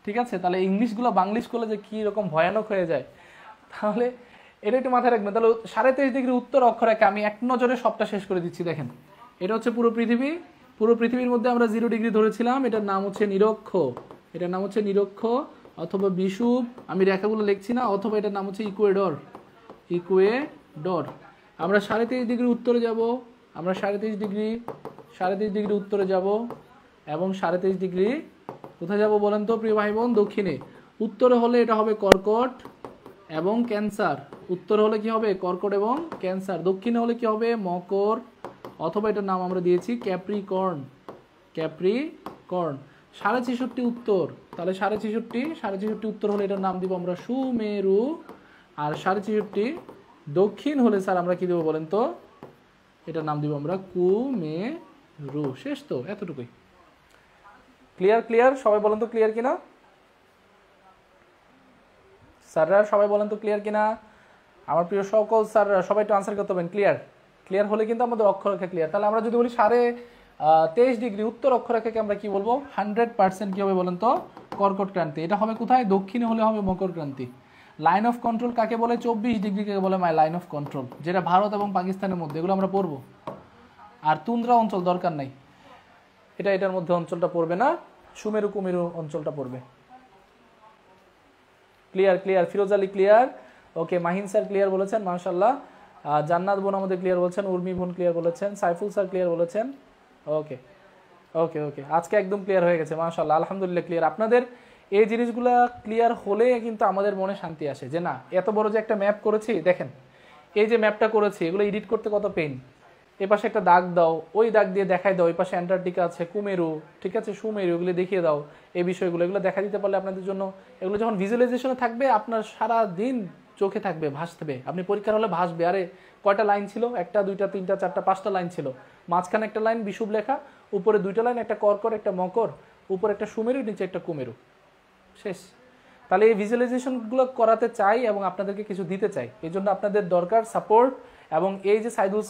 ঠিক আছে, তাহলে ইংলিশগুলো বাংলিশ করলে যে কি রকম ভয়ানক হয়ে যায়, তাহলে এটা একটু মাথায় রাখবেন। তাহলে 23.5 ডিগ্রি উত্তর অক্ষরেখা আমি এক নজরে সবটা শেষ করে দিচ্ছি। দেখেন, এটা হচ্ছে পুরো পৃথিবী। পুরো পৃথিবীর মধ্যে আমরা 0 ডিগ্রি ধরেছিলাম, এটার নাম হচ্ছে নিরক্ষ। এটার নাম হচ্ছে নিরক্ষ অথবা বিষুব, আমি রেখাগুলো লিখছি না, অথবা এটার নাম হচ্ছে ইকুয়েডর। ইকুয়েডর। আমরা 23.5 ডিগ্রি উত্তরে যাব, আমরা 23.5 ডিগ্রি উত্তরে যাব, এবং 23.5 ডিগ্রি কোথায় যাব বলেন তো প্রিয় ভাই বোন? দক্ষিণে। উত্তরে হলে এটা হবে কর্কট এবং ক্যান্সার। উত্তর হলে কি হবে? কর্কট এবং ক্যান্সার। দক্ষিণে হলে কি হবে? মকর, অথবা এটার নাম আমরা দিয়েছি ক্যাপ্রিকর্ন। ক্যাপ্রিকর্ন। 66.5 উত্তর, তাহলে 66.5 উত্তর হলে এটার নাম দিব আমরা সুমেরু। আর 66.5 দক্ষিণ হলে স্যার আমরা কি দেবো বলেন তো? এটার নাম দিব আমরা কুমেরু। শেষ তো, এতটুকুই। ক্লিয়ার? ক্লিয়ার? সবাই বলেন তো ক্লিয়ার কিনা? স্যাররা সবাই বলেন তো ক্লিয়ার কিনা? আমার প্রিয় সকল স্যাররা সবাই একটু আনসার করতে হবেন। ক্লিয়ার? ক্লিয়ার হলে কিন্তু আমাদের অক্ষরেখা ক্লিয়ার। তাহলে আমরা যদি বলি 23.5 ডিগ্রি উত্তর অক্ষরেখাকে আমরা কি বলবো? 100% কি হবে বলেন তো? কর্কট ক্রান্তি। এটা হবে কোথায়? দক্ষিণে হলে হবে মকর ক্রান্তি। লাইন অফ কন্ট্রোল কাকে বলে? 24 ডিগ্রিকে বলে মাই লাইন অফ কন্ট্রোল, যেটা ভারত এবং পাকিস্তানের মধ্যে, এগুলো আমরা পড়বো। আর তুন্দ্রা অঞ্চল দরকার নাই, এটার মধ্যে অঞ্চলটা পড়বে না, সুমেরু কুমেরু অঞ্চলটা পড়বে। Clear? Clear? Firoz Ali clear? Okay, Mahin sir clear বলেছেন, মাশাআল্লাহ। জান্নাত বোন আমাদের ক্লিয়ার বলেছেন, উর্মি বোন ক্লিয়ার বলেছেন, সাইফুল স্যার ক্লিয়ার বলেছেন। ওকে ওকে ওকে, আজকে একদম ক্লিয়ার হয়ে গেছে, মাশাআল্লাহ, আলহামদুলিল্লাহ ক্লিয়ার। আপনাদের এই জিনিসগুলো ক্লিয়ার হলে কিন্তু আমাদের মনে শান্তি আসে যে না, এত বড় যে একটা ম্যাপ করেছি, দেখেন এই যে ম্যাপটা করেছি, এগুলো এডিট করতে কত পেন। এ পাশে একটা দাগ দাও, ওই দাগ দিয়ে দেখাই দাও, এই পাশে অ্যান্টার্কটিকা আছে, কুমেরু, ঠিক আছে, সুমেরু, এগুলো দেখিয়ে দাও। এই বিষয়গুলো এগুলো দেখা দিতে পারলে আপনাদের জন্য, এগুলো যখন ভিজুয়ালাইজেশনে থাকবে আপনার সারা দিন চোখে থাকবে, ভাসবে। আপনি পরীক্ষার হলে ভাসবে, আরে কয়টা লাইন ছিল? 1টা 2টা 3টা 4টা 5টা লাইন ছিল, মাঝখানে একটা লাইন বিষুব লেখা, উপরে 2টা লাইন, একটা কর্কট একটা মকর, উপরে একটা সুমেরু, নিচে একটা কুমেরু, শেষ। তাহলে এই ভিজুয়ালাইজেশনগুলো করাতে চাই এবং আপনাদেরকে কিছু দিতে চাই, এই জন্য আপনাদের দরকার সাপোর্ট। এবং এই যে সাইদুল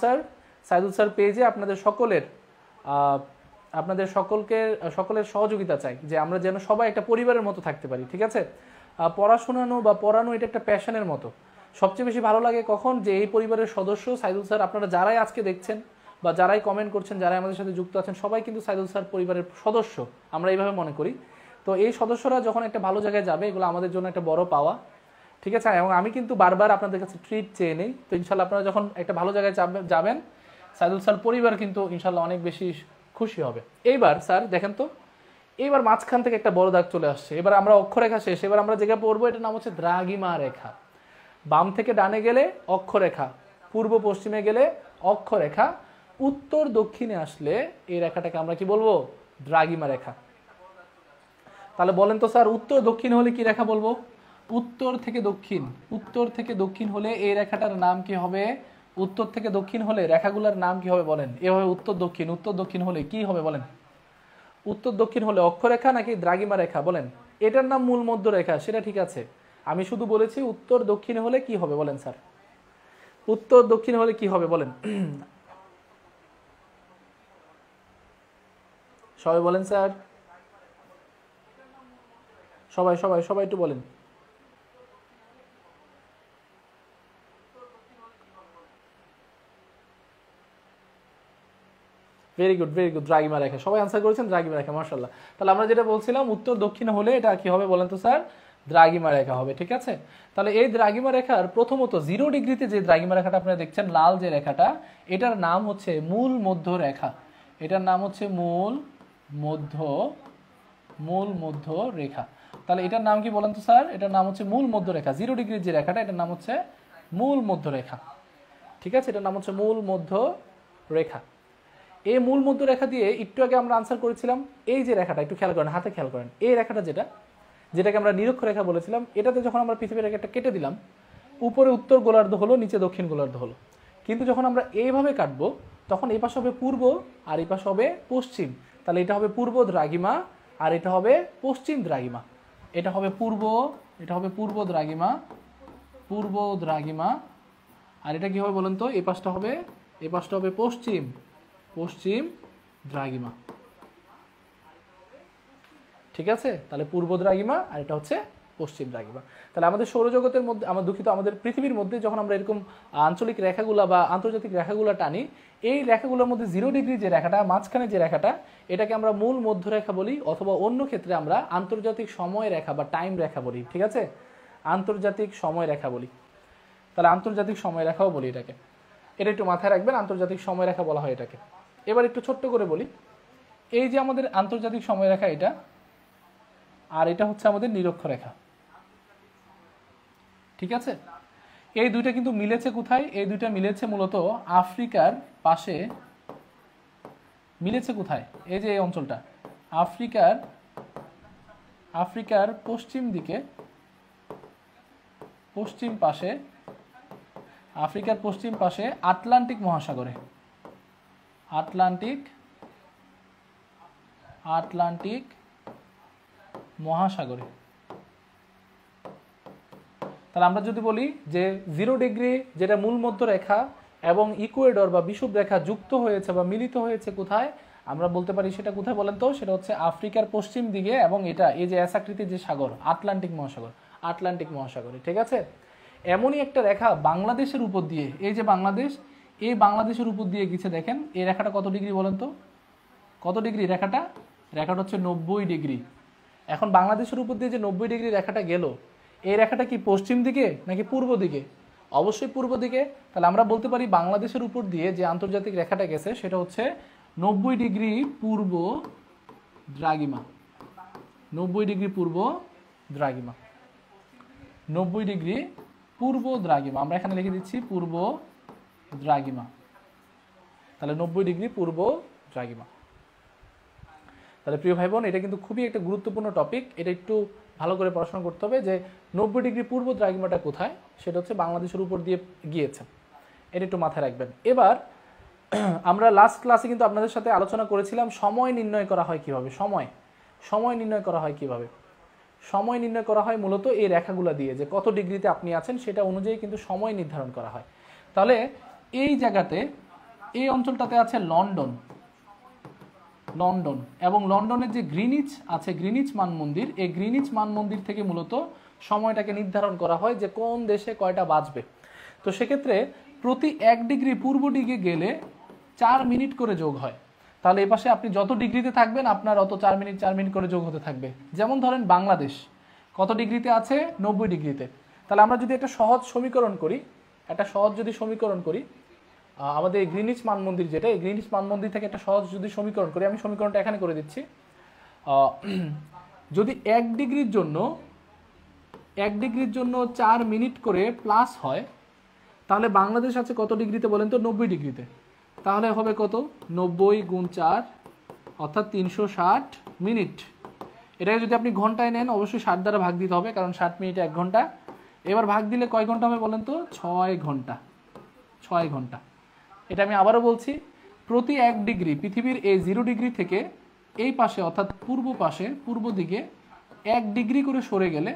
স্যার পেজে আপনাদের সকলের সহযোগিতা চাই, যে আমরা যেন সবাই একটা পরিবারের মতো থাকতে পারি, ঠিক আছে? পড়ানো এটা একটা প্যাশনের মতো। সবচেয়ে বেশি ভালো লাগে কখন? যে এই পরিবারের সদস্য সাইদুল স্যার, আপনারা যারাই আজকে দেখছেন বা যারাই কমেন্ট করছেন, যারাই আমাদের সাথে যুক্ত আছেন, সবাই কিন্তু সাইদুল স্যার পরিবারের সদস্য, আমরা এইভাবে মনে করি। তো এই সদস্যরা যখন একটা ভালো জায়গায় যাবে, এগুলো আমাদের জন্য একটা বড় পাওয়া, ঠিক আছে? এবং আমি কিন্তু বারবার আপনাদের কাছে ট্রিট চেয়ে নেই। তো ইনশাল্লাহ আপনারা যখন একটা ভালো জায়গায় যাবেন, সাইদুল স্যার পরিবার কিন্তু ইনশাল্লাহ অনেক বেশি খুশি হবে। এইবার স্যার দেখেন তো, এইবার মাঝখান থেকে একটা বড় দাগ চলে আসছে, এবার আমরা অক্ষরেখা শেষ, এবার আমরা যেটা পড়বো এটার নাম হচ্ছে দ্রাঘিমা রেখা। বাম থেকে ডানে গেলে অক্ষরেখা, পূর্ব পশ্চিমে গেলে অক্ষরেখা, উত্তর দক্ষিণে আসলে এই রেখাটাকে আমরা কি বলবো? দ্রাঘিমা রেখা। তাহলে বলেন তো স্যার, উত্তর দক্ষিণ হলে কি রেখা বলবো? উত্তর থেকে দক্ষিণ, উত্তর থেকে দক্ষিণ হলে এই রেখাটার নাম কি হবে? উত্তর থেকে দক্ষিণ হলে রেখাগুলোর নাম কি হবে বলেন? এভাবে উত্তর দক্ষিণ, উত্তর দক্ষিণ হলে কি হবে বলেন? উত্তর দক্ষিণ হলে অক্ষরেখা নাকি দ্রাঘিমা রেখা বলেন? এটার নাম মূল মধ্য রেখা, সেটা ঠিক আছে। আমি শুধু বলেছি উত্তর দক্ষিণ হলে কি হবে বলেন স্যার? উত্তর দক্ষিণ হলে কি হবে বলেন? সবাই বলেন স্যার, সবাই সবাই সবাই একটু বলেন। ভেরি গুড, ভেরি গুড, দ্রাঘিমা রেখা। সবাই আনসার করেছেন দ্রাঘিমা রেখা, মাশাআল্লাহ। তাহলে আমরা যেটা বলছিলাম উত্তর দক্ষিণ হলে এটা কি হবে বলেন তো স্যার? দ্রাঘিমা রেখা হবে, ঠিক আছে। তাহলে এই দ্রাঘিমা রেখার প্রথমত 0 ডিগ্রিতে যে দ্রাঘিমা রেখাটা আপনারা দেখছেন লাল যে রেখাটা, এটার নাম হচ্ছে মূল মধ্য রেখা। এটার নাম হচ্ছে মূল মধ্য রেখা। তাহলে এটার নাম কি বলেন তো স্যার? এটার নাম হচ্ছে মূল মধ্য রেখা। 0 ডিগ্রির যে রেখাটা এটার নাম হচ্ছে মূল মধ্য রেখা, ঠিক আছে। এটার নাম হচ্ছে মূল মধ্য রেখা। এই মূল মধ্য রেখা দিয়ে একটু আগে আমরা আনসার করেছিলাম এই যে রেখাটা, একটু খেয়াল করেন, হাতে খেয়াল করেন, এই রেখাটা যেটাকে আমরা নিরক্ষরেখা বলেছিলাম, এটাতে যখন আমরা পৃথিবীর রেখাটা কেটে দিলাম, উপরে উত্তর গোলার্ধ হলো, নিচে দক্ষিণ গোলার্ধ হলো। কিন্তু যখন আমরা এইভাবে কাটবো তখন এই পাশ হবে পূর্ব আর এই পাশ হবে পশ্চিম। তাহলে এটা হবে পূর্ব দ্রাঘিমা আর এটা হবে পশ্চিম দ্রাঘিমা। এটা হবে পূর্ব দ্রাঘিমা আর এটা কি হবে বলেন তো? এই পাশটা হবে পশ্চিম দ্রাঘিমা, ঠিক আছে। তাহলে পূর্ব দ্রাঘিমা আর এটা হচ্ছে পশ্চিম দ্রাঘিমা। তাহলে আমাদের সৌরজগতের মধ্যে, আমাদের পৃথিবীর মধ্যে যখন আমরা এরকম আঞ্চলিক রেখাগুলা বা আন্তর্জাতিক রেখাগুলা টানি, এই রেখাগুলোর মধ্যে 0 ডিগ্রি যে রেখাটা, মাঝখানে যে রেখাটা, এটাকে আমরা মূল মধ্যরেখা বলি, অথবা অন্য ক্ষেত্রে আমরা আন্তর্জাতিক সময় রেখা বা টাইম রেখা বলি, ঠিক আছে। আন্তর্জাতিক সময় রেখা বলি, তাহলে আন্তর্জাতিক সময় রেখাও বলি এটাকে। এটা একটু মাথায় রাখবেন, আন্তর্জাতিক সময় রেখা বলা হয় এটাকে। এবার একটু ছোট্ট করে বলি, এই যে আমাদের আন্তর্জাতিক সময় রেখা এটা, আর এটা হচ্ছে আমাদের নিরক্ষরেখা, ঠিক আছে। এই দুইটা কিন্তু মিলেছে কোথায়? এই দুইটা মিলেছে মূলত আফ্রিকার পাশে। মিলেছে কোথায়? এই যে এই অঞ্চলটা, আফ্রিকার পশ্চিম দিকে, আফ্রিকার পশ্চিম পাশে আটলান্টিক মহাসাগরে, আটলান্টিক মহাসাগরে। তাহলে আমরা যদি বলি যে 0 ডিগ্রি যেটা মূল মধ্য রেখা এবং ইকুয়েডর বা বিষুব রেখা যুক্ত হয়েছে বা মিলিত হয়েছে কোথায়, আমরা বলতে পারি সেটা কোথায় বলেন তো? সেটা হচ্ছে আফ্রিকার পশ্চিম দিকে, এবং এটা এই যে এস আকৃতির যে সাগর, আটলান্টিক মহাসাগরে, ঠিক আছে। এমনই একটা রেখা বাংলাদেশের উপর দিয়ে, এই যে বাংলাদেশ, এই বাংলাদেশের উপর দিয়ে গেছে, দেখেন এই রেখাটা কত ডিগ্রি বলেন তো? কত ডিগ্রি রেখাটা? রেখাটা হচ্ছে 90 ডিগ্রি। এখন বাংলাদেশের উপর দিয়ে যে 90 ডিগ্রি রেখাটা গেল, এই রেখাটা কি পশ্চিম দিকে নাকি পূর্ব দিকে? অবশ্যই পূর্ব দিকে। তাহলে আমরা বলতে পারি বাংলাদেশের উপর দিয়ে যে আন্তর্জাতিক রেখাটা গেছে সেটা হচ্ছে 90 ডিগ্রি পূর্ব দ্রাঘিমা, 90 ডিগ্রি পূর্ব দ্রাঘিমা, 90 ডিগ্রি পূর্ব দ্রাঘিমা। আমরা এখানে লিখে দিচ্ছি পূর্ব দ্রাঘিমা। তাহলে 90 ডিগ্রি পূর্ব দ্রাঘিমা। তাহলে প্রিয় ভাই বোন, এটা কিন্তু খুবই একটা গুরুত্বপূর্ণ টপিক, এটা একটু ভালো করে পড়াশোনা করতে হবে যে 90 ডিগ্রি পূর্ব দ্রাঘিমাটা কোথায়, সেটা হচ্ছে বাংলাদেশের উপর দিয়ে গিয়েছে, এটা একটু মাথায় রাখবেন। এবার আমরা লাস্ট ক্লাসে কিন্তু আপনাদের সাথে আলোচনা করেছিলাম সময় নির্ণয় করা হয় কিভাবে। সময় নির্ণয় করা হয় কিভাবে? সময় নির্ণয় করা হয় মূলত এই রেখাগুলো দিয়ে, যে কত ডিগ্রিতে আপনি আছেন সেটা অনুযায়ী কিন্তু সময় নির্ধারণ করা হয়। তাহলে এই জায়গাতে, এই অঞ্চলটাতে আছে লন্ডন, এবং লন্ডনের যে গ্রিনিচ আছে, গ্রিনিচ মানমন্দির, এই গ্রিনিচ মানমন্দির থেকে মূলত সময়টাকে নির্ধারণ করা হয় যে কোন দেশে কয়টা বাজবে। তো সেক্ষেত্রে প্রতি 1 ডিগ্রি পূর্ব দিকে গেলে 4 মিনিট করে যোগ হয়। তাহলে এই পাশে আপনি যত ডিগ্রিতে থাকবেন আপনার অত 4 মিনিট করে যোগ হতে থাকবে। যেমন ধরেন বাংলাদেশ কত ডিগ্রিতে আছে? 90 ডিগ্রিতে। তাহলে আমরা যদি একটা সহজ সমীকরণ করি, আমাদের গ্রিনিচ মানমন্দির যেটা, এই গ্রিনিচ মানমন্দির থেকে একটা সহজ যদি সমীকরণ করি, আমি সমীকরণটা এখানে করে দিচ্ছি। যদি 1 ডিগ্রির জন্য 4 মিনিট করে প্লাস হয়, তাহলে বাংলাদেশ আছে কত ডিগ্রিতে বলেন তো? 90 ডিগ্রিতে। তাহলে হবে কত? 90 গুণ 4 অর্থাৎ 360 মিনিট। এটাকে যদি আপনি ঘন্টায় নেন অবশ্যই 60 দ্বারা ভাগ দিতে হবে, কারণ 60 মিনিটে 1 ঘন্টা। এবার ভাগ দিলে কয় ঘন্টা হবে বলেন তো? 6 ঘন্টা। 6 ঘন্টা। এটা আমি আবারও বলছি, প্রতি 1 ডিগ্রি পৃথিবীর এই 0 ডিগ্রি থেকে এই পাশে অর্থাৎ পূর্ব দিকে 1 ডিগ্রি করে সরে গেলে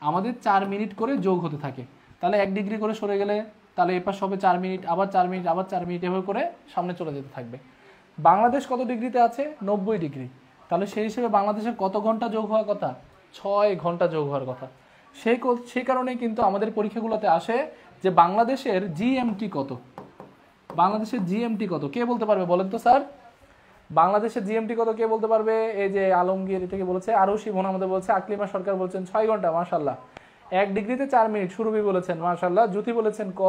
আমাদের 4 মিনিট করে যোগ হতে থাকে। তাহলে 1 ডিগ্রি করে সরে গেলে তাহলে এই পাশে হবে 4 মিনিট, আবার 4 মিনিট, আবার 4 মিনিট, এভাবে করে সামনে চলে যেতে থাকবে। বাংলাদেশ কত ডিগ্রিতে আছে? 90 ডিগ্রি। তাহলে সেই হিসেবে বাংলাদেশের কত ঘন্টা যোগ হওয়ার কথা? 6 ঘন্টা যোগ হওয়ার কথা। সেই কারণে কিন্তু আমাদের পরীক্ষাগুলোতে আসে যে বাংলাদেশের জিএমটি কত। বাংলাদেশের জিএমটি কত কে বলতে পারবে বলেন তো স্যার? বাংলাদেশের জিএমটি কত কে বলতে পারবে? এই যে আলমগীর থেকে বলেছে, আরুষি বোন আমাদের বলছে, আকলিমা সরকার বলছেন 6 ঘন্টা। মাশাআল্লাহ। 1 ডিগ্রিতে 4 মিনিট সুরভি বলেছেন, মাশাআল্লাহ। জ্যোতি বলেছেন ক।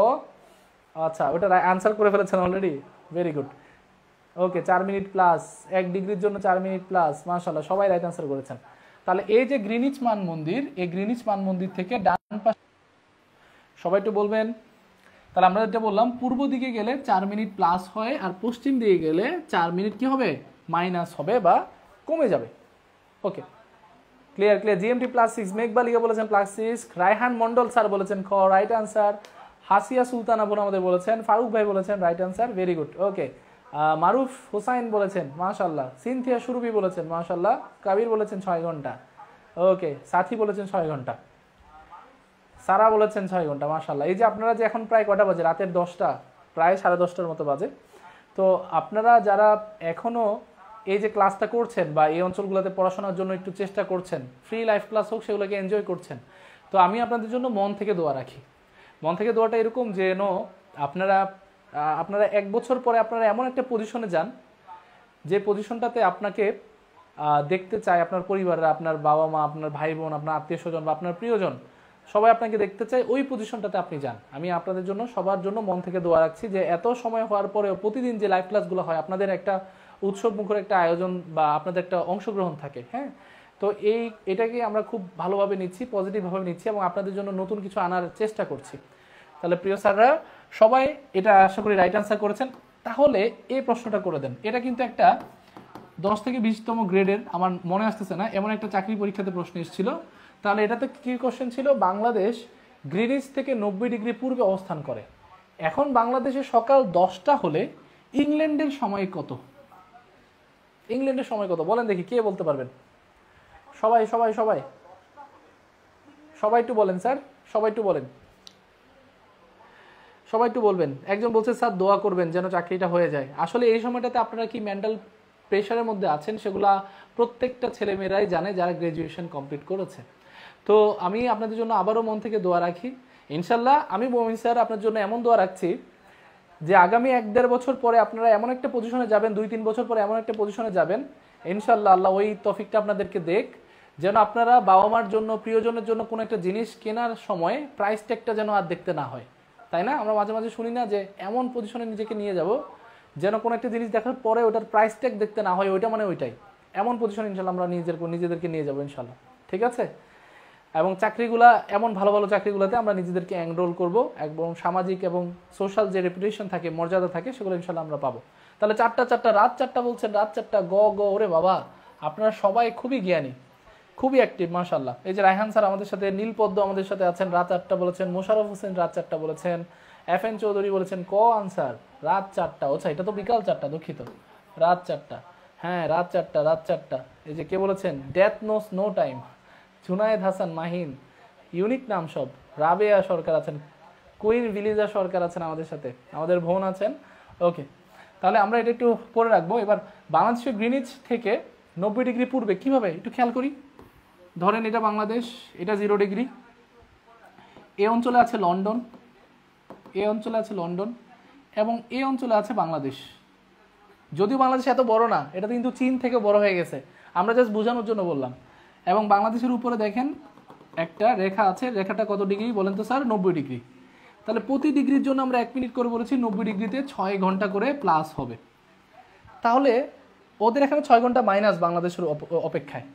আচ্ছা, ওটা আনসার করে ফেলেছেন অলরেডি, ভেরি গুড। ওকে, 4 মিনিট প্লাস, 1 ডিগ্রির জন্য 4 মিনিট প্লাস, মাশাআল্লাহ, সবাই রাইট আনসার করেছেন। তাহলে এই যে গ্রিনিচ মান মন্দির, এই গ্রিনিচ মান মন্দির থেকে ডান পাশে সবাই একটু বলবেন। তাহলে আমরা যেটা বললাম, পূর্ব দিকে গেলে 4 মিনিট প্লাস হয়, আর পশ্চিম দিকে গেলে 4 মিনিট কি হবে? মাইনাস হবে বা কমে যাবে। ওকে, ক্লিয়ার? জিএমটি +6। মেঘবালিকা বলেছেন +6। রায়হান মন্ডল স্যার বলেছেন খ, রাইট আনসার। হাসিয়া সুলতানা বোন আমাদের বলেছেন, ফারুক ভাই বলেছেন রাইট আনসার, ভেরি গুড। ওকে, মারুফ হোসাইন বলেছেন মাশাআল্লাহ, সিনথিয়া সুরভি বলেছেন মাশাআল্লাহ, কাবির বলেছেন 6 ঘন্টা। ওকে, সাথী বলেছেন 6 ঘন্টা, সারা বলেছেন 6 ঘন্টা, মাশাআল্লাহ। এই যে আপনারা যে এখন প্রায় কটা বাজে? রাতের 10টা, প্রায় 10:30টার মতো বাজে। তো আপনারা যারা এখনো এই যে ক্লাসটা করছেন বা এই অঞ্চলগুলোতে পড়াশোনার জন্য একটু চেষ্টা করছেন, ফ্রি লাইভ ক্লাস হোক, সেগুলোকে এনজয় করছেন, তো আমি আপনাদের জন্য মন থেকে দোয়া রাখি। মন থেকে দোয়াটা এরকম যে আপনারা 1 বছর পরে আপনারা এমন একটা পজিশনে যান যে পজিশনটাতে আপনাকে দেখতে চায় আপনার পরিবাররা, আপনার বাবা মা, আপনার ভাই বোন, আপনার আত্মীয় স্বজন বা আপনার প্রিয়জন, সবাই আপনাকে দেখতে চায়, ওই পজিশনটাতে আপনি যান। আমি আপনাদের জন্য সবার জন্য মন থেকে দোয়া রাখছি যে এত সময় হওয়ার পরেও প্রতিদিন যে লাইভ ক্লাসগুলো হয়, আপনাদের একটা উৎসব মুখর একটা আয়োজন বা আপনাদের একটা অংশগ্রহণ থাকে, হ্যাঁ। তো এটাকে আমরা খুব ভালোভাবে নিচ্ছি, পজিটিভভাবে নিচ্ছি এবং আপনাদের জন্য নতুন কিছু আনার চেষ্টা করছি। তাহলে প্রিয় স্যাররা সবাই এটা আশা করি রাইট আনসার করেছেন। তাহলে এই প্রশ্নটা করে দেন। এটা কিন্তু একটা 10 থেকে 20তম গ্রেডের, আমার মনে আসতেছে না, এমন একটা চাকরি পরীক্ষাতে প্রশ্ন এসেছিল। তাহলে এটাতে কি কোশ্চেন ছিল? বাংলাদেশ গ্রিনিচ থেকে 90 ডিগ্রি পূর্বে অবস্থান করে। এখন বাংলাদেশে সকাল 10টা হলে ইংল্যান্ডের সময় কত? ইংল্যান্ডের সময় কত বলেন দেখি, কে বলতে পারবেন? সবাই সবাই সবাই সবাই একটু বলেন স্যার, সবাই একটু বলেন, সবাই একটু বলবেন। একজন বলছে স্যার দোয়া করবেন যেন চাকরিটা হয়ে যায়। আসলে এই সময়টাতে আপনারা কি মেন্টাল প্রেশারের মধ্যে আছেন সেগুলা প্রত্যেকটা ছেলেমেয়েরাই জানে যারা গ্র্যাজুয়েশন কমপ্লিট করেছে। তো আমি আপনাদের জন্য আবারও মন থেকে দোয়া রাখি। ইনশাল্লাহ আমি মমিন স্যার আপনার জন্য এমন দোয়া রাখছি যে আগামী 1-1.5 বছর পরে আপনারা এমন একটা পজিশনে যাবেন, 2-3 বছর পরে এমন একটা পজিশনে যাবেন, ইনশাল্লাহ আল্লাহ ওই তৌফিকটা আপনাদেরকে দেখ, যেন আপনারা বাবা মার জন্য, প্রিয়জনের জন্য কোনো একটা জিনিস কেনার সময় প্রাইস ট্যাগটা যেন আর দেখতে না হয়, তাই না? আমরা মাঝে মাঝে শুনি না যে এমন পজিশনে নিজেকে নিয়ে যাব যেন কোনো একটা জিনিস দেখার পরে ওটার প্রাইস ট্যাগ দেখতে না হয়, ওইটা মানে ওইটাই। এমন পজিশনে ইনশাল্লাহ আমরা নিজেদেরকে নিয়ে যাবো ইনশাল্লাহ, ঠিক আছে? এবং চাকরিগুলা এমন ভালো ভালো চাকরিগুলোতে আমরা নিজেদেরকে এনরোল করব এবং সামাজিক এবং সোশ্যাল যে রেপুটেশন থাকে, মর্যাদা থাকে, সেগুলো ইনশাল্লাহ আমরা পাবো। তাহলে 4টা রাত 4টা বলছেন, রাত 4টা ওরে বাবা, আপনারা সবাই খুবই জ্ঞানী, খুবই অ্যাক্টিভ, মাশাআল্লাহ। এই যে রায়হান স্যার আমাদের সাথে, নীলপদ্ম আমাদের সাথে আছেন, রাত 8টা বলেছেন, মোশাররফ হোসেন রাত 4টা বলেছেন, FN চৌধুরী বলেছেন ক আনসার রাত 4টা। আচ্ছা, এটা তো বিকাল 4টা, দুঃখিত, রাত 4টা, হ্যাঁ রাত 4টা। এই যে কে বলেছেন? Death knows no time, Junaid Hasan Mahin, unique নাম সব। রাবেয়া সরকার আছেন, কুইন ভিলিজা সরকার আছেন আমাদের সাথে, আমাদের বোন আছেন। ওকে, তাহলে আমরা এটা একটু পরে রাখবো। এবার বাংলাদেশের গ্রিনিচ থেকে 90 ডিগ্রি পূর্বে কিভাবে একটু খেয়াল করি। ধরেন এটা বাংলাদেশ, এটা 0 ডিগ্রি, এই অঞ্চলে আছে লন্ডন, এই অঞ্চলে আছে লন্ডন এবং এই অঞ্চলে আছে বাংলাদেশ। যদিও বাংলাদেশ এত বড় না, এটা কিন্তু চীন থেকে বড় হয়ে গেছে, আমরা জাস্ট বোঝানোর জন্য বললাম। এবং বাংলাদেশের উপরে দেখেন একটা রেখা আছে, রেখাটা কত ডিগ্রি বলেন তো স্যার? 90 ডিগ্রি। তাহলে প্রতি ডিগ্রির জন্য আমরা 1 মিনিট করে বলেছি, 90 ডিগ্রিতে 6 ঘন্টা করে প্লাস হবে। তাহলে ওদের এখানে 6 ঘন্টা মাইনাস বাংলাদেশের অপেক্ষায়।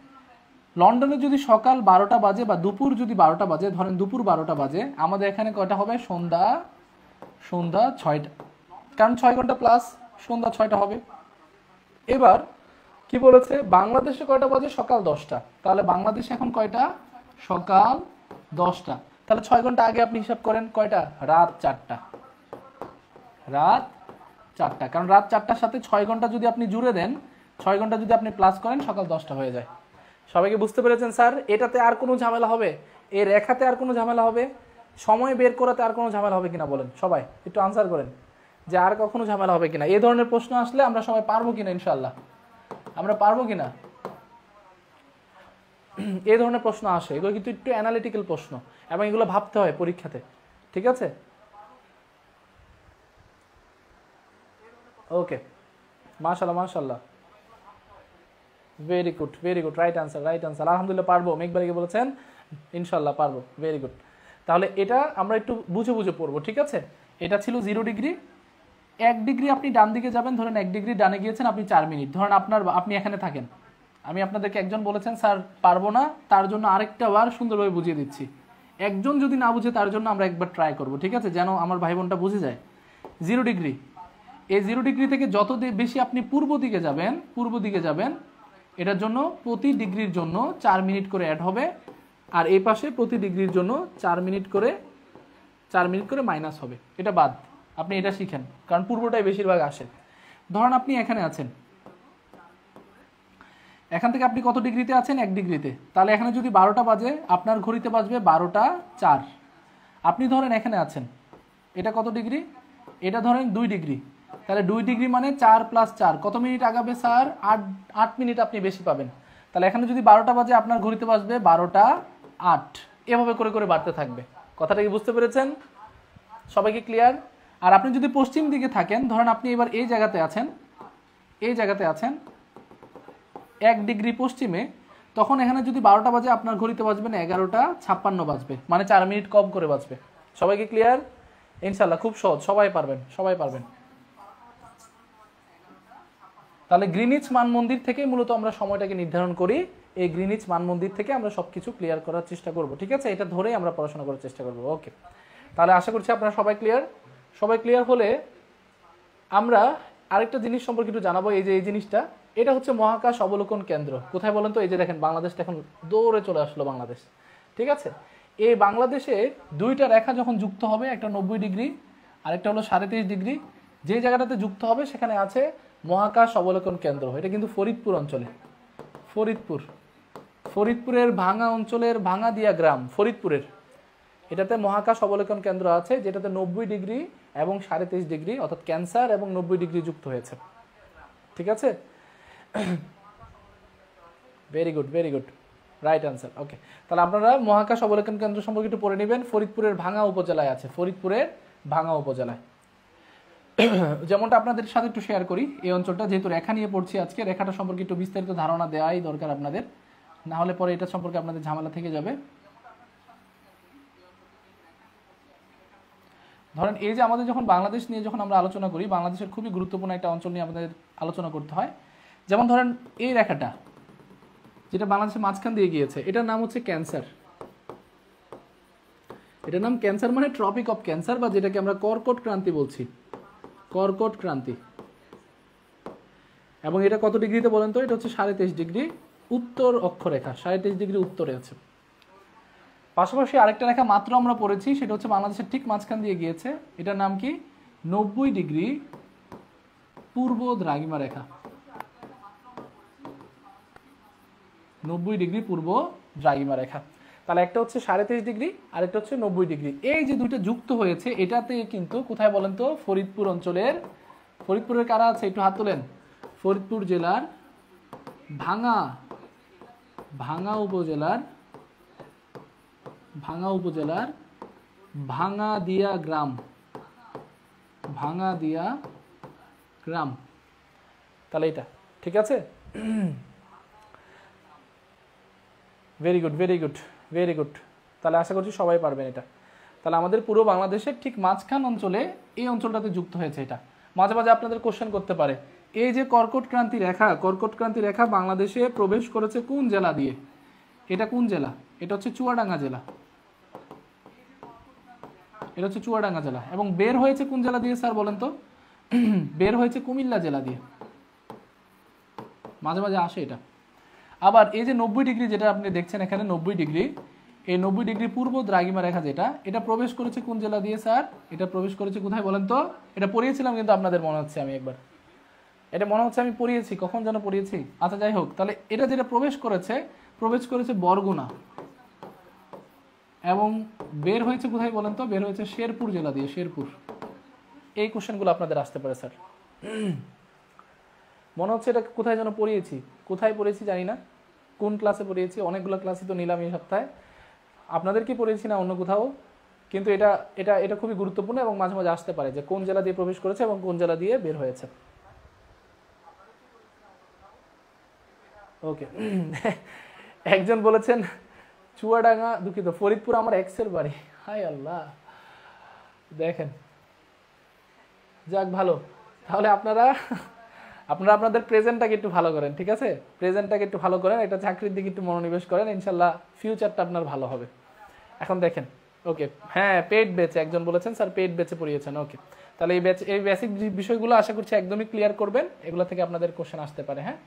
লন্ডনে যদি সকাল 12টা বাজে বা দুপুর যদি 12টা বাজে, ধরেন দুপুর 12টা বাজে, আমাদের এখানে কয়টা হবে? সন্ধ্যা 6টা, কারণ 6 ঘন্টা প্লাস সন্ধ্যা 6টা হবে। এবার কি বলেছে? বাংলাদেশে কয়টা বাজে? সকাল 10টা। তাহলে বাংলাদেশে এখন কয়টা? সকাল 10টা। তাহলে 6 ঘন্টা আগে আপনি হিসাব করেন কয়টা? রাত 4টা। রাত 4টা, কারণ রাত 4টার সাথে 6 ঘন্টা যদি আপনি জুড়ে দেন, 6 ঘন্টা যদি আপনি প্লাস করেন, সকাল 10টা হয়ে যায়। সবাইকে বুঝতে পেরেছেন স্যার? এটাতে আর কোনো ঝামেলা হবে? এই রেখাতে আর কোনো ঝামেলা হবে? সময় বের করাতে আর কোনো ঝামেলা হবে কিনা বলেন? সবাই একটু আনসার করেন যে আর কখনো ঝামেলা হবে কিনা। এই ধরনের প্রশ্ন আসলে আমরা সবাই পারবো কিনা? ইনশাল্লাহ আমরা পারবো কিনা? এই ধরনের প্রশ্ন আসে, এগুলো কিন্তু একটু অ্যানালিটিক্যাল প্রশ্ন এবং এগুলো ভাবতে হয় পরীক্ষাতে, ঠিক আছে? ওকে, মাশাআল্লাহ মাশাআল্লাহ, very good very good, right answer. আলহামদুলিল্লাহ পারবো, মেঘবাড়িকে বলেছেন ইনশাল্লাহ পারবো, ভেরি গুড। তাহলে এটা আমরা একটু বুঝে বুঝে পড়বো, ঠিক আছে? এটা ছিল 0 ডিগ্রি। 1 ডিগ্রি আপনি ডান দিকে যাবেন, ধরেন 1 ডিগ্রি ডানে গিয়েছেন আপনি 4 মিনিট, ধরেন আপনি এখানে থাকেন। আমি আপনাদেরকে একজন বলেছেন স্যার পারবো না, তার জন্য আরেকটা বার সুন্দরভাবে বুঝিয়ে দিচ্ছি। একজন যদি না বুঝে তার জন্য আমরা একবার ট্রাই করবো, ঠিক আছে? যেন আমার ভাই বোনটা বুঝে যায়। 0 ডিগ্রি, এই 0 ডিগ্রি থেকে যত বেশি আপনি পূর্ব দিকে যাবেন, এটার জন্য প্রতি ডিগ্রির জন্য 4 মিনিট করে অ্যাড হবে, আর এই পাশে প্রতি ডিগ্রির জন্য 4 মিনিট করে মাইনাস হবে। এটা বাদ, আপনি এটা শিখেন, কারণ পূর্বটাই বেশিরভাগ আসে। ধরেন আপনি এখানে আছেন, এখান থেকে আপনি কত ডিগ্রিতে আছেন? 1 ডিগ্রিতে। তাহলে এখানে যদি 12টা বাজে, আপনার ঘড়িতে বাজবে 12টা 4। আপনি ধরেন এখানে আছেন, এটা কত ডিগ্রি? এটা ধরেন 2 ডিগ্রি। তাহলে 2 ডিগ্রি মানে 4 + 4 কত মিনিট আগাবে স্যার? 8 মিনিট আপনি বেশি পাবেন। তাহলে এখানে যদি 12টা বাজে, আপনার ঘড়িতে বাজবে 12টা 8। এভাবে করে করে বাড়তে থাকবে। কথাটা কি বুঝতে পেরেছেন? সবাইকে ক্লিয়ার? আর আপনি যদি পশ্চিম দিকে থাকেন, ধরেন আপনি এবার এই জায়গাতে আছেন 1 ডিগ্রি পশ্চিমে, তখন এখানে যদি 12টা বাজে, আপনার ঘড়িতে বাজবে না 11টা 56 বাজবে, মানে 4 মিনিট কম করে বাজবে। সবাইকে ক্লিয়ার? ইনশাল্লাহ খুব সহজ, সবাই পারবেন। তাহলে গ্রিনিচ মানমন্দির থেকে মূলত আমরা সময়টাকে নির্ধারণ করি। এই গ্রিনিচ মানমন্দির থেকে আমরা সবকিছু ক্লিয়ার করার চেষ্টা করব, ঠিক আছে? এটা ধরেই আমরা পড়াশোনা করার চেষ্টা করব। ওকে, তাহলে আশা করছি আপনারা সবাই ক্লিয়ার হলে আমরা আরেকটা জিনিস সম্পর্কে একটু জানাবো। এই যে এই জিনিসটা, এটা হচ্ছে মহাকাশ অবলোকন কেন্দ্র। কোথায় বলেন তো? এই যে দেখেন, বাংলাদেশটা এখন দৌড়ে চলে আসলো, বাংলাদেশ, ঠিক আছে? এই বাংলাদেশে 2টা রেখা যখন যুক্ত হবে, একটা 90 ডিগ্রি আর একটা হলো 33.5 ডিগ্রি, যে জায়গাটাতে যুক্ত হবে সেখানে আছে মহাকাশ অবলোকন কেন্দ্র। এটা কিন্তু ফরিদপুর অঞ্চলে, ফরিদপুরের ভাঙা অঞ্চলের ভাঙাদিয়া গ্রাম, ফরিদপুরের, এটাতে মহাকাশ অবলোকন কেন্দ্র আছে, যেটাতে 90 ডিগ্রি এবং 33.5 ডিগ্রি অর্থাৎ ক্যান্সার এবং 90 ডিগ্রি যুক্ত হয়েছে, ঠিক আছে? Very good, right answer. Okay, তাহলে আপনারা মহাকাশ অবলোকন কেন্দ্র সম্পর্কে একটু পড়ে নেবেন। ফরিদপুরের ভাঙা উপজেলায় আছে, যেমনটা আপনাদের সাথে একটু শেয়ার করি, এই অঞ্চলটা যেহেতু রেখা নিয়ে পড়ছি আজকে, রেখাটা সম্পর্কে একটু বিস্তারিত ধারণা দেওয়াই দরকার আপনাদের, না হলে পরে এটা সম্পর্কে আপনাদের ঝামেলা থেকে যাবে। ধরেন এই যে আমাদের যখন বাংলাদেশ নিয়ে যখন আমরা আলোচনা করি, বাংলাদেশের খুবই গুরুত্বপূর্ণ একটা অঞ্চল নিয়ে আমাদের আলোচনা করতে হয়। যেমন ধরেন এই রেখাটা যেটা বাংলাদেশের মাঝখান দিয়ে গিয়েছে, এটার নাম হচ্ছে ক্যান্সার। এটার নাম ক্যান্সার মানে ট্রপিক অফ ক্যান্সার, বা যেটাকে আমরা কর্কট ক্রান্তি বলছি, কর্কট ক্রান্তি। এবং এটা কত ডিগ্রিতে বলেন তো? এটা হচ্ছে 23.5 ডিগ্রি উত্তর অক্ষরেখা, 23.5 ডিগ্রি উত্তরে আছে। পাশাপাশি আরেকটা রেখা মাত্র আমরা পড়েছি, সেটা হচ্ছে বাংলাদেশের ঠিক মাঝখান দিয়ে গিয়েছে, এটার নাম কি? 90 ডিগ্রি পূর্ব দ্রাঘিমা রেখা, 90 ডিগ্রি পূর্ব দ্রাঘিমা রেখা। তাহলে একটা হচ্ছে 23.5 ডিগ্রি আর একটা হচ্ছে 90 ডিগ্রি। এই যে দুইটা যুক্ত হয়েছে, এটাতে কিন্তু কোথায় বলেন তো? ফরিদপুর অঞ্চলের, ফরিদপুরের কারা আছে একটু হাত তোলেন? ফরিদপুর জেলার ভাঙা উপজেলার ভাঙাদিয়া গ্রাম, তাহলে এটা ঠিক আছে? Very good. তাহলে আশা করছি সবাই পারবেন এটা। তাহলে আমাদের পুরো বাংলাদেশের ঠিক মাঝখান অঞ্চলে এই অঞ্চলটাতে যুক্ত হয়েছে। এটা মাঝে মাঝে আপনাদের কোশ্চেন করতে পারে, এই যে কর্কট ক্রান্তি রেখা বাংলাদেশে প্রবেশ করেছে কোন জেলা দিয়ে? এটা কোন জেলা? এটা হচ্ছে চুয়াডাঙ্গা জেলা। এটা হচ্ছে চুয়াডাঙ্গা জেলা। এবং বের হয়েছে কোন জেলা দিয়ে স্যার বলেন তো? বের হয়েছে কুমিল্লা জেলা দিয়ে। মাঝে মাঝে আসে এটা। আবার এই যে 90 ডিগ্রি যেটা আপনি দেখছেন এখানে 90 ডিগ্রি, এই 90 ডিগ্রি পূর্ব দ্রাঘিমা রেখা যেটা, এটা প্রবেশ করেছে কোন জেলা দিয়ে স্যার? এটা প্রবেশ করেছে কোথায় বলেন তো? এটা পড়িয়েছিলাম কিন্তু আপনাদের মনে হচ্ছে আমি একবার, এটা মনে হচ্ছে আমি পড়িয়েছি, কখন যেন পড়িয়েছি। আচ্ছা যাই হোক, তাহলে এটা যেটা প্রবেশ করেছে বরগুনা, এবং বের হয়েছে কোথায় বলেন তো? বের হয়েছে শেরপুর জেলা দিয়ে, শেরপুর। এই কোশ্চেনগুলো আপনাদের আসতে পারে স্যার। মনে হচ্ছে এটা কোথায় যেন পড়িয়েছি, কোথায় পড়িয়েছি জানি না, কোন ক্লাসে পড়িয়েছি, অনেকগুলো ক্লাসই তো নিলাম এই সপ্তাহে, আপনাদের কি পড়িয়েছি না অন্য কোথাও, কিন্তু এটা এটা এটা খুবই গুরুত্বপূর্ণ এবং মাঝে মাঝে আসতে পারে যে কোন জেলা দিয়ে প্রবেশ করেছে এবং কোন জেলা দিয়ে বের হয়েছে। ওকে। একজন বলেছেন চুয়াডাঙ্গা, দুঃখিত, ফরিদপুর আমার এক্সের বাড়ি। হাই আল্লাহ, দেখেন, যাক ভালো। তাহলে আপনারা আপনাদের প্রেজেন্টটাকে একটু ভালো করেন, ঠিক আছে? প্রেজেন্টটাকে একটু ভালো করেন, এটা চাকরির দিকে একটু মনোনিবেশ করেন, ইনশাল্লাহ ফিউচারটা আপনার ভালো হবে। এখন দেখেন, ওকে, হ্যাঁ পেড ব্যাচে একজন বলেছেন স্যার পেড ব্যাচে পড়িয়েছেন। ওকে, তাহলে এই বেসিক বিষয়গুলো আশা করছি একদমই ক্লিয়ার করবেন, এগুলো থেকে আপনাদের কোশ্চেন আসতে পারে। হ্যাঁ,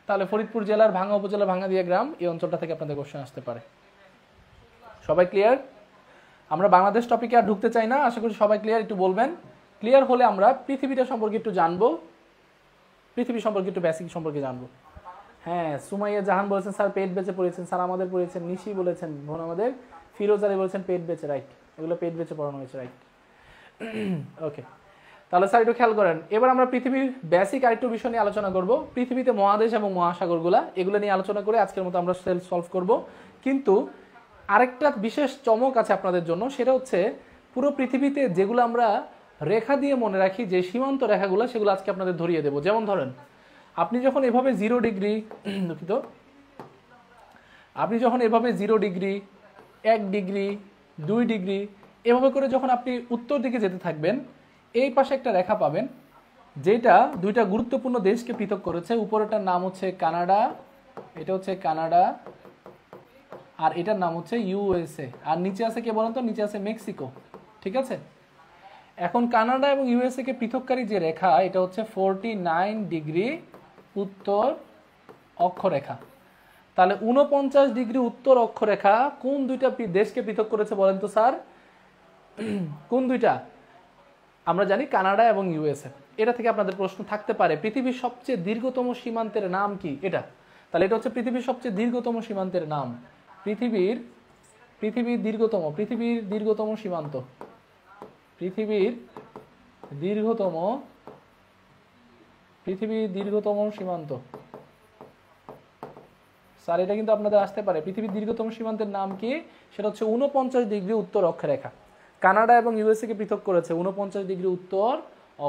তাহলে ফরিদপুর জেলার ভাঙ্গা উপজেলা ভাঙ্গাদিয়া গ্রাম, এই অঞ্চলটা থেকে আপনাদের কোশ্চেন আসতে পারে। সবাই ক্লিয়ার? আমরা বাংলাদেশ টপিকে আর ঢুকতে চাই না, আশা করি সবাই ক্লিয়ার। একটু বলবেন, ক্লিয়ার হলে আমরা পৃথিবীটা সম্পর্কে একটু জানবো, পৃথিবী সম্পর্কে একটু বেসিক সম্পর্কে জানবো। হ্যাঁ, সুমাইয়া জাহান বলেছেন স্যার পেট বেচে পড়িয়েছেন, স্যার আমাদের পড়িয়েছেন, নিশি বলেছেন, বোন আমাদের ফিরোজ আলী বলেছেন পেট বেচে, রাইট, এগুলো পেট বেচে পড়ানো হয়েছে, রাইট। ওকে, তাহলে স্যার একটু খেয়াল করেন। এবার আমরা পৃথিবীর বেসিক আরেকটু বিষয় নিয়ে আলোচনা করব, পৃথিবীতে মহাদেশ এবং মহাসাগরগুলা, এগুলো নিয়ে আলোচনা করে আজকের মতো আমরা সেলফ সলভ করব। কিন্তু আরেকটা বিশেষ চমক আছে আপনাদের জন্য, সেটা হচ্ছে পুরো পৃথিবীতে যেগুলো আমরা রেখা দিয়ে মনে রাখি, যে সীমান্ত রেখাগুলো, সেগুলো আজকে আপনাদের ধরিয়ে দেবো। যেমন ধরেন, আপনি যখন এভাবে 0 ডিগ্রি, দুঃখিত, আপনি যখন এভাবে 0 ডিগ্রি, 1 ডিগ্রি, 2 ডিগ্রি, এভাবে করে যখন আপনি উত্তর দিকে যেতে থাকবেন, এই পাশে একটা রেখা পাবেন যেটা দুইটা গুরুত্বপূর্ণ দেশকে পৃথক করেছে। উপরেটার নাম হচ্ছে কানাডা, এটা হচ্ছে কানাডা, আর এটার নাম হচ্ছে ইউএসএ। আর নিচে আছে কে বলেন তো? নিচে আছে মেক্সিকো, ঠিক আছে? এখন কানাডা এবং ইউএসএ কে পৃথককারী যে রেখা, এটা হচ্ছে 49 ডিগ্রি উত্তর অক্ষরেখা। তাহলে 49 ডিগ্রি উত্তর অক্ষরেখা কোন দুইটা দেশকে পৃথক করেছে বলেন তো স্যার? কোন দুইটা? আমরা জানি কানাডা এবং ইউএসএ। এটা থেকে আপনাদের প্রশ্ন থাকতে পারে, পৃথিবীর সবচেয়ে দীর্ঘতম সীমান্তের নাম কি? এটা, তাহলে এটা হচ্ছে পৃথিবীর সবচেয়ে দীর্ঘতম সীমান্তের নাম। পৃথিবীর দীর্ঘতম সীমান্ত, পৃথিবীর দীর্ঘতম সীমান্ত। স্যার এটা কিন্তু আপনাদের আসতে পারে, পৃথিবীর দীর্ঘতম সীমান্তের নাম কি? সেটা হচ্ছে 49 ডিগ্রি উত্তর অক্ষরেখা। কানাডা এবং ইউএসএ কে পৃথক করেছে 49 ডিগ্রি উত্তর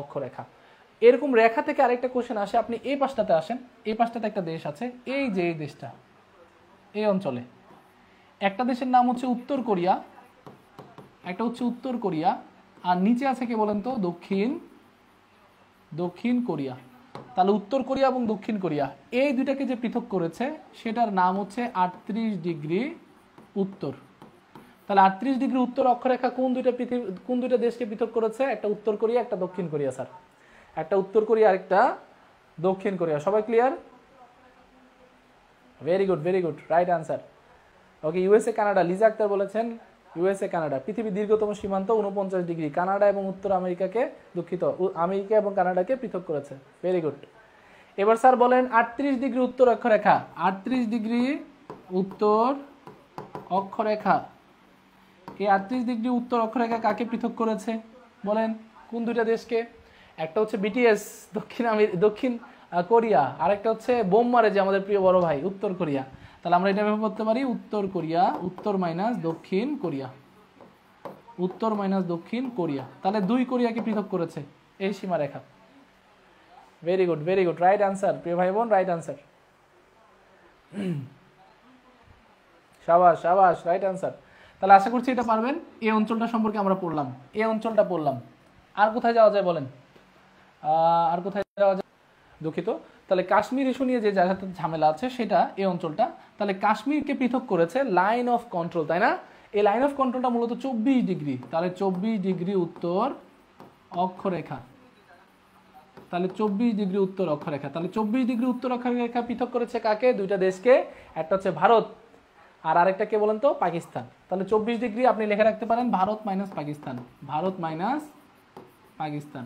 অক্ষরেখা। এরকম রেখা থেকে আরেকটা কোশ্চেন আসে, আপনি এই পাশটাতে আসেন, এই পাশটাতে একটা দেশ আছে, এই যে এই দেশটা, এই অঞ্চলে একটা দেশের নাম হচ্ছে উত্তর কোরিয়া, একটা হচ্ছে উত্তর কোরিয়া, আর নিচে আছে কে বলেন তো? দক্ষিণ কোরিয়া। তাহলে উত্তর কোরিয়া এবং দক্ষিণ কোরিয়া, এই দুইটাকে যে পৃথক করেছে সেটার নাম হচ্ছে 38 ডিগ্রি উত্তর। তাহলে 38 ডিগ্রি উত্তর অক্ষরেখা কোন দুইটা দেশকে পৃথক করেছে? একটা উত্তর কোরিয়া, একটা দক্ষিণ কোরিয়া। স্যার একটা উত্তর কোরিয়া, আরেকটা দক্ষিণ কোরিয়া। সবাই clear? Very good, right answer. Okay, USA Canada, Liza Akter বলেছেন ইউএসএ কানাডা। পৃথিবীর দীর্ঘতম সীমান্ত 49 ডিগ্রি, কানাডা এবং উত্তর আমেরিকাকে, দুঃখিত, আমেরিকা এবং কানাডাকে পৃথক করেছে। Very good. এবার স্যার বলেন 38 ডিগ্রি উত্তর অক্ষরেখা, 38 ডিগ্রি উত্তর অক্ষরেখা, এই 38 ডিগ্রি উত্তর অক্ষরেখা কাকে পৃথক করেছে বলেন? কোন দুইটা দেশকে? একটা হচ্ছে বিটিএস, দক্ষিণ কোরিয়া, আরেকটা হচ্ছে বোম মারে যে আমাদের প্রিয় বড় ভাই, উত্তর কোরিয়া। তাহলে আমরা এটা ভেবে করতে পারি উত্তর কোরিয়া, উত্তর মাইনাস দক্ষিণ কোরিয়া, উত্তর মাইনাস দক্ষিণ কোরিয়া। তাহলে 2 কোরিয়াকে পৃথক করেছে এই সীমারেখা। ভেরি গুড, রাইট আনসার প্রিয় ভাই বোন, রাইট আনসার। শাবাশ, রাইট আনসার। তাহলে আশা করছি এটা পারবেন। এই অঞ্চলটা সম্পর্কে আমরা পড়লাম, এই অঞ্চলটা পড়লাম। আর কোথায় যাওয়া যায় বলেন? আর কোথায় যাওয়া যায়? দুঃখিত। তাহলে কাশ্মীর ইস্যু নিয়ে যে জায়গাটা ঝামেলা আছে সেটা এই অঞ্চলটা। তাহলে কাশ্মীরকে পৃথক করেছে লাইন অফ কন্ট্রোল, তাই না? এই লাইন অফ কন্ট্রোলটা মূলত 24 ডিগ্রি। তাহলে 24 ডিগ্রি উত্তর অক্ষরেখা। তাহলে 24 ডিগ্রি উত্তর অক্ষরেখা। তাহলে 24 ডিগ্রি উত্তর অক্ষরেখা পৃথক করেছে কাকে? দুইটা দেশকে। একটা হচ্ছে ভারত, আর আরেকটা কে বলেন তো? পাকিস্তান। তাহলে 24 ডিগ্রি আপনি লিখে রাখতে পারেন ভারত মাইনাস পাকিস্তান, ভারত মাইনাস পাকিস্তান।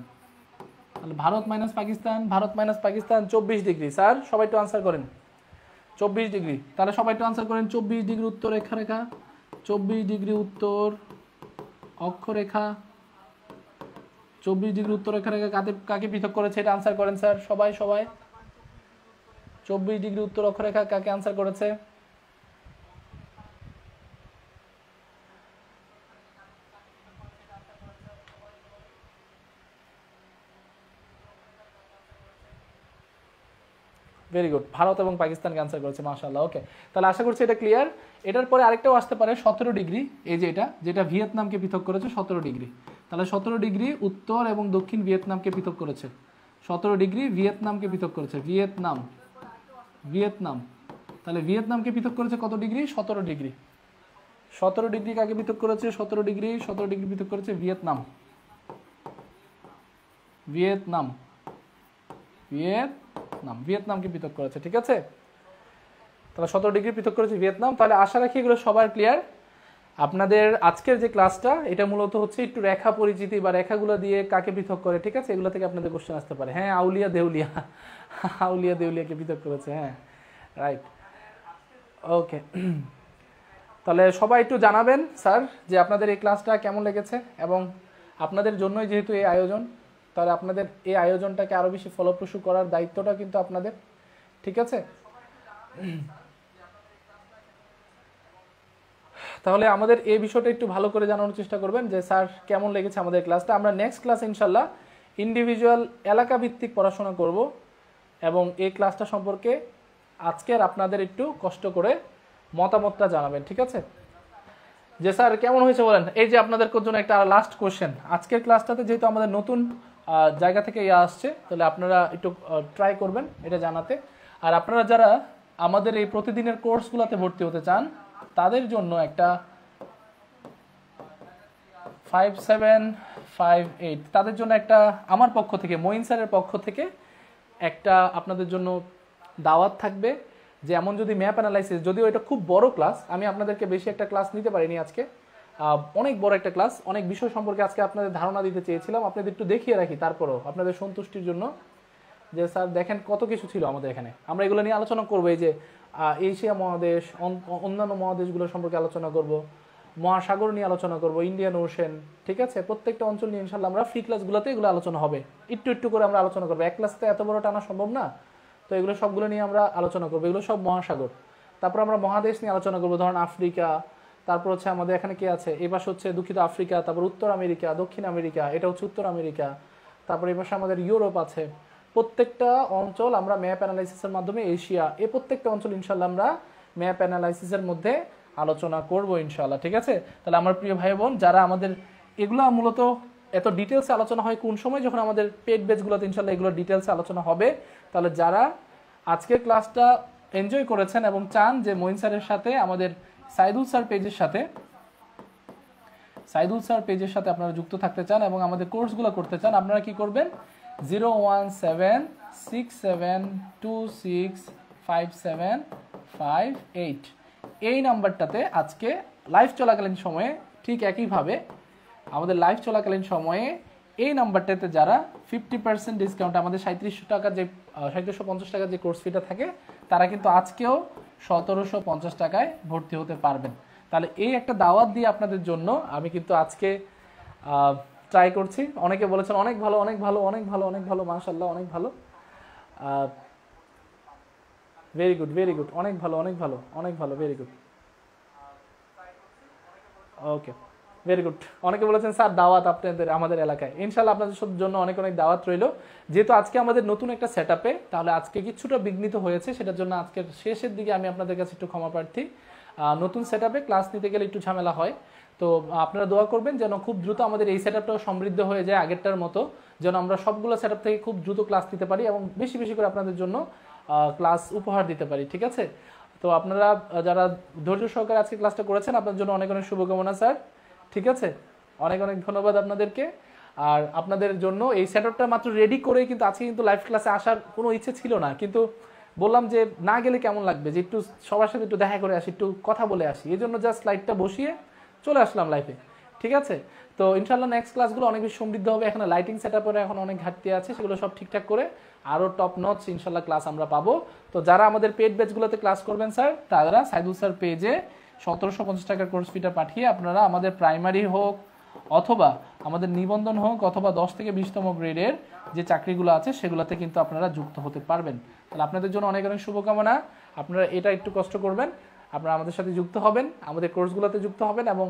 তাহলে Bharat minus Pakistan, Bharat minus Pakistan 24 degree. Sir সবাই একটু আনসার করেন 24 ডিগ্রি। তাহলে সবাই একটু আনসার করেন 24 ডিগ্রি উত্তর অক্ষরেখা, 24 ডিগ্রি উত্তর অক্ষরেখা, 24 ডিগ্রি উত্তর অক্ষরেখা কাকে পৃথক করেছে এটা আনসার করেন স্যার সবাই। সবাই 24 ডিগ্রি উত্তর অক্ষরেখা কাকে আনসার করেছে? ভেরি গুড, ভারত এবং পাকিস্তানকে আনসার করেছে, মাশাআল্লাহ। ওকে, তাহলে আশা করছি এটা ক্লিয়ার। এটার পরে আরেকটাও আসতে পারে 17 ডিগ্রি, এই যে এটা যেটা ভিয়েতনামকে পৃথক করেছে 17 ডিগ্রি। তাহলে 17 ডিগ্রি উত্তর এবং দক্ষিণ ভিয়েতনামকে পৃথক করেছে। 17 ডিগ্রি ভিয়েতনামকে পৃথক করেছে, ভিয়েতনাম, ভিয়েতনাম। তাহলে ভিয়েতনামকে পৃথক করেছে কত ডিগ্রি? 17 ডিগ্রি। 17 ডিগ্রি কাকে পৃথক করেছে? 17 ডিগ্রি, 17 ডিগ্রি পৃথক করেছে ভিয়েতনাম, ভিয়েতনাম, ভিয়েতনাম, ভিয়েতনামকে পৃথক করেছে। ঠিক আছে, তাহলে 17 ডিগ্রি পৃথক করেছে ভিয়েতনাম। তাহলে আশা রাখি এগুলো সবার ক্লিয়ার। আপনাদের আজকের যে ক্লাসটা এটা মূলত হচ্ছে একটু রেখা পরিচিতি বা রেখাগুলো দিয়ে কাকে পৃথক করে, ঠিক আছে, এগুলো থেকে আপনাদের কোশ্চেন আসতে পারে। হ্যাঁ, আউলিয়া দেউলিয়া, আউলিয়া দেউলিয়াকে পৃথক করেছে, হ্যাঁ রাইট। ওকে, তাহলে সবাই একটু জানাবেন স্যার যে আপনাদের এই ক্লাসটা কেমন লেগেছে, এবং আপনাদের জন্যই যেহেতু এই আয়োজন, তাহলে আপনাদের এই আয়োজনটাকে আরও বেশি ফলপ্রসূ করার দায়িত্বটা কিন্তু আপনাদের। ঠিক আছে, তাহলে আমাদের এই বিষয়টা একটু ভালো করে জানানোর চেষ্টা করবেন যে স্যার কেমন লেগেছে আমাদের ক্লাসটা। আমরা নেক্সট ক্লাসে ইনশাল্লাহ ইন্ডিভিজুয়াল এলাকা ভিত্তিক পড়াশোনা করব, এবং এই ক্লাসটা সম্পর্কে আজকের আপনাদের একটু কষ্ট করে মতামতটা জানাবেন। ঠিক আছে, যে স্যার কেমন হয়েছে বলেন। এই যে আপনাদের জন্য একটা লাস্ট কোশ্চেন, আজকের ক্লাসটাতে যেহেতু আমাদের নতুন জায়গা থেকে আসছে, তাহলে আপনারা একটু ট্রাই করবেন এটা জানাতে। আর আপনারা যারা আমাদের এই প্রতিদিনের কোর্সগুলোতে ভর্তি হতে চান তাদের জন্য একটা 5758, তাদের জন্য একটা আমার পক্ষ থেকে, মঈন স্যারের পক্ষ থেকে একটা আপনাদের জন্য দাওয়াত থাকবে। যে এমন যদি ম্যাপ অ্যানালাইসিস, যদিও এটা খুব বড় ক্লাস, আমি আপনাদেরকে বেশি একটা ক্লাস নিতে পারিনি আজকে, অনেক বড় একটা ক্লাস, অনেক বিষয় সম্পর্কে আজকে আপনাদের ধারণা দিতে চেয়েছিলাম, আপনাদের একটু দেখিয়ে রাখি তারপরও আপনাদের সন্তুষ্টির জন্য, যে স্যার দেখেন কত কিছু ছিল আমাদের এখানে। আমরা এগুলো নিয়ে আলোচনা করবো, এই যে এশিয়া মহাদেশ, অন্যান্য মহাদেশগুলো সম্পর্কে আলোচনা করব, মহাসাগর নিয়ে আলোচনা করব, ইন্ডিয়ান ওশেন, ঠিক আছে, প্রত্যেকটা অঞ্চল নিয়ে ইনশাল্লাহ আমরা ফ্রি ক্লাসগুলোতে এগুলো আলোচনা হবে। একটু একটু করে আমরা আলোচনা করবো, এক ক্লাসে এত বড় টানা সম্ভব না, তো এগুলো সবগুলো নিয়ে আমরা আলোচনা করবো। এগুলো সব মহাসাগর। তারপর আমরা মহাদেশ নিয়ে আলোচনা করবো, ধরুন আফ্রিকা, তারপর হচ্ছে আমাদের এখানে কি আছে, এই পাশে হচ্ছে দুঃখিত আফ্রিকা, তারপর উত্তর আমেরিকা, দক্ষিণ আমেরিকা, এটা হচ্ছে উত্তর আমেরিকা, তারপর এই পাশে আমাদের ইউরোপ আছে। প্রত্যেকটা অঞ্চল আমরা ম্যাপ অ্যানালাইসিসের মাধ্যমে, এশিয়া, এই প্রত্যেকটা অঞ্চল ইনশাল্লাহ আমরা ম্যাপ অ্যানালাইসিসের মধ্যে আলোচনা করব ইনশাল্লাহ। ঠিক আছে, তাহলে আমার প্রিয় ভাই বোন যারা আমাদের এগুলো মূলত এত ডিটেলসে আলোচনা হয় কোন সময়, যখন আমাদের পেড বেচগুলোতে ইনশাল্লাহ এগুলো ডিটেলসে আলোচনা হবে। তাহলে যারা আজকের ক্লাসটা এনজয় করেছেন এবং চান যে মঈন স্যারের সাথে, আমাদের সাইদুল স্যার পেজের সাথে, সাইদুল স্যার পেজের সাথে আপনারা যুক্ত থাকতে চান এবং আমাদের কোর্সগুলো করতে চান, আপনারা কি করবেন, 01767265758 এই নাম্বারটাতে আজকে লাইভ চলাকালীন সময়ে, ঠিক একইভাবে আমাদের লাইভ চলাকালীন সময়ে এই নাম্বারটাতে যারা 50% ডিসকাউন্ট, আমাদের 3700 টাকার যে 3750 টাকার যে কোর্স ফিটা থাকে, তারা কিন্তু আজকেও 1750 টাকায় ভর্তি হতে পারবেন। তাহলে এই একটা দাওয়াত দিয়ে আপনাদের জন্য আমি কিন্তু আজকে ট্রাই করছি। অনেকে বলেছেন অনেক ভালো, অনেক ভালো, অনেক ভালো, অনেক ভালো, মাশাআল্লাহ, অনেক ভালো, ভেরি গুড, ভেরি গুড, অনেক ভালো, অনেক ভালো, অনেক ভালো, ভেরি গুড, ওকে, ভেরি গুড। অনেকে বলেছেন স্যার দাওয়াত আপনাদের আমাদের এলাকায়, ইনশাল্লাহ আপনাদের জন্য অনেক অনেক দাওয়াত রইল। যেহেতু আজকে আমাদের নতুন একটা সেটআপে, তাহলে আজকে কিছুটা বিঘ্নিত হয়েছে, সেটার জন্য আজকের শেষের দিকে আমি আপনাদের কাছে একটু ক্ষমা প্রার্থী। নতুন সেটআপে ক্লাস নিতে গেলে একটু ঝামেলা হয়। তো আপনারা দোয়া করবেন যেন খুব দ্রুত আমাদের এই সেটআপটাও সমৃদ্ধ হয়ে যায় আগেরটার মতো, যেন আমরা সবগুলো সেটআপ থেকে খুব দ্রুত ক্লাস নিতে পারি এবং বেশি বেশি করে আপনাদের জন্য ক্লাস উপহার দিতে পারি, ঠিক আছে? তো আপনারা যারা ধৈর্য সহকারে আজকে ক্লাসটা করেছেন আপনাদের জন্য অনেক অনেক শুভকামনা স্যার, ঠিক আছে? অনেক অনেক ধন্যবাদ আপনাদেরকে। আর আপনাদের জন্য এই সেটআপটা মাত্র রেডি করে কিন্তু আজকে কিন্তু লাইভ ক্লাসে আসার কোনো ইচ্ছে ছিল না, কিন্তু বললাম যে না গেলে কেমন লাগবে, যে একটু সবার সাথে একটু দেখা করে আসি, একটু কথা বলে আসি, এই জন্য জাস্ট লাইভটা বসিয়ে চলে আসলাম লাইভে, ঠিক আছে? তো ইনশাল্লাহ নেক্সট ক্লাসগুলো অনেক বেশি সমৃদ্ধ হবে। এখানে লাইটিং সেটআপের এখন অনেক ঘাটতি আছে, সেগুলো সব ঠিকঠাক করে আরও টপ নচ ইনশাল্লাহ ক্লাস আমরা পাবো। তো যারা আমাদের পেড ব্যাচগুলোতে ক্লাস করবেন স্যার, তারা সাইদুল স্যার পেজে 1750 টাকার কোর্স ফিটা পাঠিয়ে আপনারা আমাদের প্রাইমারি হোক অথবা আমাদের নিবন্ধন হোক অথবা 10 থেকে 20তম গ্রেডের যে চাকরিগুলো আছে সেগুলোতে কিন্তু আপনারা যুক্ত হতে পারবেন। তাহলে আপনাদের জন্য অনেক অনেক শুভকামনা। আপনারা এটা একটু কষ্ট করবেন, আপনারা আমাদের সাথে যুক্ত হবেন, আমাদের কোর্সগুলোতে যুক্ত হবেন এবং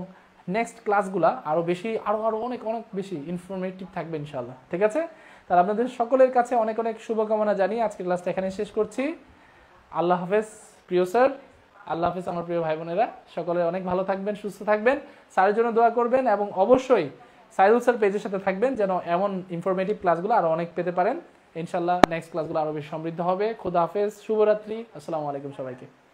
নেক্সট ক্লাসগুলো আরও বেশি আরও অনেক অনেক বেশি ইনফরমেটিভ থাকবে ইনশাআল্লাহ, ঠিক আছে? তাহলে আপনাদের সকলের কাছে অনেক অনেক শুভকামনা জানিয়ে আজকের ক্লাসটা এখানে শেষ করছি। আল্লাহ হাফেজ প্রিয় স্যার, আল্লাহ হাফেজ আমার প্রিয় ভাই বোনেরা, সকলে অনেক ভালো থাকবেন, সুস্থ থাকবেন, স্যারের জন্য দোয়া করবেন এবং অবশ্যই সাইদুল স্যার পেজের সাথে থাকবেন যেন এমন ইনফরমেটিভ ক্লাসগুলো আরও অনেক পেতে পারেন। ইনশাল্লাহ নেক্সট ক্লাসগুলো আরও বেশি সমৃদ্ধ হবে। খোদা হাফেজ, শুভরাত্রি, আসসালামু আলাইকুম সবাইকে।